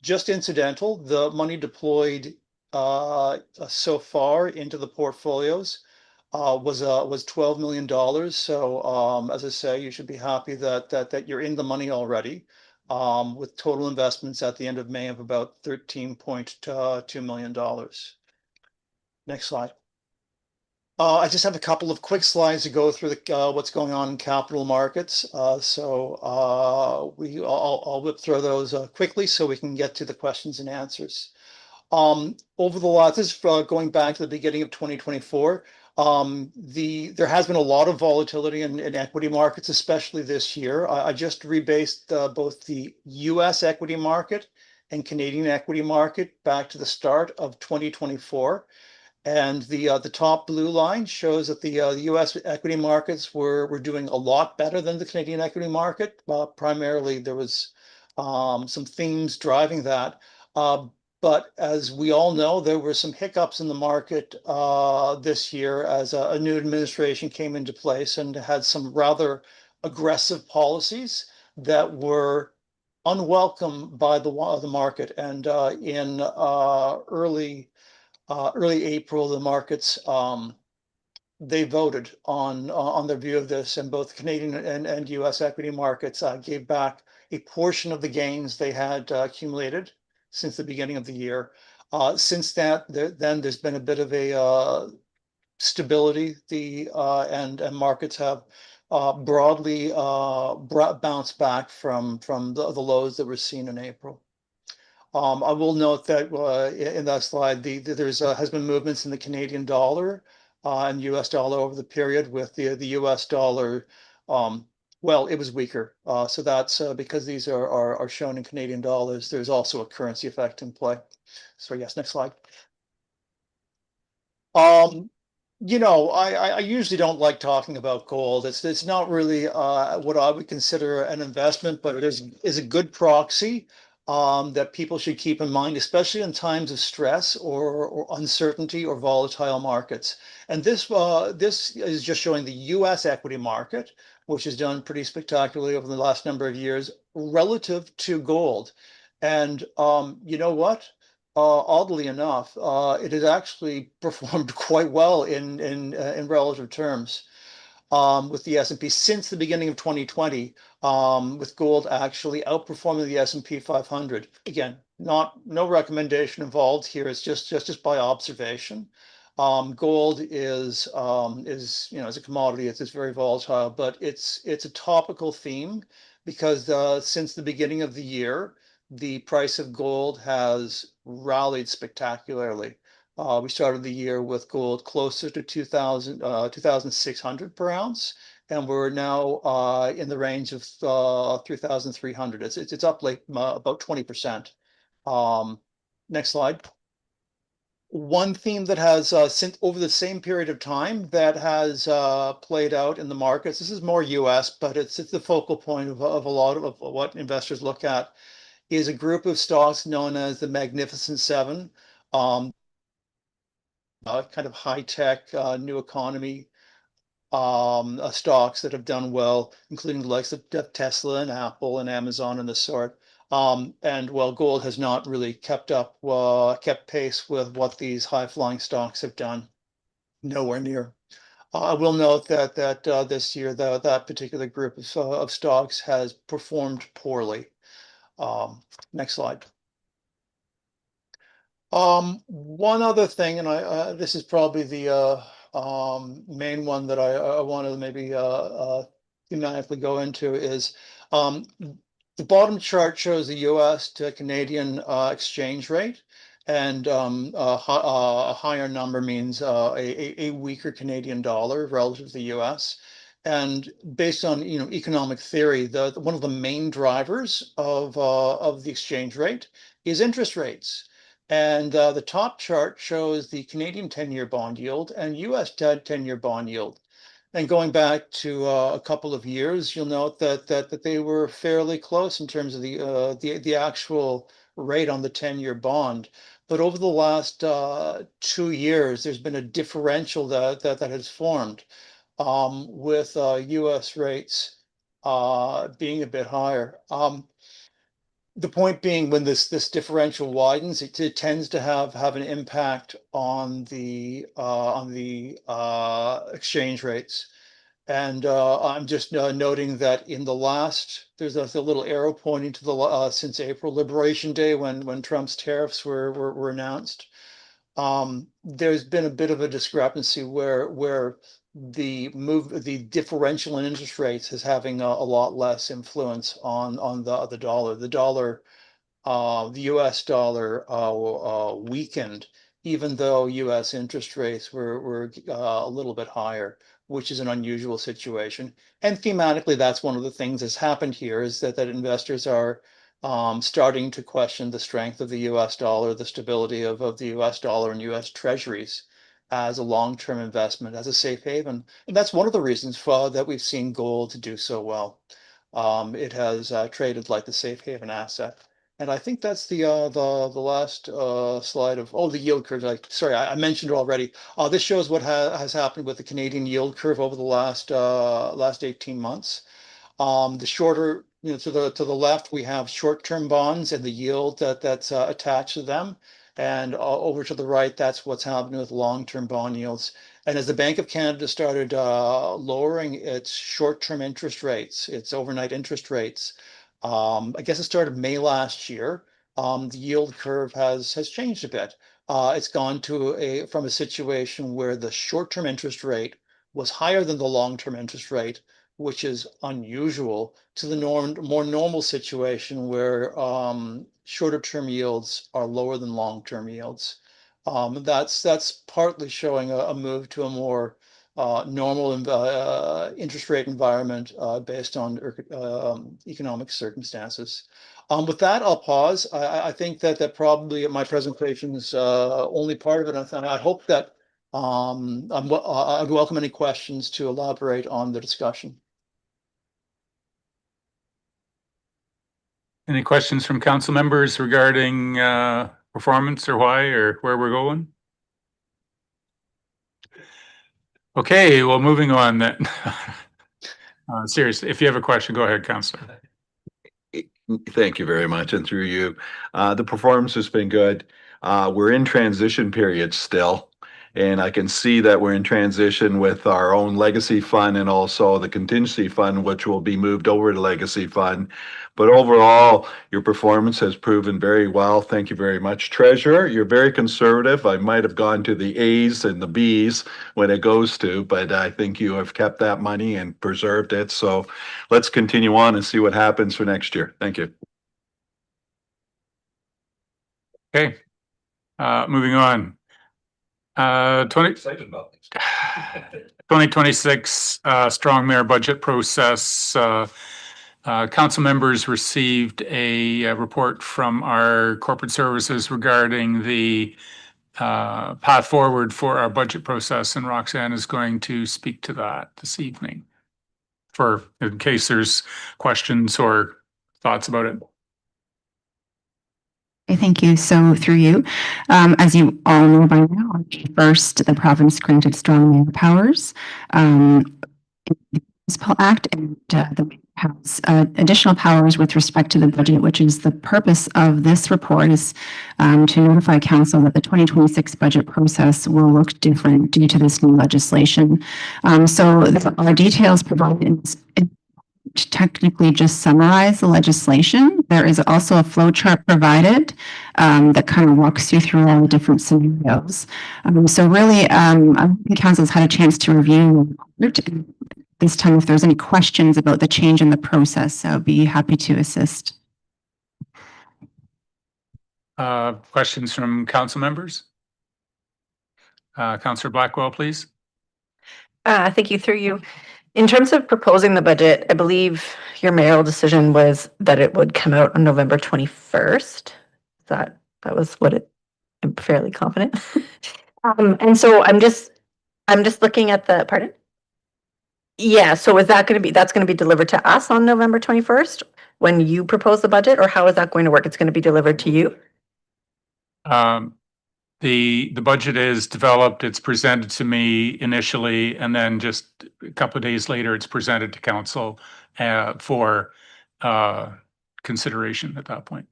Just incidental, the money deployed so far into the portfolios was $12 million. So as I say, you should be happy that you're in the money already, with total investments at the end of May of about $13.2 million. Next slide. I just have a couple of quick slides to go through what's going on in capital markets. I'll whip through those quickly so we can get to the questions and answers. This is going back to the beginning of 2024. There has been a lot of volatility in equity markets, especially this year. I just rebased both the US equity market and Canadian equity market back to the start of 2024. And the top blue line shows that the US equity markets were doing a lot better than the Canadian equity market. Primarily, there was some themes driving that. But as we all know, there were some hiccups in the market this year as a new administration came into place and had some rather aggressive policies that were unwelcome by the market. And in early April, the markets, they voted on their view of this, and both Canadian and US equity markets gave back a portion of the gains they had accumulated since the beginning of the year. Since that, there's been a bit of a stability. And markets have broadly bounced back from the lows that were seen in April. I will note that in that slide, there's has been movements in the Canadian dollar in US dollar over the period, with the US dollar, well, it was weaker. So that's because these are shown in Canadian dollars. There's also a currency effect in play. So yes, next slide. I usually don't like talking about gold. It's not really what I would consider an investment, but it is a good proxy that people should keep in mind, especially in times of stress or uncertainty or volatile markets. And this is just showing the U.S. equity market, which has done pretty spectacularly over the last number of years relative to gold. And you know what? Oddly enough, it has actually performed quite well in relative terms with the S&P since the beginning of 2020, with gold actually outperforming the S&P 500. Again, no recommendation involved here. It's just by observation. Gold is as a commodity, it's very volatile, but it's a topical theme because since the beginning of the year, the price of gold has rallied spectacularly. We started the year with gold closer to 2,600 per ounce, and we're now in the range of 3,300. It's up like about 20%. Next slide. One theme that has since over the same period of time that has played out in the markets. This is more U.S., but it's the focal point of a lot of what investors look at. Is a group of stocks known as the Magnificent Seven, kind of high-tech, new economy stocks that have done well, including the likes of Tesla and Apple and Amazon and the sort. And well, gold has not really kept pace with what these high-flying stocks have done. Nowhere near. I will note that this year, that particular group of stocks has performed poorly. Next slide. One other thing, and this is probably the main one that I want to maybe thematically go into is the bottom chart shows the U.S. to Canadian exchange rate, and a higher number means a weaker Canadian dollar relative to the U.S. And based on economic theory, one of the main drivers of the exchange rate is interest rates. And the top chart shows the Canadian 10-year bond yield and U.S. 10-year bond yield. And going back to a couple of years, you'll note that they were fairly close in terms of the actual rate on the 10-year bond. But over the last 2 years, there's been a differential that has formed. With U.S. rates being a bit higher. The point being, when this differential widens, it tends to have an impact on the exchange rates. And I'm just noting that in the last, there's a little arrow pointing to the since April Liberation Day when Trump's tariffs were announced. There's been a bit of a discrepancy where the differential in interest rates is having a lot less influence on the dollar. The US dollar weakened, even though US interest rates were a little bit higher, which is an unusual situation. And thematically, that's one of the things that's happened here, is that investors are starting to question the strength of the US dollar, the stability of the US dollar and US treasuries as a long-term investment, as a safe haven. And that's one of the reasons that we've seen gold do so well. It has traded like the safe haven asset. And I think that's the last slide of, the yield curve. Sorry, I mentioned it already. This shows what has happened with the Canadian yield curve over the last 18 months. The shorter, to the left, we have short-term bonds and the yield that's attached to them. And over to the right, that's what's happening with long-term bond yields. And as the Bank of Canada started lowering its short-term interest rates, its overnight interest rates, I guess it started May last year, the yield curve has changed a bit. It's gone from a situation where the short-term interest rate was higher than the long-term interest rate, which is unusual, to the more normal situation where shorter term yields are lower than long-term yields. That's partly showing a move to a more normal interest rate environment based on economic circumstances. With that, I'll pause. I think that probably my presentation is only part of it. I hope that I'd welcome any questions to elaborate on the discussion. Any questions from council members regarding performance or why or where we're going? Okay, well, moving on then. Seriously, if you have a question, go ahead, Councillor. Thank you very much. And through you, the performance has been good. We're in transition period still. And I can see that we're in transition with our own legacy fund and also the contingency fund, which will be moved over to legacy fund. But overall, your performance has proven very well. Thank you very much. Treasurer, you're very conservative. I might have gone to the A's and the B's when it goes to, but I think you have kept that money and preserved it. So let's continue on and see what happens for next year. Thank you. Okay, moving on. 2026 strong mayor budget process. Council members received a report from our corporate services regarding the path forward for our budget process, and Roxanne is going to speak to that this evening for in case there's questions or thoughts about it. Okay, thank you. So through you, as you all know by now, on May 1st, the province granted strong mayor powers in the Municipal Act, and the mayor has additional powers with respect to the budget, which is the purpose of this report is to notify council that the 2026 budget process will look different due to this new legislation. So there are details provided in to technically just summarize the legislation. There is also a flow chart provided that kind of walks you through all the different scenarios. So really, I think council's had a chance to review this time. If there's any questions about the change in the process, I'll be happy to assist. Questions from council members? Councillor Blackwell, please. Thank you. Through you. In terms of proposing the budget, I believe your mayoral decision was that it would come out on November 21st. That was what I'm fairly confident. And so I'm just looking at the, pardon? Yeah, so is that going to be, that's going to be delivered to us on November 21st when you propose the budget, or how is that going to work? It's going to be delivered to you? The budget is developed, it's presented to me initially, and then just a couple of days later, it's presented to council for consideration at that point.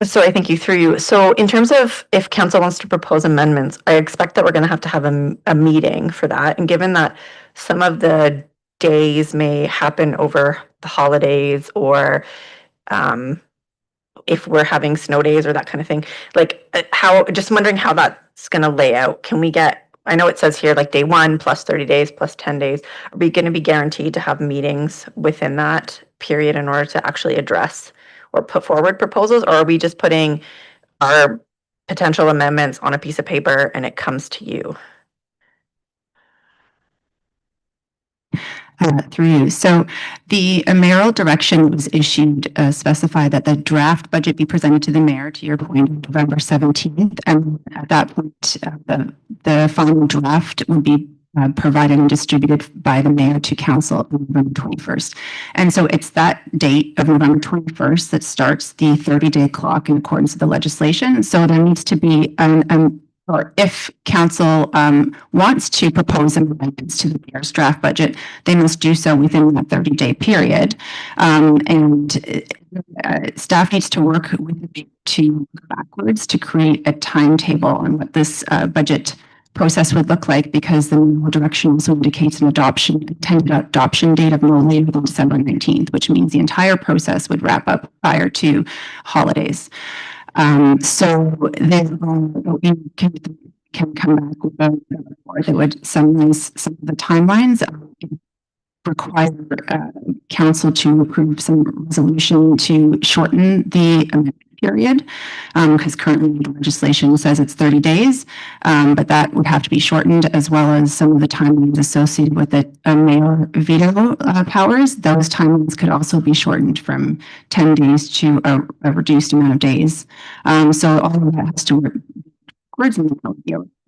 So I think you through you. So in terms of if council wants to propose amendments, I expect that we're going to have a meeting for that. And given that some of the days may happen over the holidays, or if we're having snow days or that kind of thing, like just wondering how that's going to lay out. Can we get, I know it says here like day 1 plus 30 days plus 10 days. Are we going to be guaranteed to have meetings within that period in order to actually address or put forward proposals? Or are we just putting our potential amendments on a piece of paper and it comes to you? Through you. So the mayoral direction was issued specified that the draft budget be presented to the mayor, to your point, November 17th. And at that point, the final draft would be provided and distributed by the mayor to council on November 21st. And so it's that date of November 21st that starts the 30-day clock in accordance with the legislation. So there needs to be or if council wants to propose amendments to the mayor's draft budget, they must do so within that 30-day period. Staff needs to work with the mayor to go backwards to create a timetable on what this budget process would look like, because the mayoral direction also indicates an intended adoption date of no later than December 19th, which means the entire process would wrap up prior to holidays. So then we can come back with a report that would summarize some of the timelines, require council to approve some resolution to shorten the amendment period, because currently the legislation says it's 30 days, but that would have to be shortened, as well as some of the timelines associated with it, mayor veto powers. Those timelines could also be shortened from 10 days to a reduced amount of days. So all of that has to work words in the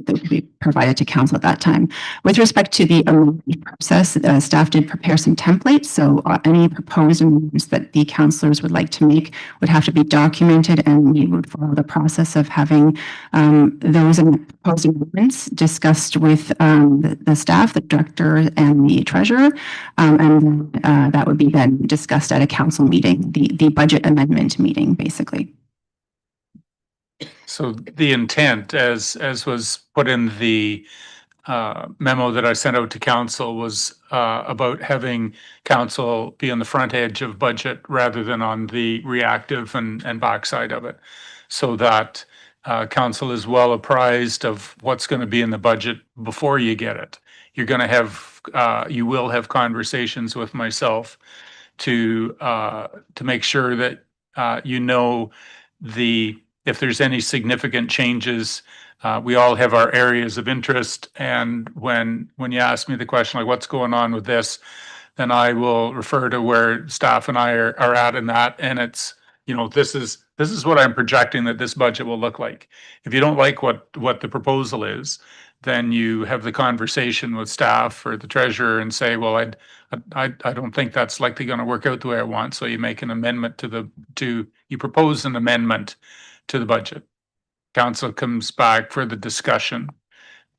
that would be provided to council at that time. With respect to the amendment process, staff did prepare some templates. So any proposed amendments that the councillors would like to make would have to be documented, and we would follow the process of having those proposed amendments discussed with the staff, the director, and the treasurer, and that would be then discussed at a council meeting, the budget amendment meeting, basically. So the intent, as was put in the memo that I sent out to council, was about having council be on the front edge of budget rather than on the reactive and backside of it, so that council is well apprised of what's going to be in the budget before you get it. You're going to have, you will have conversations with myself to make sure that you know if there's any significant changes. We all have our areas of interest, and when you ask me the question like what's going on with this, then I will refer to where staff and I are at in that, and it's, you know, this is what I'm projecting that this budget will look like. If you don't like what the proposal is, then you have the conversation with staff or the treasurer and say, well, I don't think that's likely going to work out the way I want. So you make an amendment you propose an amendment to the budget. Council comes back for the discussion,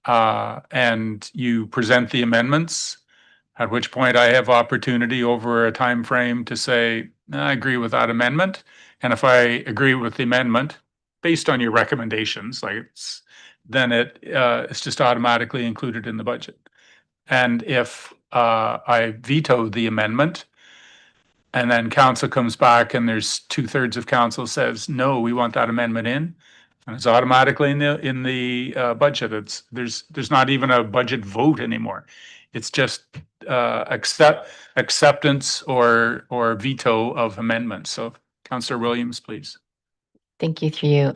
and you present the amendments, at which point I have opportunity over a time frame to say, I agree with that amendment. And if I agree with the amendment based on your recommendations, then it's just automatically included in the budget. And if I veto the amendment, and then council comes back and there's 2/3 of council says, no, we want that amendment in, and it's automatically in the budget. There's not even a budget vote anymore. It's just acceptance or veto of amendments. So Councillor Williams, please. Thank you, through you.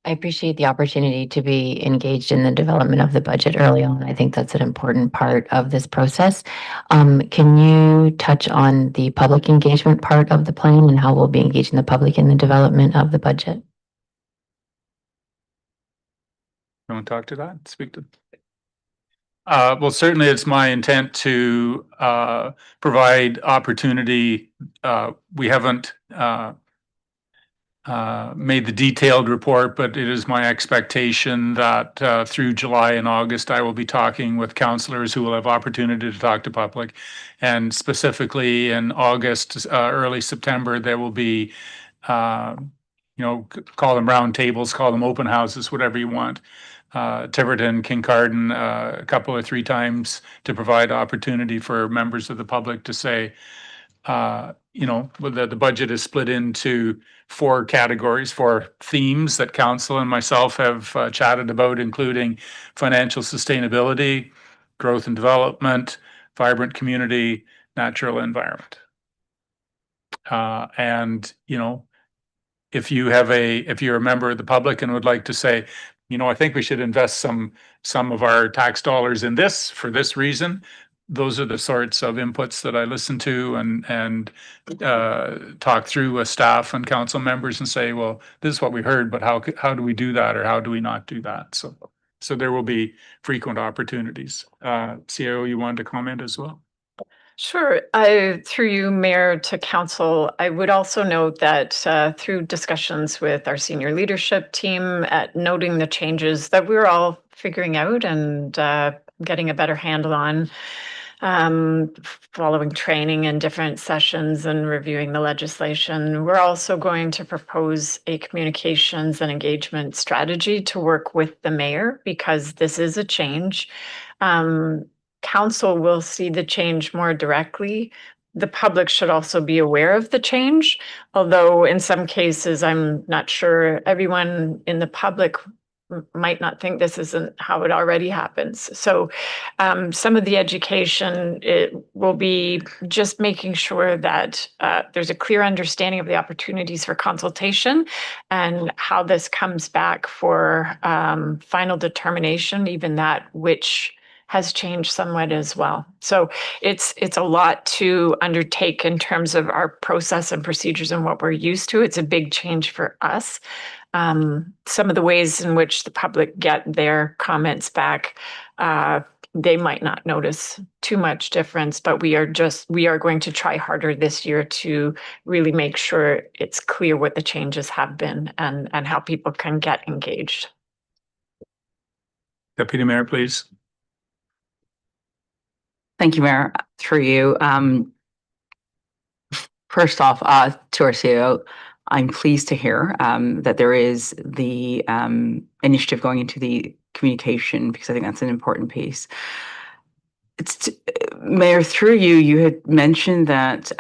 I appreciate the opportunity to be engaged in the development of the budget early on. I think that's an important part of this process. Can you touch on the public engagement part of the plan and how we'll be engaging the public in the development of the budget? You want to talk to that? Speak to. Well, certainly it's my intent to provide opportunity. We haven't made the detailed report, but it is my expectation that through July and August, I will be talking with councillors who will have opportunity to talk to public. And specifically in August, early September, there will be, call them round tables, call them open houses, whatever you want. Tiverton, Kincardine, a couple or 3 times to provide opportunity for members of the public to say, the budget is split into 4 categories, 4 themes that council and myself have chatted about, including financial sustainability, growth and development, vibrant community, natural environment. If you're a member of the public and would like to say, I think we should invest some of our tax dollars in this for this reason, those are the sorts of inputs that I listen to and talk through with staff and council members and say, well, this is what we heard, but how do we do that, or how do we not do that? So there will be frequent opportunities. CIO, you wanted to comment as well? Sure. Through you, Mayor, to council, I would also note that through discussions with our senior leadership team, at noting the changes that we're all figuring out and getting a better handle on, following training in different sessions and reviewing the legislation, we're also going to propose a communications and engagement strategy to work with the mayor, because this is a change. Council will see the change more directly. The public should also be aware of the change, although in some cases, I'm not sure everyone in the public might not think this isn't how it already happens. So some of the education, it will be just making sure that there's a clear understanding of the opportunities for consultation and how this comes back for final determination, even that which has changed somewhat as well. So it's a lot to undertake in terms of our process and procedures and what we're used to. It's a big change for us. Some of the ways in which the public get their comments back, they might not notice too much difference, but we are going to try harder this year to really make sure it's clear what the changes have been and how people can get engaged. Deputy Mayor, please. Thank you, Mayor. Through you. First off, to our CEO, I'm pleased to hear that there is the initiative going into the communication, because I think that's an important piece. Mayor, through you, you had mentioned that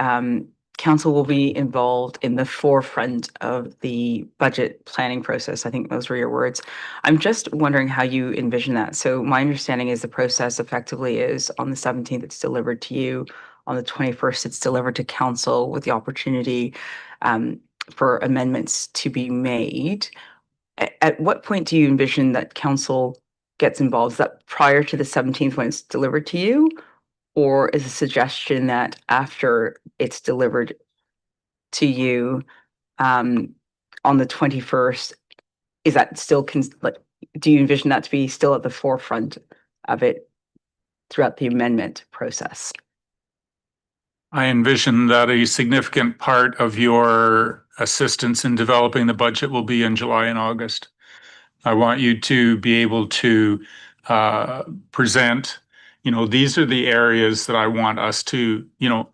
council will be involved in the forefront of the budget planning process. I think those were your words. I'm just wondering how you envision that. So my understanding is the process effectively is on the 17th, it's delivered to you. On the 21st, it's delivered to council with the opportunity for amendments to be made. At what point do you envision that council gets involved? Is that prior to the 17th when it's delivered to you? Or is a suggestion that after it's delivered to you on the 21st, is that still, do you envision that to be still at the forefront of it throughout the amendment process? I envision that a significant part of your assistance in developing the budget will be in July and August. I want you to be able to present, these are the areas that I want us to,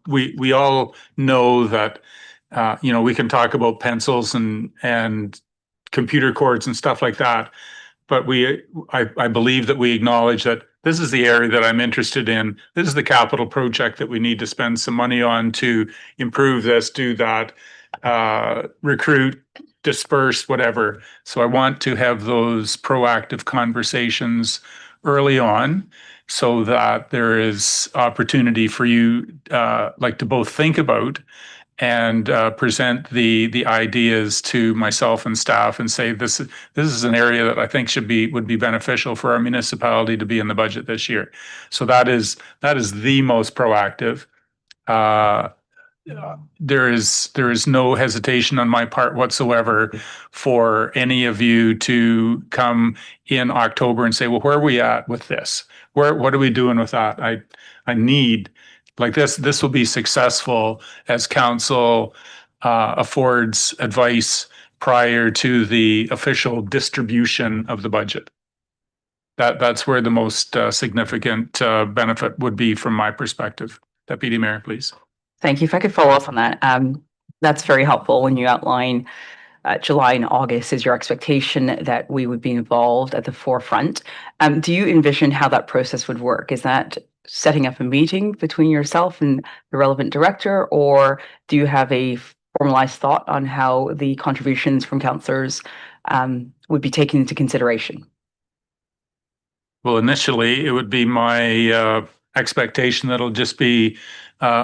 we all know that, we can talk about pencils and computer cords and stuff like that. But I believe that we acknowledge that this is the area that I'm interested in. This is the capital project that we need to spend some money on to improve this, do that, recruit, disperse, whatever. So I want to have those proactive conversations early on so that there is opportunity for you to both think about and present the ideas to myself and staff and say, this is an area that I think would be beneficial for our municipality to be in the budget this year. So that is the most proactive. There is no hesitation on my part whatsoever for any of you to come in October and say, well, where are we at with this? What are we doing with that? I need, like this will be successful as council affords advice prior to the official distribution of the budget. That's where the most significant benefit would be from my perspective. Deputy Mayor, please. Thank you. If I could follow up on that, that's very helpful when you outline July and August is your expectation that we would be involved at the forefront. Do you envision how that process would work? Is that setting up a meeting between yourself and the relevant director, or do you have a formalized thought on how the contributions from councillors would be taken into consideration? Well, initially, it would be my expectation that it'll just be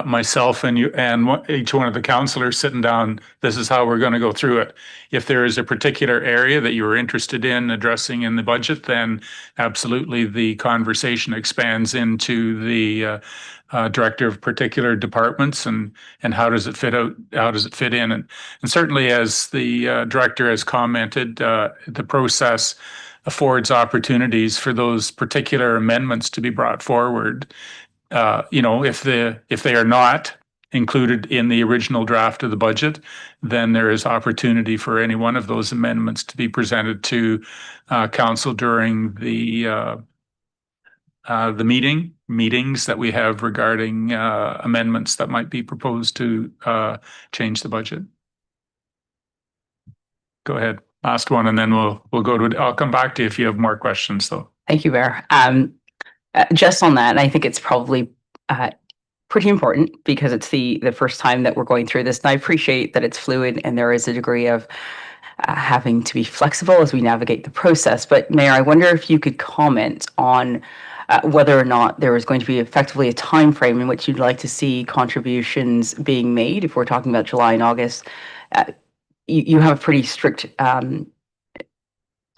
myself and you and each one of the councillors sitting down. This is how we're going to go through it. If there is a particular area that you are interested in addressing in the budget, then absolutely the conversation expands into the director of particular departments and how does it fit out? How does it fit in? And certainly, as the director has commented, the process affords opportunities for those particular amendments to be brought forward. If they are not included in the original draft of the budget, then there is opportunity for any one of those amendments to be presented to council during the meetings that we have regarding amendments that might be proposed to change the budget. Go ahead, last one, and then we'll go to. I'll come back to you if you have more questions, though. Thank you, Mayor. Just on that, I think it's probably pretty important because it's the first time that we're going through this. And I appreciate that it's fluid and there is a degree of having to be flexible as we navigate the process. But Mayor, I wonder if you could comment on whether or not there is going to be effectively a time frame in which you'd like to see contributions being made. If we're talking about July and August, you have a pretty strict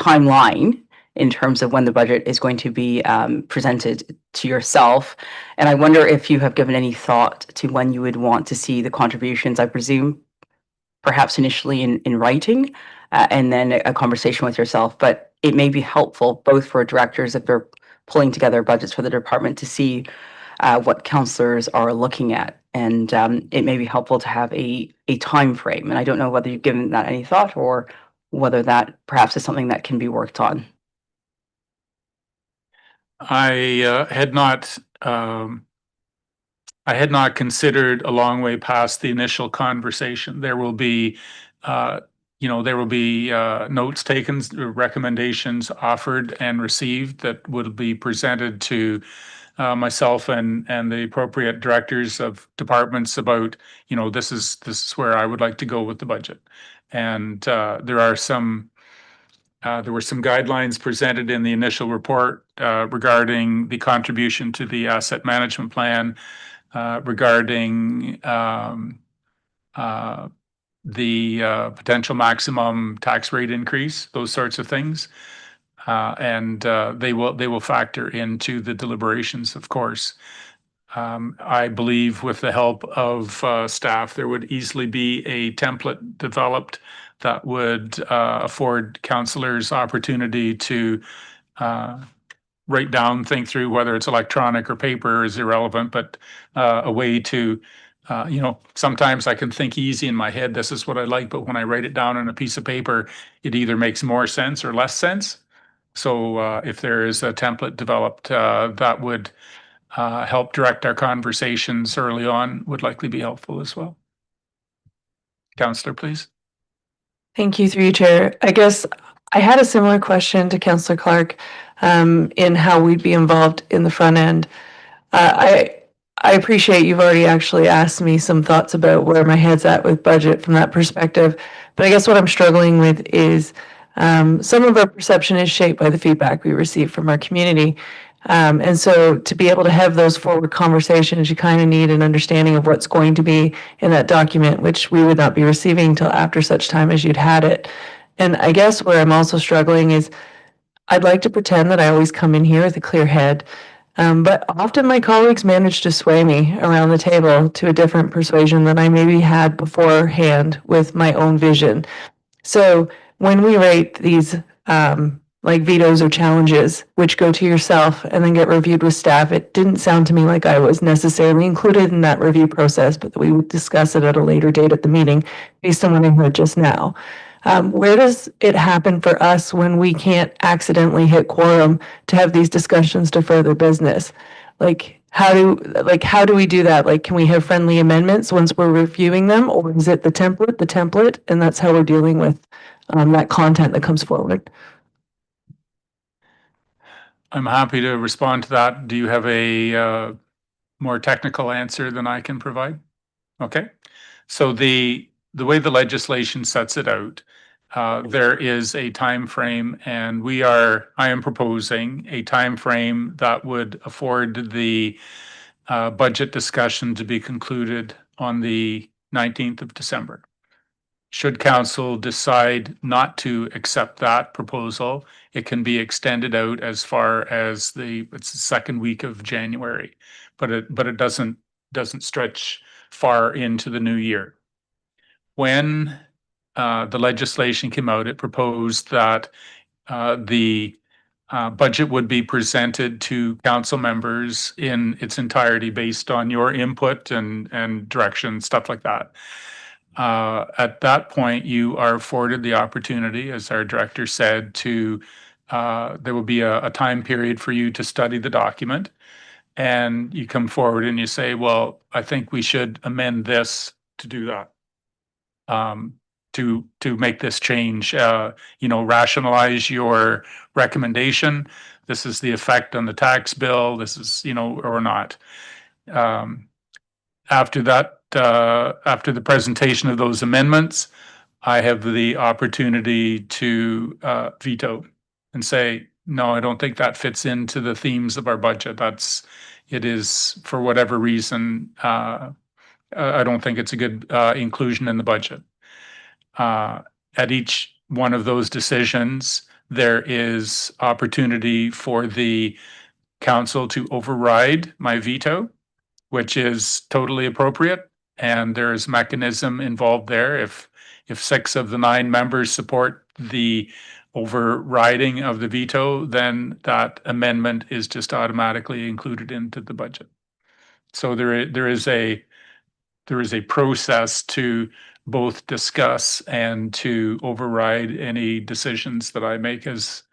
timeline in terms of when the budget is going to be presented to yourself. And I wonder if you have given any thought to when you would want to see the contributions, I presume, perhaps initially in writing, and then a conversation with yourself. But it may be helpful both for directors if they're pulling together budgets for the department to see what councillors are looking at. And it may be helpful to have a time frame. And I don't know whether you've given that any thought or whether that perhaps is something that can be worked on. I had not considered a long way past the initial conversation. There will be, notes taken, recommendations offered and received that will be presented to myself and the appropriate directors of departments about, this is where I would like to go with the budget. And there were some guidelines presented in the initial report regarding the contribution to the asset management plan, regarding the potential maximum tax rate increase, those sorts of things. And they will factor into the deliberations, of course. I believe with the help of staff, there would easily be a template developed that would afford councillors opportunity to write down, think through whether it's electronic or paper is irrelevant, but a way to, sometimes I can think easy in my head, this is what I like, but when I write it down on a piece of paper, it either makes more sense or less sense. So if there is a template developed that would help direct our conversations early on, would likely be helpful as well. Councillor, please. Thank you, through you, Chair. I guess I had a similar question to Councillor Clark in how we'd be involved in the front end. I appreciate you've already actually asked me some thoughts about where my head's at with budget from that perspective. But I guess what I'm struggling with is some of our perception is shaped by the feedback we receive from our community. And so to be able to have those forward conversations, you kind of need an understanding of what's going to be in that document, which we would not be receiving until after such time as you'd had it. And I guess where I'm also struggling is I'd like to pretend that I always come in here with a clear head. But often my colleagues manage to sway me around the table to a different persuasion than I maybe had beforehand with my own vision. So when we rate these like vetoes or challenges, which go to yourself and then get reviewed with staff, it didn't sound to me like I was necessarily included in that review process, but that we would discuss it at a later date at the meeting based on what I heard just now. Where does it happen for us when we can't accidentally hit quorum to have these discussions to further business? How do we do that? Can we have friendly amendments once we're reviewing them, or is it the template, and that's how we're dealing with that content that comes forward? I'm happy to respond to that. Do you have a more technical answer than I can provide? Okay. So the way the legislation sets it out, there is a time frame, and I am proposing a time frame that would afford the budget discussion to be concluded on the 19th of December. Should council decide not to accept that proposal, it can be extended out as far as it's the second week of January, but it doesn't stretch far into the new year. When the legislation came out, it proposed that the budget would be presented to council members in its entirety based on your input and direction, stuff like that. At that point, you are afforded the opportunity, as our director said, there will be a time period for you to study the document, and you come forward and you say, well, I think we should amend this to do that, to make this change, rationalize your recommendation. This is the effect on the tax bill. This is, or not. After that, after the presentation of those amendments, I have the opportunity to veto and say, no, I don't think that fits into the themes of our budget. It is, for whatever reason, I don't think it's a good inclusion in the budget. At each one of those decisions, there is opportunity for the council to override my veto, which is totally appropriate. And there is mechanism involved there. If 6 of the 9 members support the overriding of the veto, then that amendment is just automatically included into the budget. So there is a process to both discuss and to override any decisions that I make as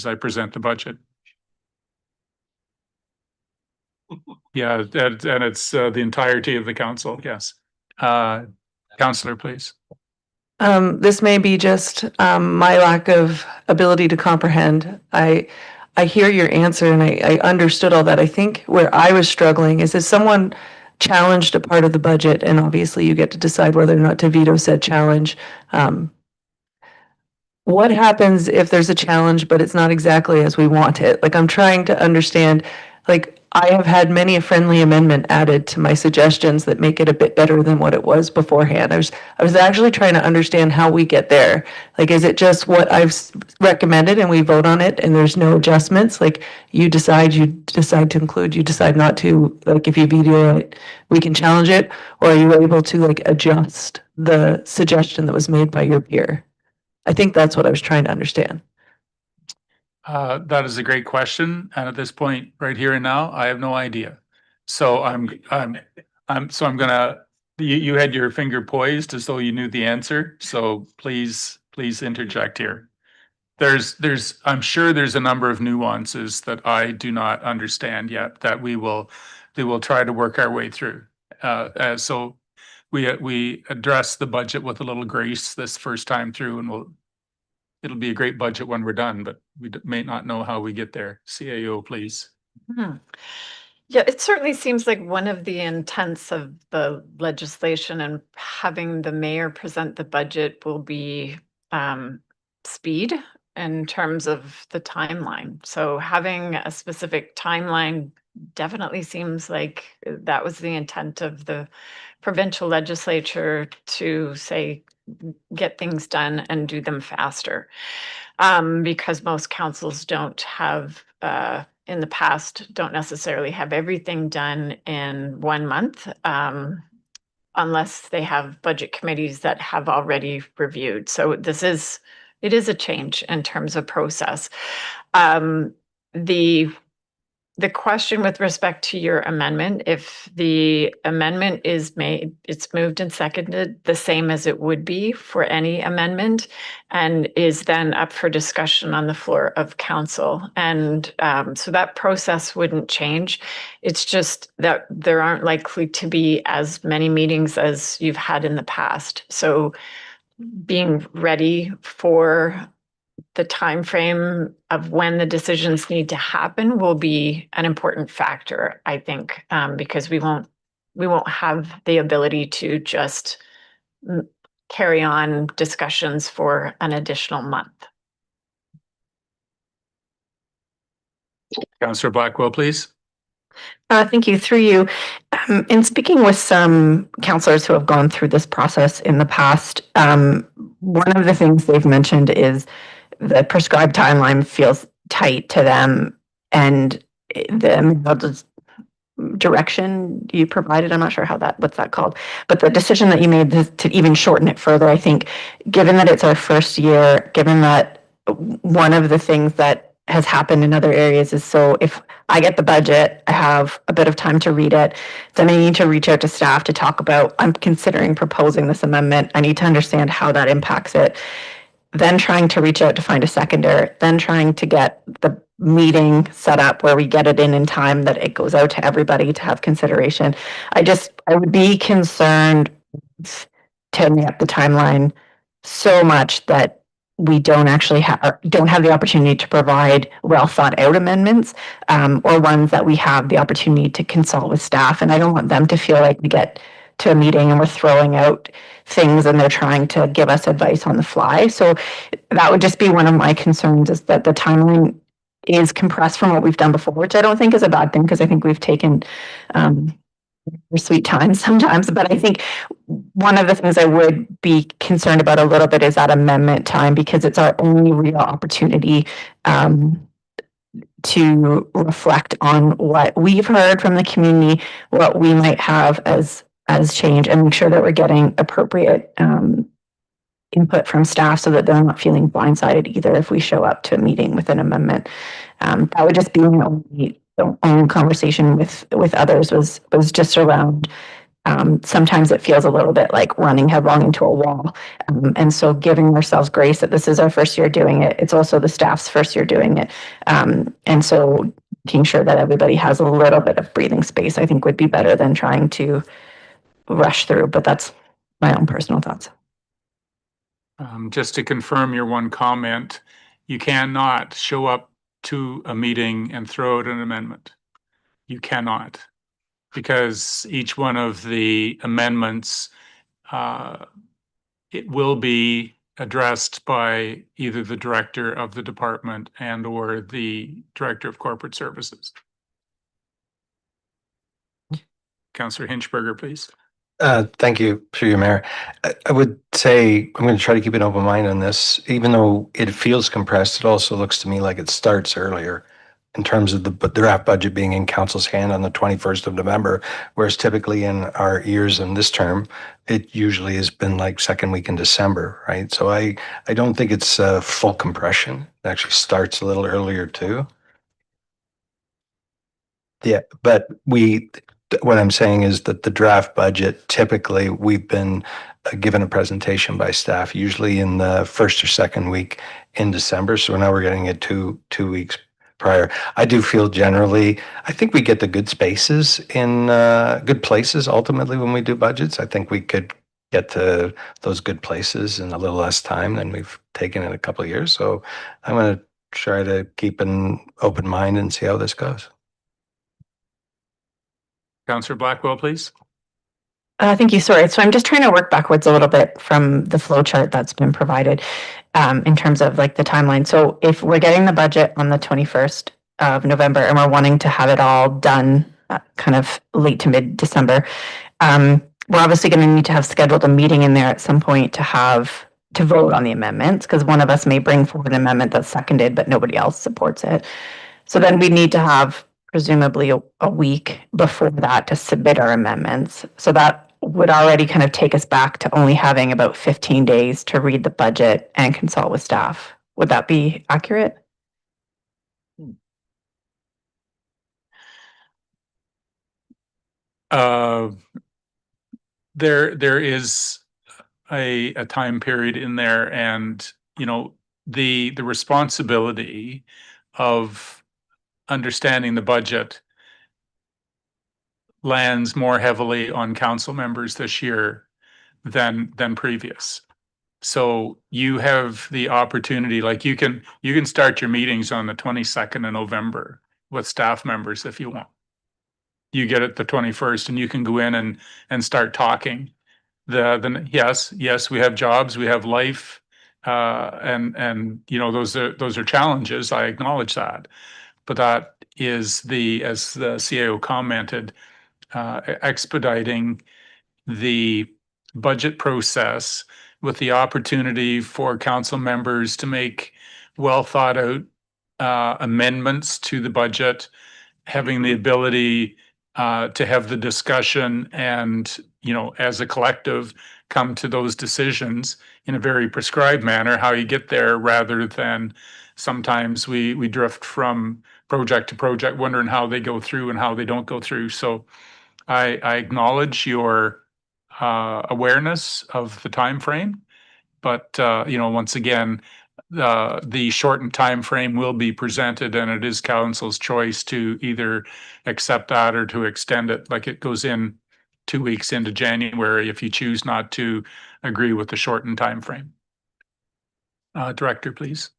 I present the budget. Yeah, and it's the entirety of the council, yes. Councillor, please. This may be just my lack of ability to comprehend. I hear your answer and I understood all that. I think where I was struggling is if someone challenged a part of the budget, and obviously you get to decide whether or not to veto said challenge. What happens if there's a challenge, but it's not exactly as we want it? Like, I'm trying to understand, like, I have had many a friendly amendment added to my suggestions that make it a bit better than what it was beforehand. I was actually trying to understand how we get there. Like, is it just what I've recommended and we vote on it and there's no adjustments? Like, you decide to include, you decide not to, like, if you veto it, we can challenge it? Or are you able to, like, adjust the suggestion that was made by your peer? I think that's what I was trying to understand. That is a great question, and at this point, right here and now, I have no idea. So I'm gonna. You had your finger poised as though you knew the answer. So please interject here. I'm sure there's a number of nuances that I do not understand yet that we will try to work our way through. So we address the budget with a little grace this first time through, and it'll be a great budget when we're done, but we may not know how we get there. CAO, please. Yeah, it certainly seems like one of the intents of the legislation and having the mayor present the budget will be speed in terms of the timeline. So having a specific timeline definitely seems like that was the intent of the provincial legislature, to say, get things done and do them faster. Because most councils don't have, in the past, don't necessarily have everything done in 1 month, unless they have budget committees that have already reviewed. So it is a change in terms of process. The question with respect to your amendment, if the amendment is made, it's moved and seconded the same as it would be for any amendment, and is then up for discussion on the floor of council. And so that process wouldn't change. It's just that there aren't likely to be as many meetings as you've had in the past. So being ready for the time frame of when the decisions need to happen will be an important factor, I think, because we won't have the ability to just carry on discussions for an additional month. Councillor Blackwell, please. Thank you. Through you, in speaking with some councillors who have gone through this process in the past, one of the things they've mentioned is the prescribed timeline feels tight to them, and the direction you provided, I'm not sure what's that called, but the decision that you made to even shorten it further, I think, given that it's our first year, given that one of the things that has happened in other areas is, so if I get the budget, I have a bit of time to read it, then I need to reach out to staff to talk about, I'm considering proposing this amendment, I need to understand how that impacts it, then trying to reach out to find a seconder, then trying to get the meeting set up where we get it in time that it goes out to everybody to have consideration. I would be concerned with turning up the timeline so much that we don't actually have the opportunity to provide well thought out amendments, or ones that we have the opportunity to consult with staff. And I don't want them to feel like we get to a meeting and we're throwing out things and they're trying to give us advice on the fly. So that would just be one of my concerns, is that the timeline is compressed from what we've done before, which I don't think is a bad thing, because I think we've taken sweet time sometimes. But I think one of the things I would be concerned about a little bit is that amendment time, because it's our only real opportunity to reflect on what we've heard from the community, what we might have as change, and make sure that we're getting appropriate input from staff so that they're not feeling blindsided either if we show up to a meeting with an amendment. That would just be the only conversation with others was just around sometimes it feels a little bit like running headlong into a wall. And so giving ourselves grace that this is our first year doing it. It's also the staff's first year doing it. And so making sure that everybody has a little bit of breathing space, I think, would be better than trying to rush through. But that's my own personal thoughts. Just to confirm your one comment, you cannot show up to a meeting and throw out an amendment. You cannot, because each one of the amendments, it will be addressed by either the director of the department and or the director of corporate services. Councillor Hinchberger, please. Thank you, through you, Mayor. I would say I'm going to try to keep an open mind on this. Even though it feels compressed, it also looks to me like it starts earlier in terms of the draft budget being in council's hand on the 21st of November, whereas typically in our years in this term, it usually has been like second week in December, right? So I don't think it's full compression. It actually starts a little earlier too. Yeah, but what I'm saying is that the draft budget, typically we've been given a presentation by staff, usually in the first or second week in December. So now we're getting it two weeks prior. I do feel generally, I think we get the good spaces in good places ultimately when we do budgets. I think we could get to those good places in a little less time than we've taken in a couple of years. So I'm going to try to keep an open mind and see how this goes. Councillor Blackwell, please. Thank you. Sorry. So I'm just trying to work backwards a little bit from the flow chart that's been provided in terms of like the timeline. So if we're getting the budget on the 21st of November and we're wanting to have it all done kind of late to mid-December, we're obviously going to need to have scheduled a meeting in there at some point to vote on the amendments, because one of us may bring forward an amendment that's seconded, but nobody else supports it. So then we need to have presumably a week before that to submit our amendments. So that would already kind of take us back to only having about 15 days to read the budget and consult with staff. Would that be accurate? There is a time period in there, and you know, the responsibility of understanding the budget lands more heavily on council members this year than previous. So you have the opportunity, like you can start your meetings on the 22nd of November with staff members if you want. You get it the 21st and you can go in and start talking. Yes, we have jobs, we have life, and you know, those are challenges. I acknowledge that. But that is as the CAO commented, expediting the budget process with the opportunity for council members to make well thought out amendments to the budget, having the ability to have the discussion and, you know, as a collective come to those decisions in a very prescribed manner. How you get there, rather than sometimes we drift from project to project wondering how they go through and how they don't go through. So I acknowledge your awareness of the time frame, but you know, once again, the shortened time frame will be presented, and it is council's choice to either accept that or to extend it. Like, it goes in 2 weeks into January if you choose not to agree with the shortened time frame. Director, please.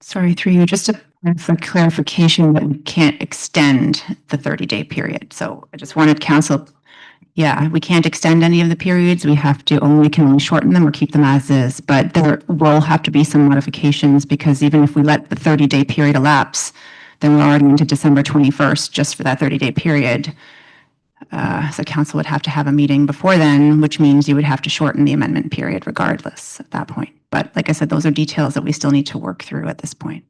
Sorry, through you, just for clarification that we can't extend the 30-day period. So I just wanted council Yeah, we can't extend any of the periods. We can only shorten them or keep them as is. But there will have to be some modifications because even if we let the 30-day period elapse, then we're already into December 21st just for that 30-day period. So council would have to have a meeting before then, which means you would have to shorten the amendment period regardless at that point. But like I said, those are details that we still need to work through at this point.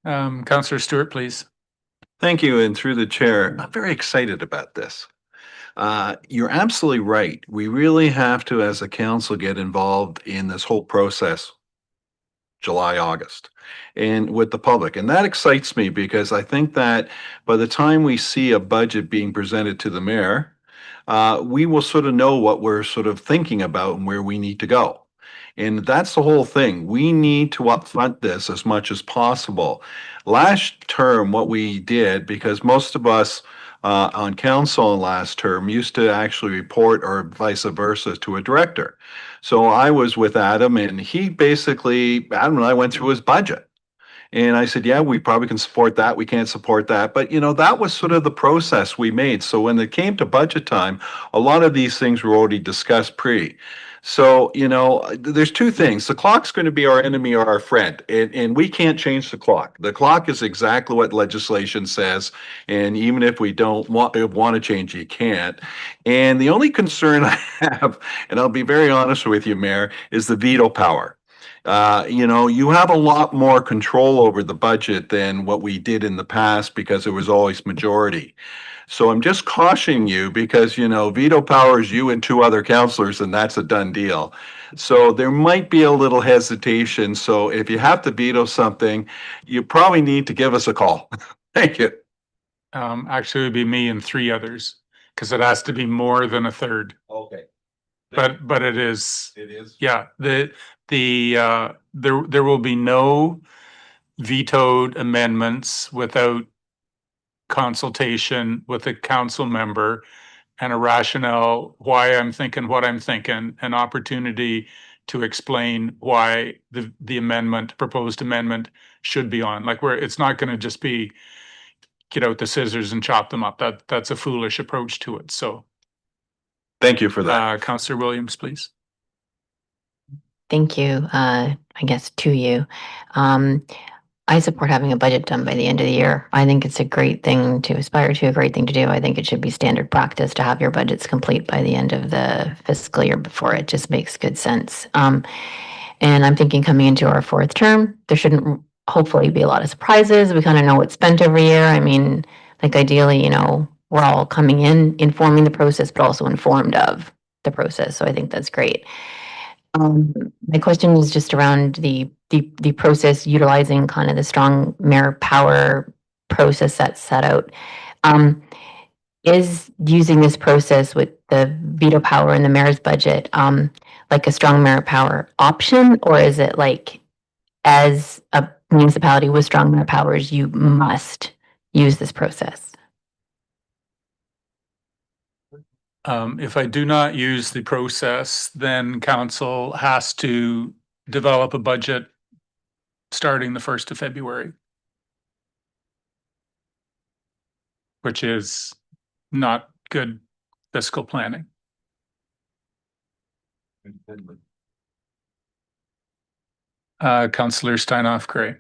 Councillor Stewart, please. Thank you, and through the chair, I'm very excited about this. You're absolutely right. We really have to, as a council, get involved in this whole process, July, August, and with the public. And that excites me because I think that by the time we see a budget being presented to the mayor, we will sort of know what we're sort of thinking about and where we need to go. And that's the whole thing. We need to upfront this as much as possible. Last term, what we did, because most of us on council in last term used to actually report or vice versa to a director. So I was with Adam and Adam and I went through his budget. And I said, yeah, we probably can support that. We can't support that. But, that was sort of the process we made. So when it came to budget time, a lot of these things were already discussed pre. So, there's two things. The clock's going to be our enemy or our friend, and we can't change the clock. The clock is exactly what legislation says. And even if we don't want to change, you can't. And the only concern I have, and I'll be very honest with you, Mayor, is the veto power. You have a lot more control over the budget than what we did in the past because it was always majority. So I'm just cautioning you because, veto power is you and two other councillors, and that's a done deal. So there might be a little hesitation. So if you have to veto something, you probably need to give us a call. Thank you. Actually, it would be me and three others because it has to be more than a third. Okay. But it is. It is. Yeah. There will be no vetoed amendments without consultation with a council member and a rationale why I'm thinking what I'm thinking, an opportunity to explain why the proposed amendment should be on. Like it's not going to just be get out the scissors and chop them up. That's a foolish approach to it. So thank you for that. Councillor Williams, please. Thank you. I guess to you. I support having a budget done by the end of the year. I think it's a great thing to aspire to, a great thing to do. I think it should be standard practice to have your budgets complete by the end of the fiscal year before. It just makes good sense. And I'm thinking coming into our fourth term, there shouldn't hopefully be a lot of surprises. We kind of know what's spent every year. I mean, like ideally, we're all coming in, informing the process, but also informed of the process. So I think that's great. My question is just around the process utilizing kind of the strong mayor power process that's set out. Is using this process with the veto power in the mayor's budget like a strong mayor power option, or is it like as a municipality with strong mayor powers, you must use this process? If I do not use the process, then council has to develop a budget starting the 1st of February, which is not good fiscal planning. Councillor Steinhoff Gray.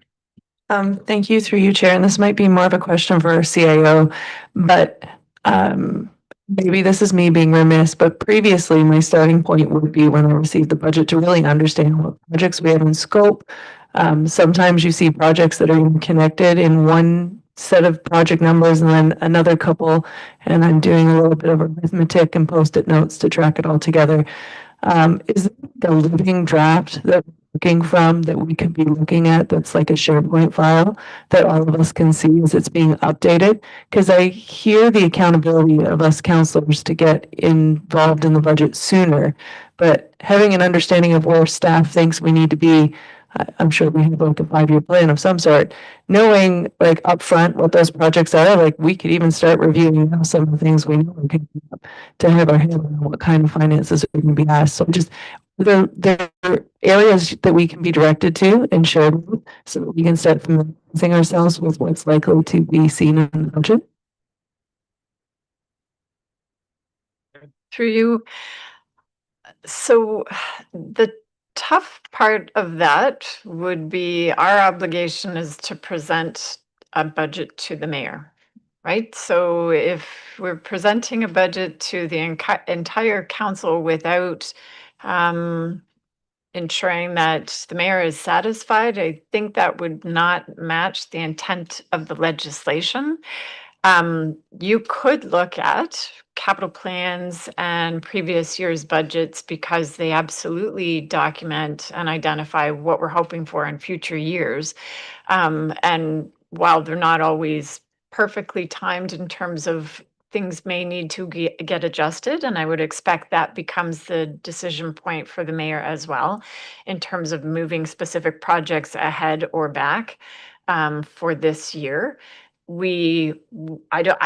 Thank you through you, Chair. And this might be more of a question for our CIO, but maybe this is me being remiss, but previously my starting point would be when I received the budget to really understand what projects we have in scope. Sometimes you see projects that are connected in one set of project numbers and then another couple, and I'm doing a little bit of arithmetic and post-it notes to track it all together. Is the living draft that we're looking from that we could be looking at that's like a SharePoint file that all of us can see as it's being updated? Because I hear the accountability of us councilors to get involved in the budget sooner, but having an understanding of where staff thinks we need to be, I'm sure we have like a 5-year plan of some sort, knowing like upfront what those projects are, like we could even start reviewing now some of the things we know are coming up to have our hand on what kind of finances are going to be asked. So just there are areas that we can be directed to and shared with so that we can start familiarizing ourselves with what's likely to be seen in the budget. through you. So the tough part of that would be our obligation is to present a budget to the mayor, right? So if we're presenting a budget to the entire council without ensuring that the mayor is satisfied, I think that would not match the intent of the legislation. You could look at capital plans and previous year's budgets because they absolutely document and identify what we're hoping for in future years. And while they're not always perfectly timed in terms of things may need to get adjusted, and I would expect that becomes the decision point for the mayor as well, in terms of moving specific projects ahead or back for this year. I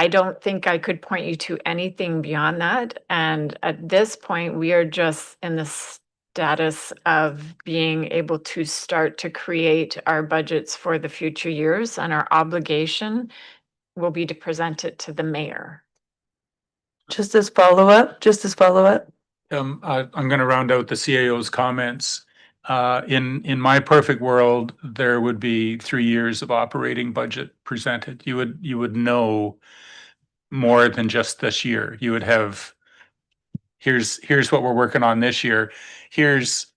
don't think I could point you to anything beyond that. And at this point, we are just in the status of being able to start to create our budgets for the future years, and our obligation will be to present it to the mayor. Just as follow-up. I'm going to round out the CAO's comments. In my perfect world, there would be 3 years of operating budget presented. You would know more than just this year. You would have, here's what we're working on this year. Here's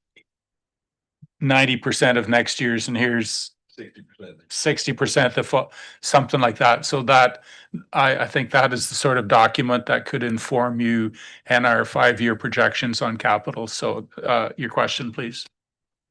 90% of next year's, and here's 60% something like that. So that I think that is the sort of document that could inform you and our 5-year projections on capital. So your question, please.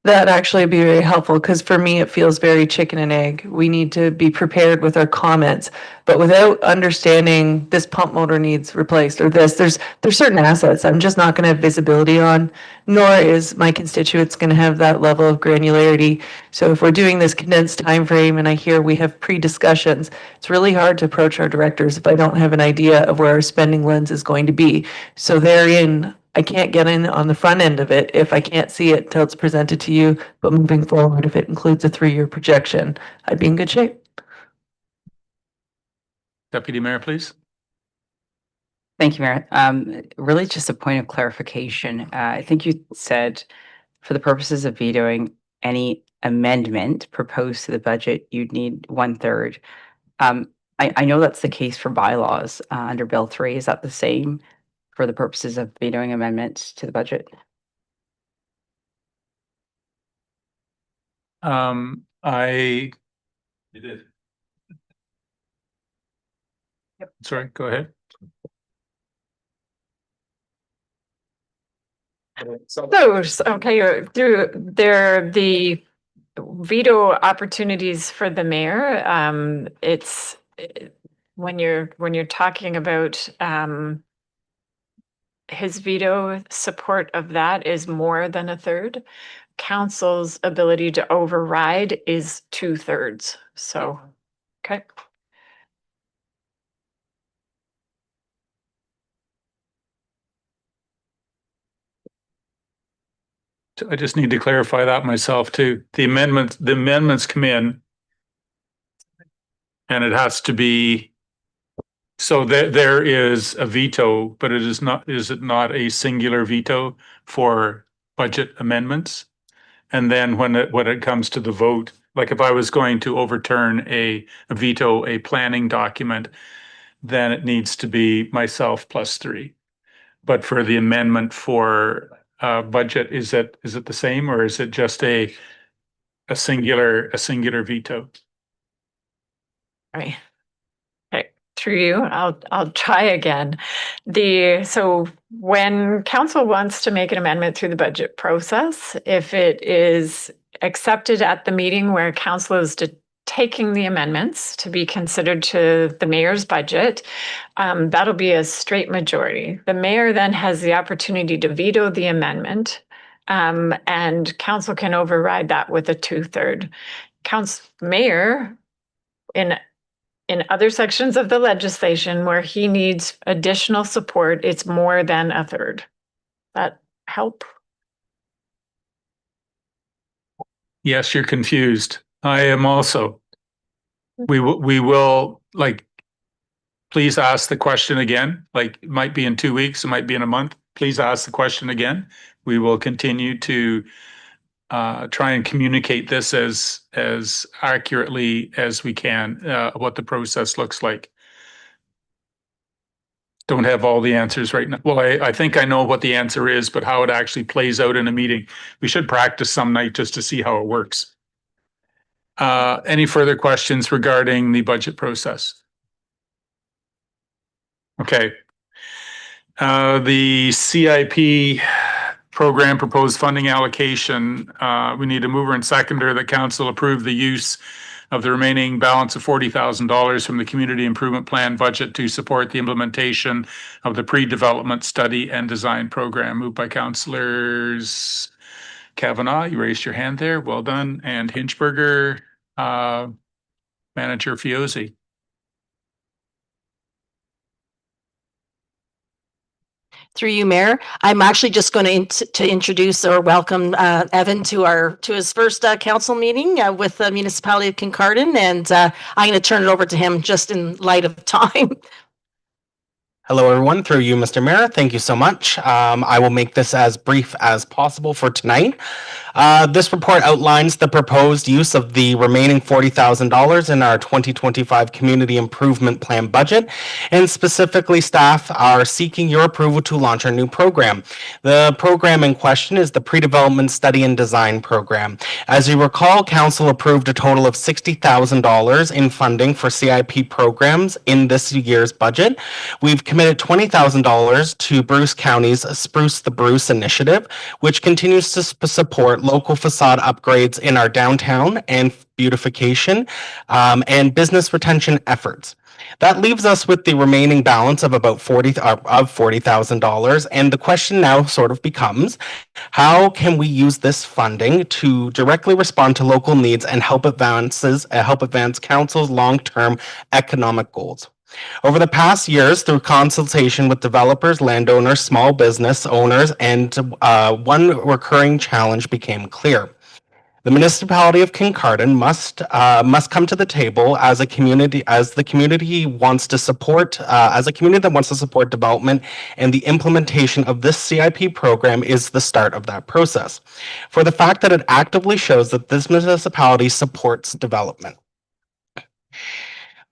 That actually would be very helpful, because for me, it feels very chicken and egg. We need to be prepared with our comments, but without understanding this pump motor needs replaced or there's certain assets I'm just not going to have visibility on, nor is my constituents going to have that level of granularity. So if we're doing this condensed time frame and I hear we have pre-discussions, it's really hard to approach our directors if I don't have an idea of where our spending lens is going to be. So therein, I can't get in on the front end of it if I can't see it till it's presented to you. But moving forward, if it includes a 3-year projection, I'd be in good shape. Deputy Mayor, please. Thank you, Mayor. Really just a point of clarification. I think you said for the purposes of vetoing any amendment proposed to the budget, you'd need 1/3. I know that's the case for bylaws under Bill 3. Is that the same for the purposes of vetoing amendments to the budget? You did. Yep. Sorry, go ahead. Okay, through there, the veto opportunities for the mayor. It's when you're talking about his veto, support of that is more than 1/3. Council's ability to override is 2/3. So, okay. I just need to clarify that myself too. The amendments come in, and it has to be, so there is a veto, but is it not a singular veto for budget amendments? And then when it comes to the vote, like if I was going to overturn a veto, a planning document, then it needs to be myself plus 3. But for the amendment for budget, is it the same, or is it just a singular veto? All right. Okay, through you, I'll try again. So when council wants to make an amendment through the budget process, if it is accepted at the meeting where council is taking the amendments to be considered to the mayor's budget, that'll be a straight majority. The mayor then has the opportunity to veto the amendment, and council can override that with a 2/3. Mayor, in other sections of the legislation where he needs additional support, it's more than 1/3. That help? Yes, you're confused. I am also. We will, like, please ask the question again. Like, it might be in 2 weeks, it might be in a month. Please ask the question again. We will continue to try and communicate this as accurately as we can, what the process looks like. Don't have all the answers right now. Well, I think I know what the answer is, but how it actually plays out in a meeting, we should practice some night just to see how it works. Any further questions regarding the budget process? Okay. The CIP program proposed funding allocation, we need a mover and seconder that council approve the use of the remaining balance of $40,000 from the community improvement plan budget to support the implementation of the pre-development study and design program. Moved by councillors Kavanagh, you raised your hand there. Well done. And Hinchberger, Manager Fiozzi. Through you, Mayor, I'm actually just going to introduce or welcome Evan to his first council meeting with the municipality of Kincardine, and I'm going to turn it over to him just in light of time. Hello, everyone. Through you, Mr. Mayor. Thank you so much. I will make this as brief as possible for tonight. This report outlines the proposed use of the remaining $40,000 in our 2025 Community Improvement Plan budget, and specifically staff are seeking your approval to launch our new program. The program in question is the Pre-Development Study and Design Program. As you recall, Council approved a total of $60,000 in funding for CIP programs in this year's budget. We've committed $20,000 to Bruce County's Spruce the Bruce initiative, which continues to support local facade upgrades in our downtown and beautification and business retention efforts. That leaves us with the remaining balance of about $40,000, and the question now sort of becomes, how can we use this funding to directly respond to local needs and help advance Council's long-term economic goals? Over the past years, through consultation with developers, landowners, small business owners, and one recurring challenge became clear. The municipality of Kincardine must come to the table as a community, as the community wants to support, as a community that wants to support development, and the implementation of this CIP program is the start of that process. For the fact that it actively shows that this municipality supports development.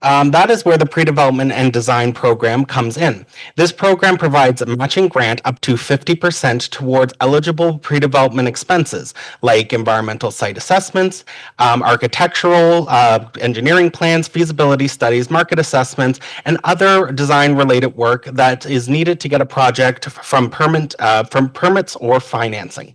That is where the pre-development and design program comes in. This program provides a matching grant up to 50% towards eligible pre-development expenses like environmental site assessments, architectural, engineering plans, feasibility studies, market assessments, and other design-related work that is needed to get a project from permits or financing.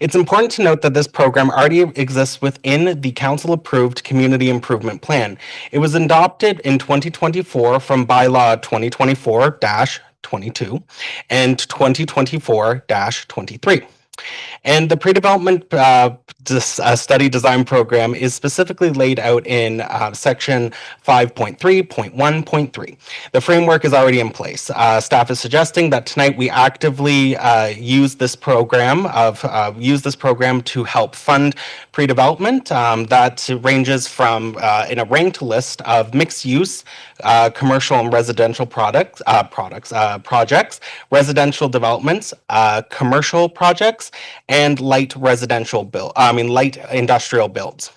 It's important to note that this program already exists within the council-approved Community Improvement Plan. It was adopted in 2024 from Bylaw 2024-22 and 2024-23. And the pre-development study design program is specifically laid out in section 5.3.1.3. The framework is already in place. Staff is suggesting that tonight we actively use this program to help fund pre-development that ranges from in a ranked list of mixed use, commercial and residential projects, residential developments, commercial projects, and light industrial builds.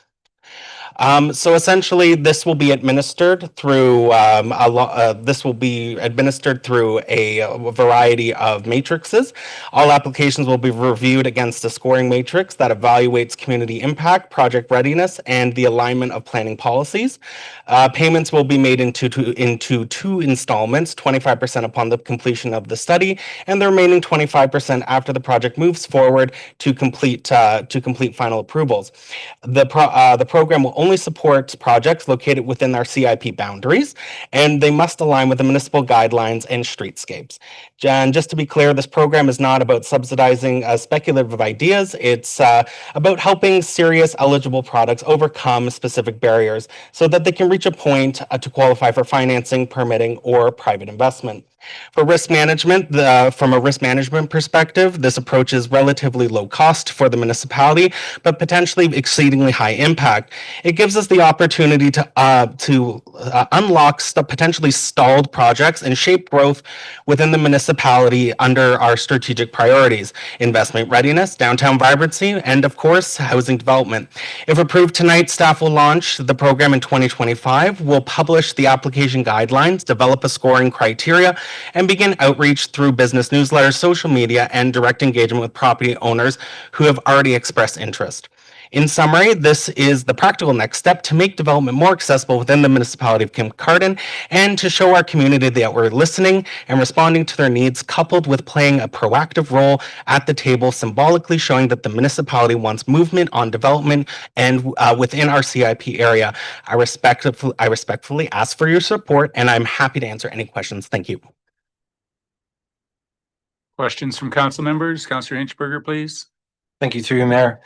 So essentially, this will be administered through a variety of matrices. All applications will be reviewed against a scoring matrix that evaluates community impact, project readiness, and the alignment of planning policies. Payments will be made into two installments: 25% upon the completion of the study, and the remaining 25% after the project moves forward to complete final approvals. The program will only support projects located within our CIP boundaries, and they must align with the municipal guidelines and streetscapes. And just to be clear, this program is not about subsidizing speculative ideas. It's about helping serious eligible products overcome specific barriers so that they can reach a point to qualify for financing, permitting, or private investment. For risk management, from a risk management perspective, this approach is relatively low cost for the municipality, but potentially exceedingly high impact. It gives us the opportunity to unlock potentially stalled projects and shape growth within the municipality under our strategic priorities: investment readiness, downtown vibrancy, and of course, housing development. If approved tonight, staff will launch the program in 2025. We'll publish the application guidelines, develop a scoring criteria, and begin outreach through business newsletters, social media, and direct engagement with property owners who have already expressed interest. In summary, this is the practical next step to make development more accessible within the municipality of Kincardine and to show our community that we're listening and responding to their needs, coupled with playing a proactive role at the table, symbolically showing that the municipality wants movement on development and within our CIP area. I respectfully ask for your support, and I'm happy to answer any questions. Thank you. Questions from council members? Councillor Inchberger, please. Thank you, through you, Mayor.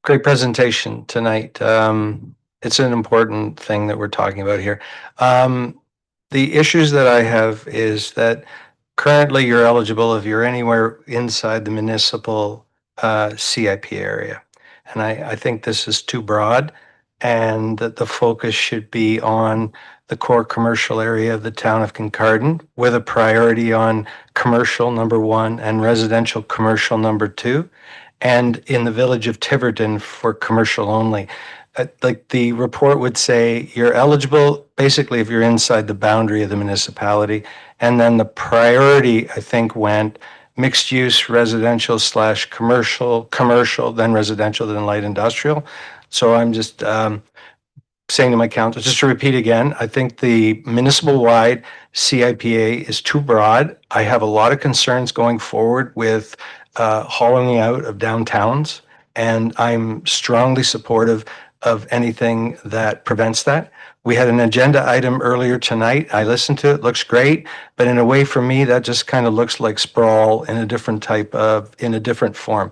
Great presentation tonight. It's an important thing that we're talking about here. The issues that I have is that currently you're eligible if you're anywhere inside the municipal CIP area. And I think this is too broad, and that the focus should be on the core commercial area of the town of Kincardine, with a priority on commercial #1 and residential commercial #2. And in the village of Tiverton for commercial only. Like the report would say, you're eligible basically if you're inside the boundary of the municipality. And then the priority, I think, went mixed use, residential / commercial, then residential, then light industrial. So I'm just saying to my council, just to repeat again, I think the municipal-wide CIPA is too broad. I have a lot of concerns going forward with hollowing out of downtowns, and I'm strongly supportive of anything that prevents that. We had an agenda item earlier tonight. I listened to it, looks great, but in a way for me, that just kind of looks like sprawl in a different form.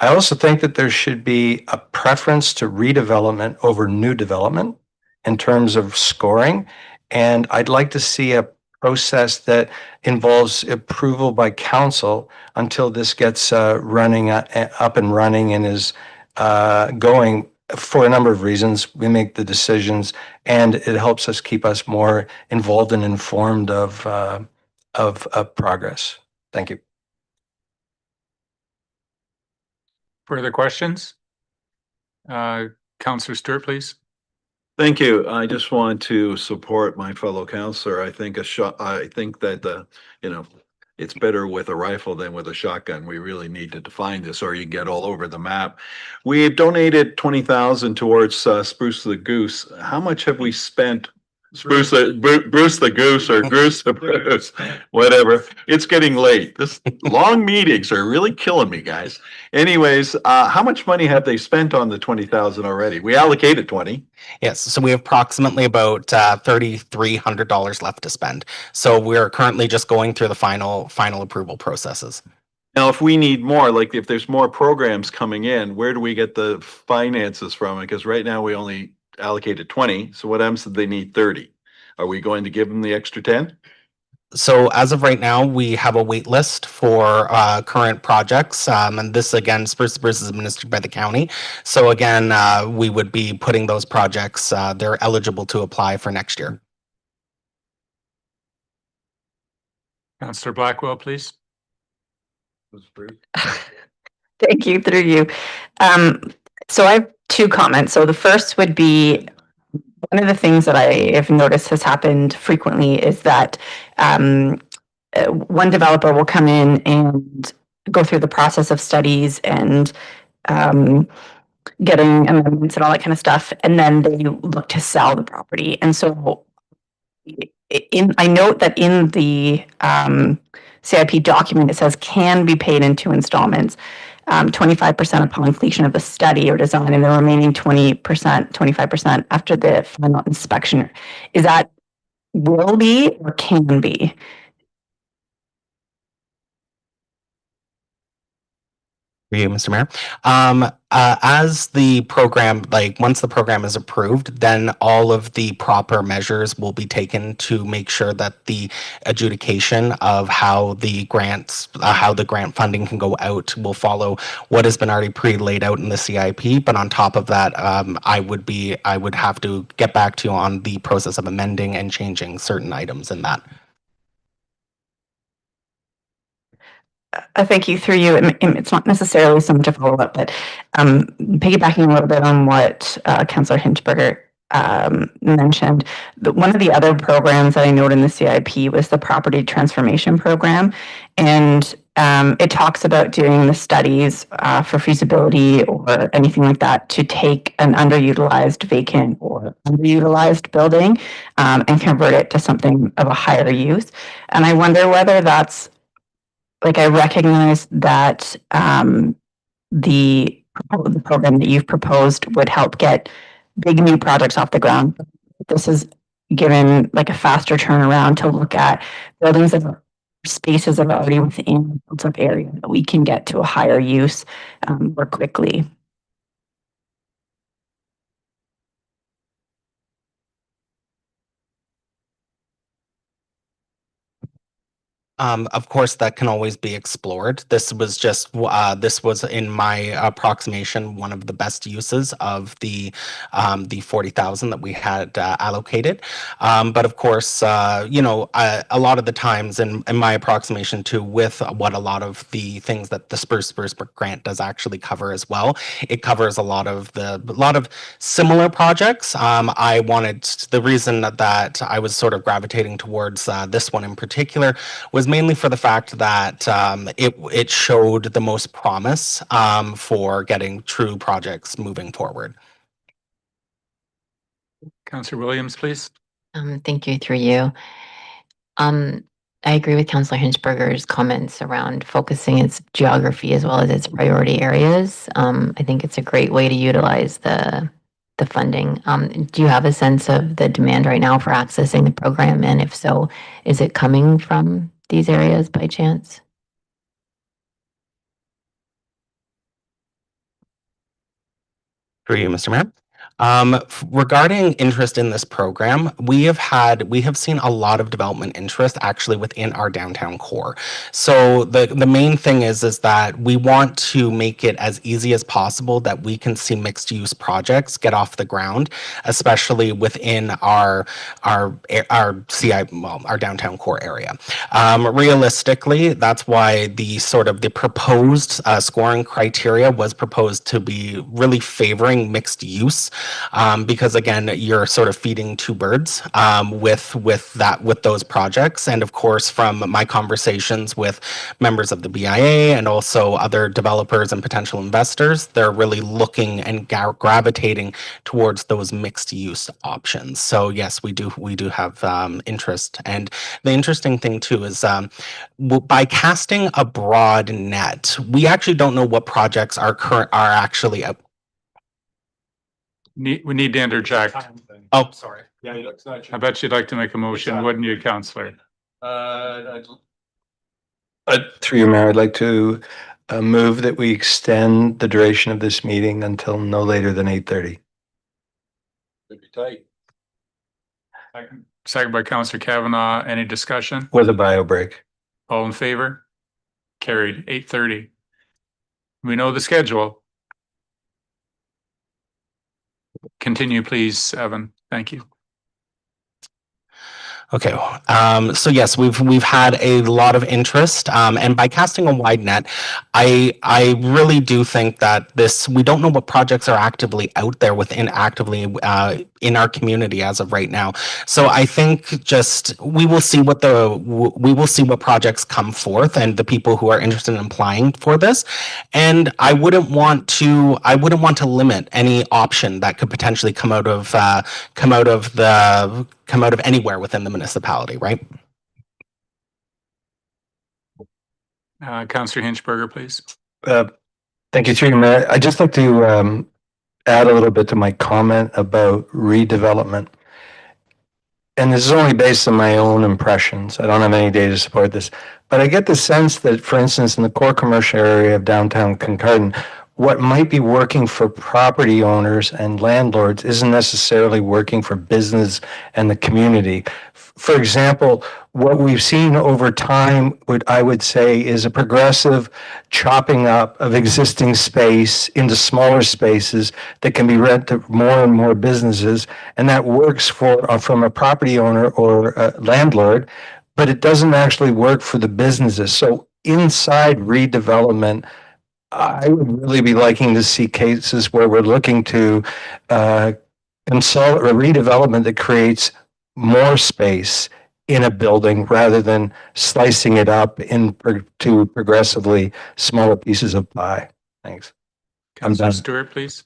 I also think that there should be a preference to redevelopment over new development in terms of scoring, and I'd like to see a process that involves approval by council until this gets running up and running and is going. For a number of reasons, we make the decisions, and it helps us keep us more involved and informed of progress. Thank you. Further questions? Councillor Stewart, please. Thank you. I just want to support my fellow counselor. I think that it's better with a rifle than with a shotgun. We really need to define this, or you get all over the map. We have donated 20,000 towards Spruce the Goose. How much have we spent? Bruce the Goose, or Goose the Bruce, whatever. It's getting late. This long meetings are really killing me, guys. Anyways, how much money have they spent on the 20,000 already? We allocated 20. Yes, so we have approximately about $3,300 left to spend. So we're currently just going through the final approval processes. Now, if we need more, like if there's more programs coming in, where do we get the finances from? Because right now we only allocated 20. So what happens if they need 30? Are we going to give them the extra 10? So as of right now, we have a wait list for current projects. And this, again, Spruce is administered by the county. So again, we would be putting those projects, they're eligible to apply for next year. Councillor Blackwell, please. Thank you, through you. So I have two comments. So the first would be, one of the things that I have noticed has happened frequently is that one developer will come in and go through the process of studies and getting amendments and all that kind of stuff, and then they look to sell the property. And so I note that in the CIP document, it says can be paid in 2 installments. 25% upon completion of the study or design, and the remaining 25% after the final inspection. Is that will be or can be? For you, Mr. Mayor. As the program, like once the program is approved, then all of the proper measures will be taken to make sure that the adjudication of how the grants, how the grant funding can go out will follow what has been already pre-laid out in the CIP. But on top of that, I would have to get back to you on the process of amending and changing certain items in that. Thank you. Through you, it's not necessarily so much a follow-up, but piggybacking a little bit on what Councillor Hinchberger mentioned, one of the other programs that I noted in the CIP was the Property Transformation Program, and it talks about doing the studies for feasibility or anything like that to take an underutilized vacant or underutilized building and convert it to something of a higher use. And I wonder whether that's, like, I recognize that the program that you've proposed would help get big new projects off the ground. This is given like a faster turnaround to look at buildings that are spaces that are already within a built-up area that we can get to a higher use more quickly. Of course, that can always be explored. This was just this was in my approximation one of the best uses of the 40,000 that we had allocated. But of course, you know, a lot of the times in my approximation too, with what a lot of the things that the Spruce grant does actually cover as well, it covers a lot of similar projects. I wanted the reason that I was sort of gravitating towards this one in particular was mainly for the fact that it showed the most promise for getting true projects moving forward. Councillor Williams, please. Thank you. Through you. I agree with Councillor Hinchberger's comments around focusing its geography as well as its priority areas. I think it's a great way to utilize the funding. Do you have a sense of the demand right now for accessing the program? And if so, is it coming from these areas by chance? For you, Mr. Mayor. Regarding interest in this program, we have seen a lot of development interest actually within our downtown core. So the main thing is that we want to make it as easy as possible that we can see mixed use projects get off the ground, especially within our downtown core area. Realistically, that's why the proposed scoring criteria was proposed to be really favoring mixed use. Because again, you're sort of feeding two birds with those projects. And of course, from my conversations with members of the BIA and also other developers and potential investors, they're really looking and gravitating towards those mixed use options. So yes, we do have interest. And the interesting thing too is by casting a broad net, we actually don't know what projects are actually out. We need to interject. Oh, sorry. Yeah, I bet you'd like to make a motion, wouldn't you, Councillor? Through you, Mayor, I'd like to move that we extend the duration of this meeting until no later than 8:30. Could be tight. Second by Councillor Kavanaugh. Any discussion? With a bio break. All in favor? Carried. 8:30. We know the schedule. Continue, please, Evan. Thank you. Okay, so yes, we've had a lot of interest, and by casting a wide net, I really do think that we don't know what projects are actively out there in our community as of right now. So I think we will see what projects come forth and the people who are interested in applying for this, and I wouldn't want to limit any option that could potentially come out of anywhere within the municipality, right? Councillor Hinchberger, please. Thank you, Chair. Mayor. I'd just like to add a little bit to my comment about redevelopment. And this is only based on my own impressions. I don't have any data to support this. But But I get the sense that, for instance, in the core commercial area of downtown Kincardine, what might be working for property owners and landlords isn't necessarily working for business and the community. For example, what we've seen over time, what I would say is a progressive chopping up of existing space into smaller spaces that can be rented to more and more businesses. And that works for from a property owner or a landlord, but it doesn't actually work for the businesses. So inside redevelopment, I would really be liking to see cases where we're looking to consolidate a redevelopment that creates more space in a building rather than slicing it up into progressively smaller pieces of pie. Thanks. Councillor Stewart, please.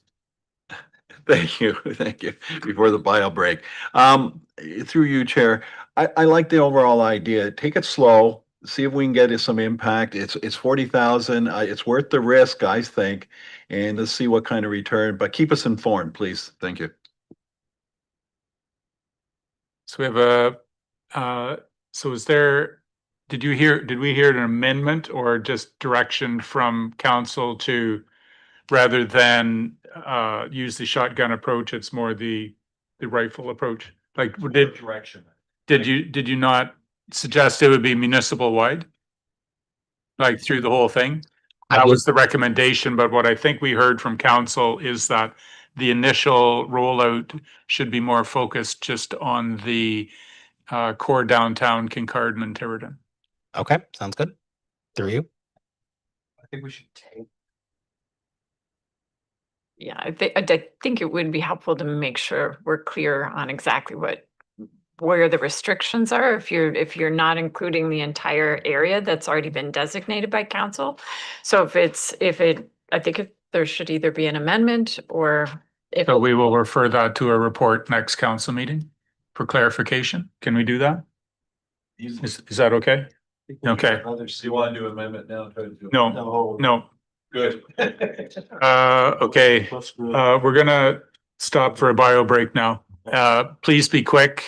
Thank you. Thank you. Before the bio break. Through you, Chair, I like the overall idea. Take it slow, see if we can get some impact. It's 40,000. It's worth the risk, I think, and let's see what kind of return, but keep us informed, please. Thank you. So we have so did we hear an amendment or just direction from council to, rather than use the shotgun approach, it's more the rifle approach? Like, did you not suggest it would be municipal wide? Like through the whole thing? That was the recommendation, but what I think we heard from council is that the initial rollout should be more focused just on the core downtown Kincardine and Tiverton. Okay, sounds good. Through you. I think we should take. Yeah, I think it would be helpful to make sure we're clear on exactly where the restrictions are, if you're not including the entire area that's already been designated by council. So I think if there should either be an amendment or if. So we will refer that to a report next council meeting for clarification. Can we do that? Is that okay? Okay. Do you want to do amendment now? No. Good. Okay, we're gonna stop for a bio break now. Please be quick,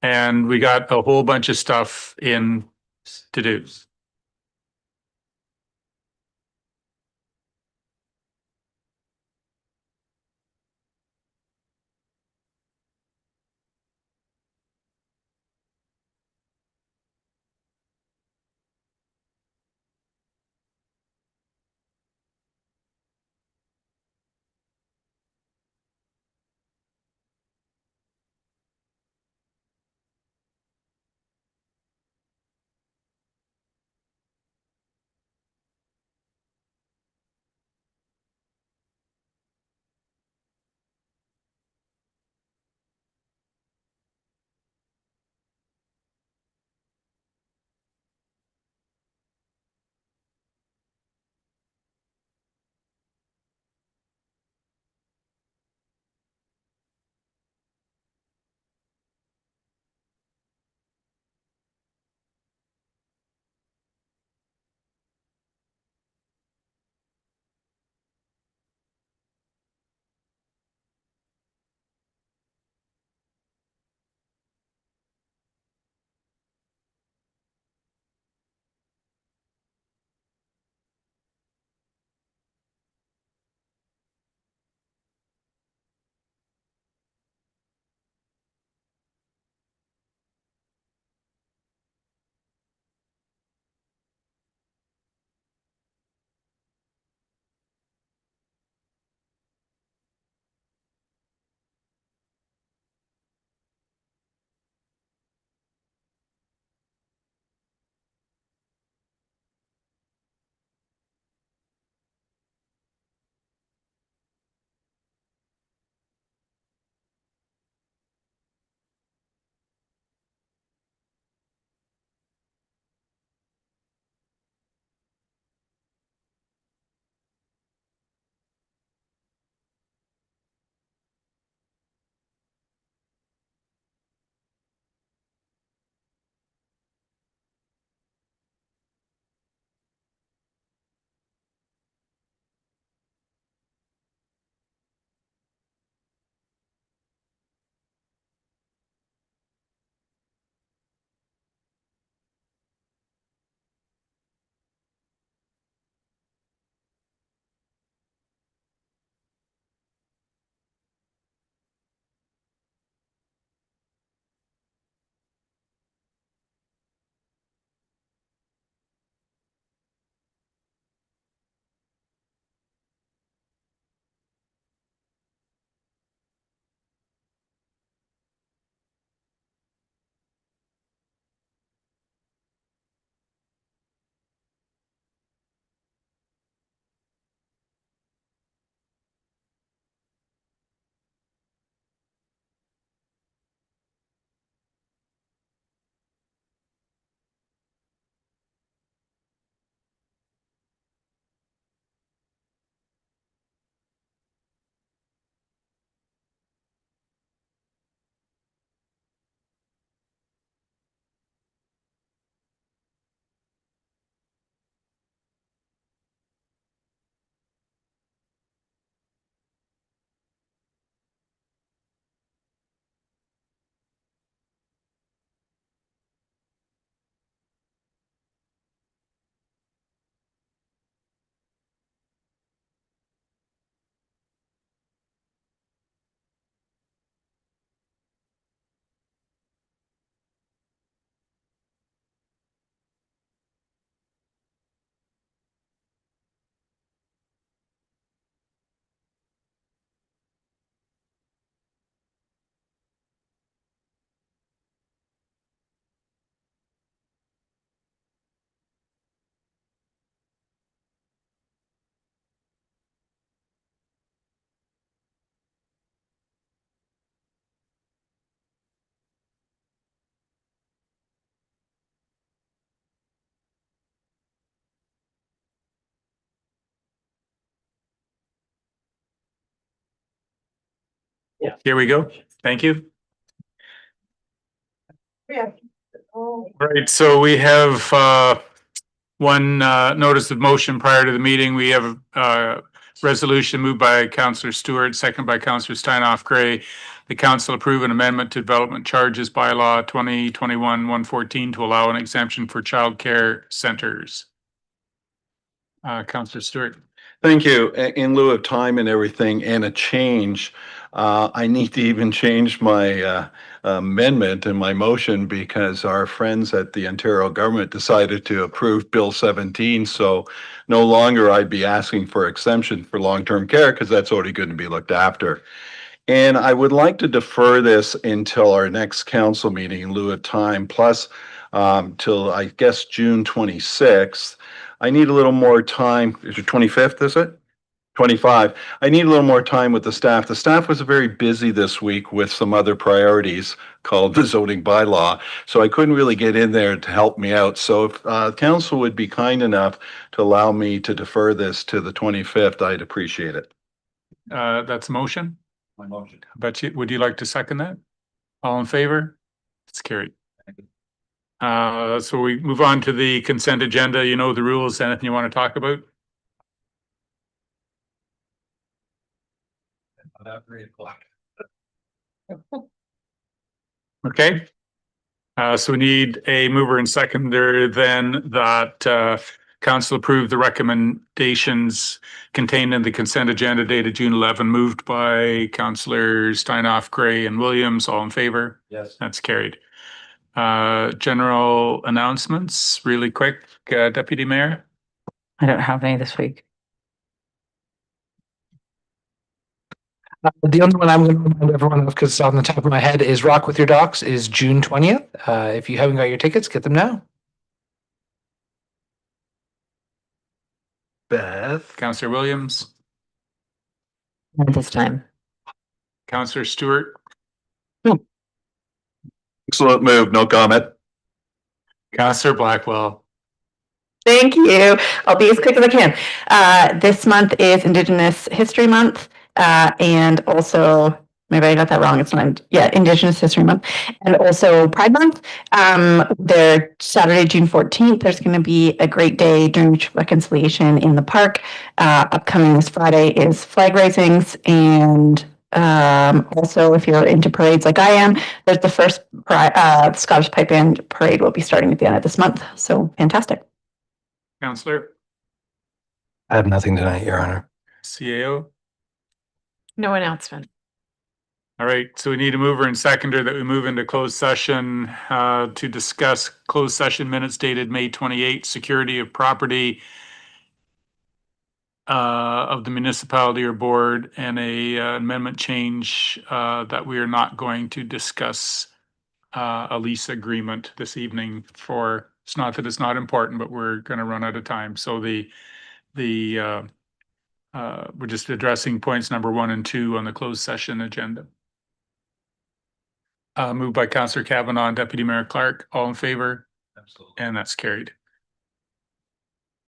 and we got a whole bunch of stuff in to do. Here we go. Thank you. Yeah. Right, so we have one notice of motion prior to the meeting. We have a resolution moved by Councillor Stewart, second by Councillor Steinhoff Gray. The council approve an amendment to development charges bylaw 2021-114 to allow an exemption for childcare centers. Councillor Stewart. Thank you. In lieu of time and everything and a change, I need to even change my amendment and my motion because our friends at the Ontario government decided to approve Bill 17. So no longer I'd be asking for exemption for long-term care because that's already going to be looked after. And I would like to defer this until our next council meeting in lieu of time, plus till I guess June 26th. I need a little more time. Is it 25th, is it? 25. I need a little more time with the staff. The staff was very busy this week with some other priorities called the zoning bylaw. So I couldn't really get in there to help me out. So if council would be kind enough to allow me to defer this to the 25th, I'd appreciate it. That's a motion. My motion. But would you like to second that? All in favor? It's carried. So we move on to the consent agenda. You know the rules. Anything you want to talk about? About 3 o'clock. Okay. So we need a mover and seconder then that council approve the recommendations contained in the consent agenda dated June 11, moved by Councillors Steinhoff, Gray, and Williams. All in favor? Yes. That's carried. General announcements, really quick, Deputy Mayor. I don't have any this week. The only one I'm going to remind everyone of, because it's on the top of my head, is Rock with Your Docs is June 20th. If you haven't got your tickets, get them now. Beth. Councillor Williams. At this time. Councillor Stewart. Excellent move. No comment. Councillor Blackwell. Thank you. I'll be as quick as I can. This month is Indigenous History Month, and also, maybe I got that wrong. It's not, Indigenous History Month, and also Pride Month. There, Saturday, June 14th, there's going to be a great day during reconciliation in the park. Upcoming this Friday is flag raisings, and also, if you're into parades like I am, there's the first Scottish Pipe Band parade will be starting at the end of this month. So fantastic. Councillor. I have nothing tonight, Your Honor. CAO. No announcement. All right, so we need a mover and seconder that we move into closed session to discuss closed session minutes dated May 28, security of property of the municipality or board, and a amendment change that we are not going to discuss a lease agreement this evening for. It's not that it's not important, but we're going to run out of time. So we're just addressing points number 1 and 2 on the closed session agenda. Moved by Councillor Kavanaugh and Deputy Mayor Clark. All in favor? Absolutely. And that's carried.